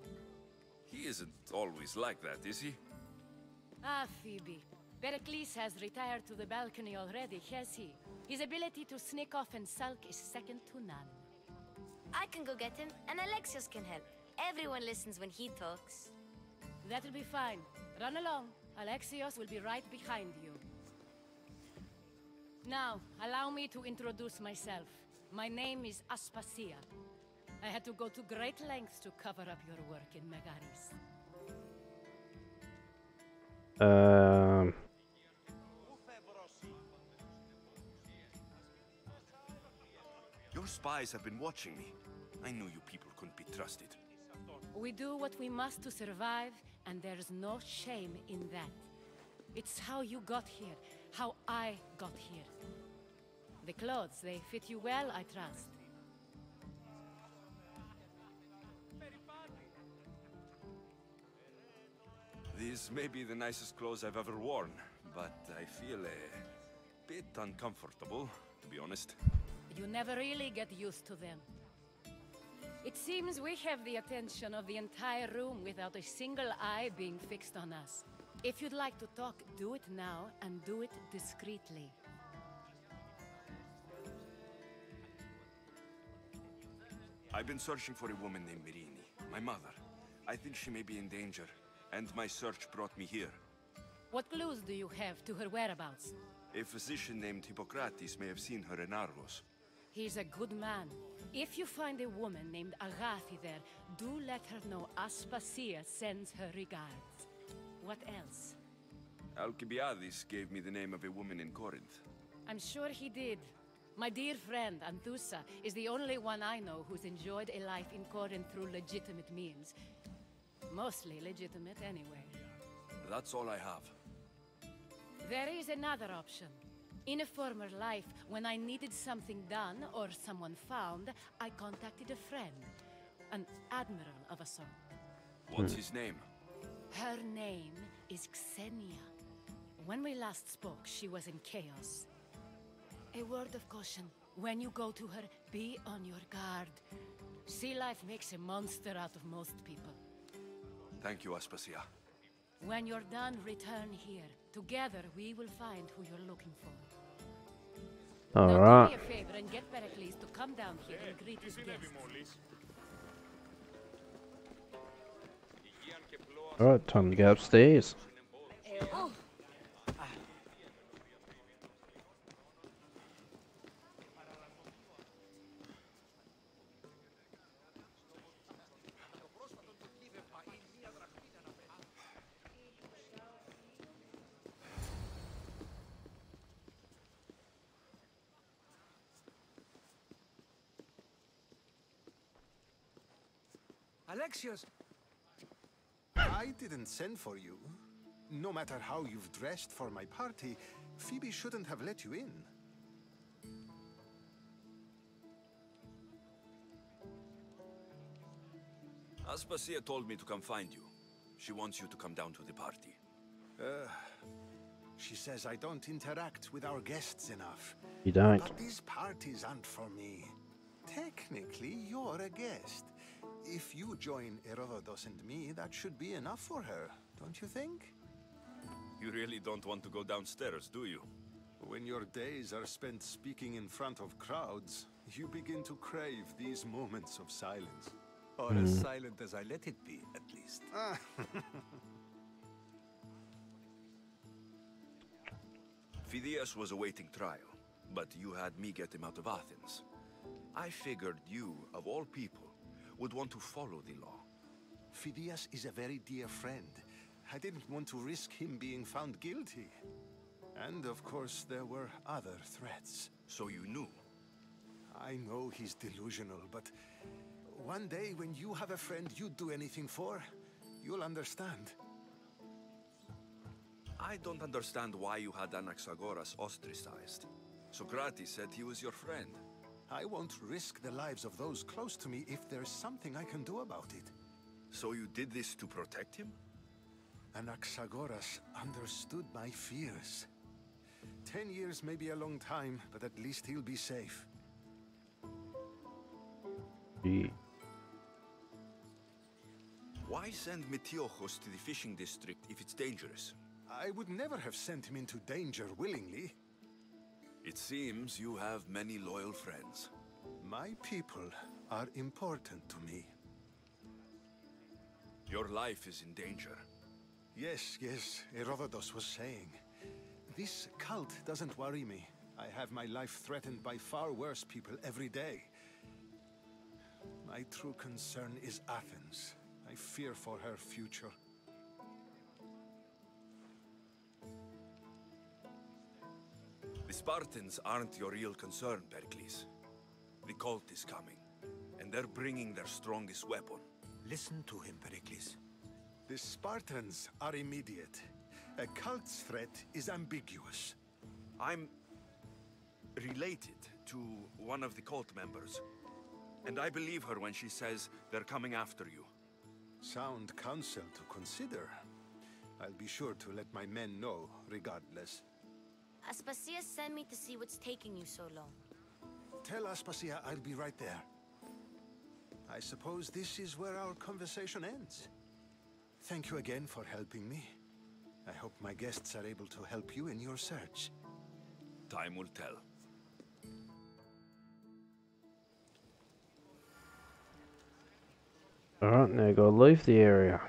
He isn't always like that, is he? Ah, Phoebe. Pericles has retired to the balcony already, has he? His ability to sneak off and sulk is second to none. I can go get him, and Alexios can help. Everyone listens when he talks. That'll be fine. Run along. Alexios will be right behind you. Now, allow me to introduce myself. My name is Aspasia. I had to go to great lengths to cover up your work in Megaris. Your spies have been watching me. I knew you people couldn't be trusted. We do what we must to survive, and there's no shame in that. It's how you got here, how I got here. The clothes, they fit you well, I trust. These may be the nicest clothes I've ever worn, but I feel a bit uncomfortable, to be honest. You never really get used to them. It seems we have the attention of the entire room without a single eye being fixed on us. If you'd like to talk, do it now, and do it discreetly. I've been searching for a woman named Mirini, my mother. I think she may be in danger, and my search brought me here. What clues do you have to her whereabouts? A physician named Hippocrates may have seen her in Argos. He's a good man. If you find a woman named Agathi there, do let her know Aspasia sends her regards. What else? Alcibiades gave me the name of a woman in Corinth. I'm sure he did. My dear friend, Anthusa, is the only one I know who's enjoyed a life in Corinth through legitimate means. Mostly legitimate, anyway. That's all I have. There is another option. In a former life, when I needed something done or someone found, I contacted a friend. An admiral of a sort. What's his name? Her name is Xenia. When we last spoke, she was in chaos. A word of caution. When you go to her, be on your guard. Sea life makes a monster out of most people. Thank you, Aspasia. When you're done, return here. Together, we will find who you're looking for. All now, right. do me a favor and get Pericles to come down here and greet his guests. Alright, time to go upstairs. Oh. Alexios! I didn't send for you. No matter how you've dressed for my party, Phoebe shouldn't have let you in. Aspasia told me to come find you. She wants you to come down to the party. She says I don't interact with our guests enough. You don't. But these parties aren't for me. Technically, you're a guest. If you join Herodotus and me, that should be enough for her, don't you think? You really don't want to go downstairs, do you? When your days are spent speaking in front of crowds, you begin to crave these moments of silence. Or as silent as I let it be, at least. Phidias was awaiting trial, but you had me get him out of Athens. I figured you, of all people, would want to follow the law. Phidias is a very dear friend. I didn't want to risk him being found guilty. And of course, there were other threats. So you knew? I know he's delusional, but one day when you have a friend you'd do anything for, you'll understand. I don't understand why you had Anaxagoras ostracized. Socrates said he was your friend. I won't risk the lives of those close to me if there's something I can do about it. So you did this to protect him? Anaxagoras understood my fears. 10 years may be a long time, but at least he'll be safe. Why send Metiochos to the fishing district if it's dangerous? I would never have sent him into danger willingly. It seems you have many loyal friends. My people are important to me. Your life is in danger. Yes, Herodotus was saying. This cult doesn't worry me. I have my life threatened by far worse people every day. My true concern is Athens. I fear for her future. The Spartans aren't your real concern, Pericles. The cult is coming, and they're bringing their strongest weapon. Listen to him, Pericles. The Spartans are immediate. A cult's threat is ambiguous. I'm related to one of the cult members, and I believe her when she says they're coming after you. Sound counsel to consider. I'll be sure to let my men know, regardless. Aspasia sent me to see what's taking you so long. Tell Aspasia I'll be right there. I suppose this is where our conversation ends. Thank you again for helping me. I hope my guests are able to help you in your search. Time will tell. Alright, now gotta leave the area.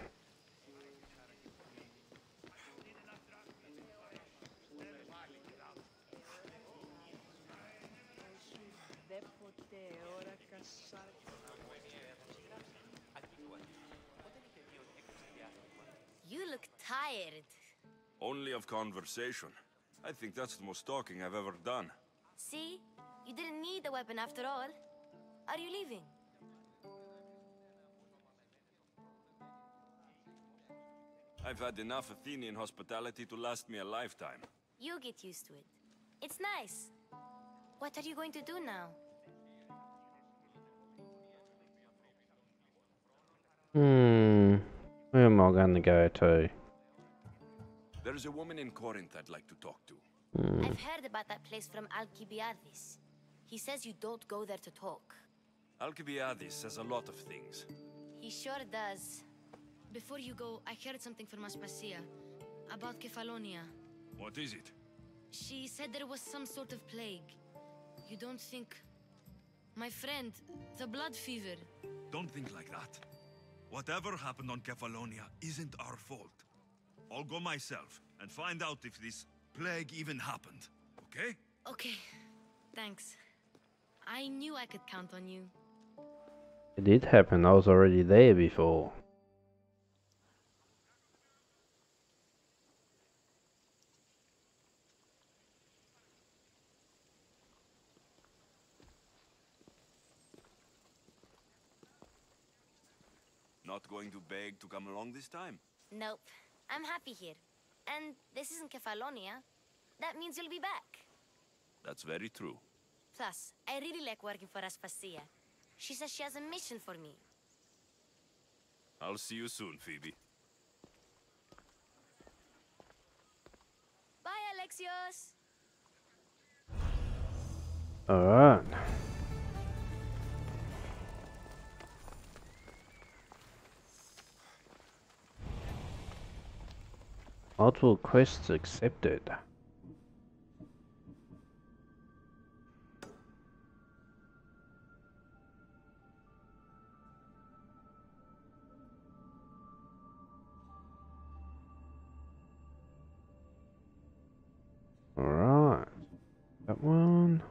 You look tired. Only of conversation. I think that's the most talking I've ever done. See? You didn't need the weapon after all. Are you leaving? I've had enough Athenian hospitality to last me a lifetime. You get used to it. It's nice. What are you going to do now? Where am I going to go to? There's a woman in Corinth I'd like to talk to. I've heard about that place from Alcibiades. He says you don't go there to talk. Alcibiades says a lot of things. He sure does. Before you go, I heard something from Aspasia about Kefalonia. What is it? She said there was some sort of plague. You don't think... My friend, the blood fever. Don't think like that. Whatever happened on Kefalonia isn't our fault. I'll go myself and find out if this plague even happened, okay? Okay, thanks. I knew I could count on you. It did happen, I was already there before. Not going to beg to come along this time? Nope. I'm happy here. And this isn't Kefalonia. That means you'll be back. That's very true. Plus, I really like working for Aspasia. She says she has a mission for me. I'll see you soon, Phoebe. Bye, Alexios! Alright. Multiple quests accepted. That one.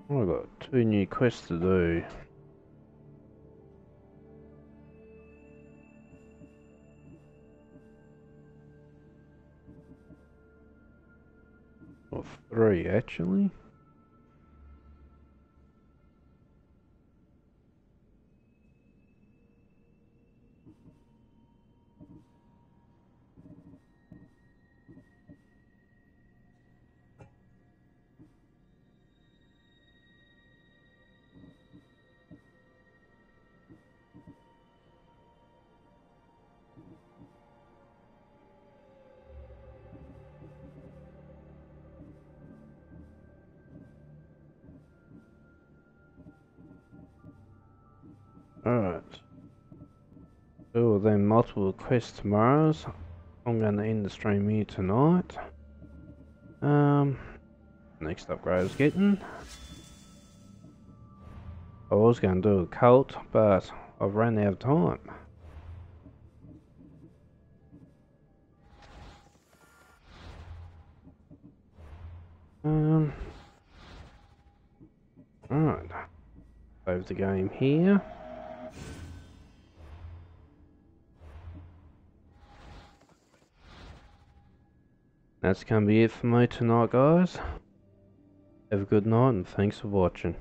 I've got 2 new quests to do. Or 3 actually. Alright. So then multiple quests tomorrow. I'm gonna end the stream here tonight. Next upgrade I was getting. I was gonna do a cult, but I've run out of time. Alright. Save the game here. That's gonna be it for me tonight, guys. Have a good night and thanks for watching.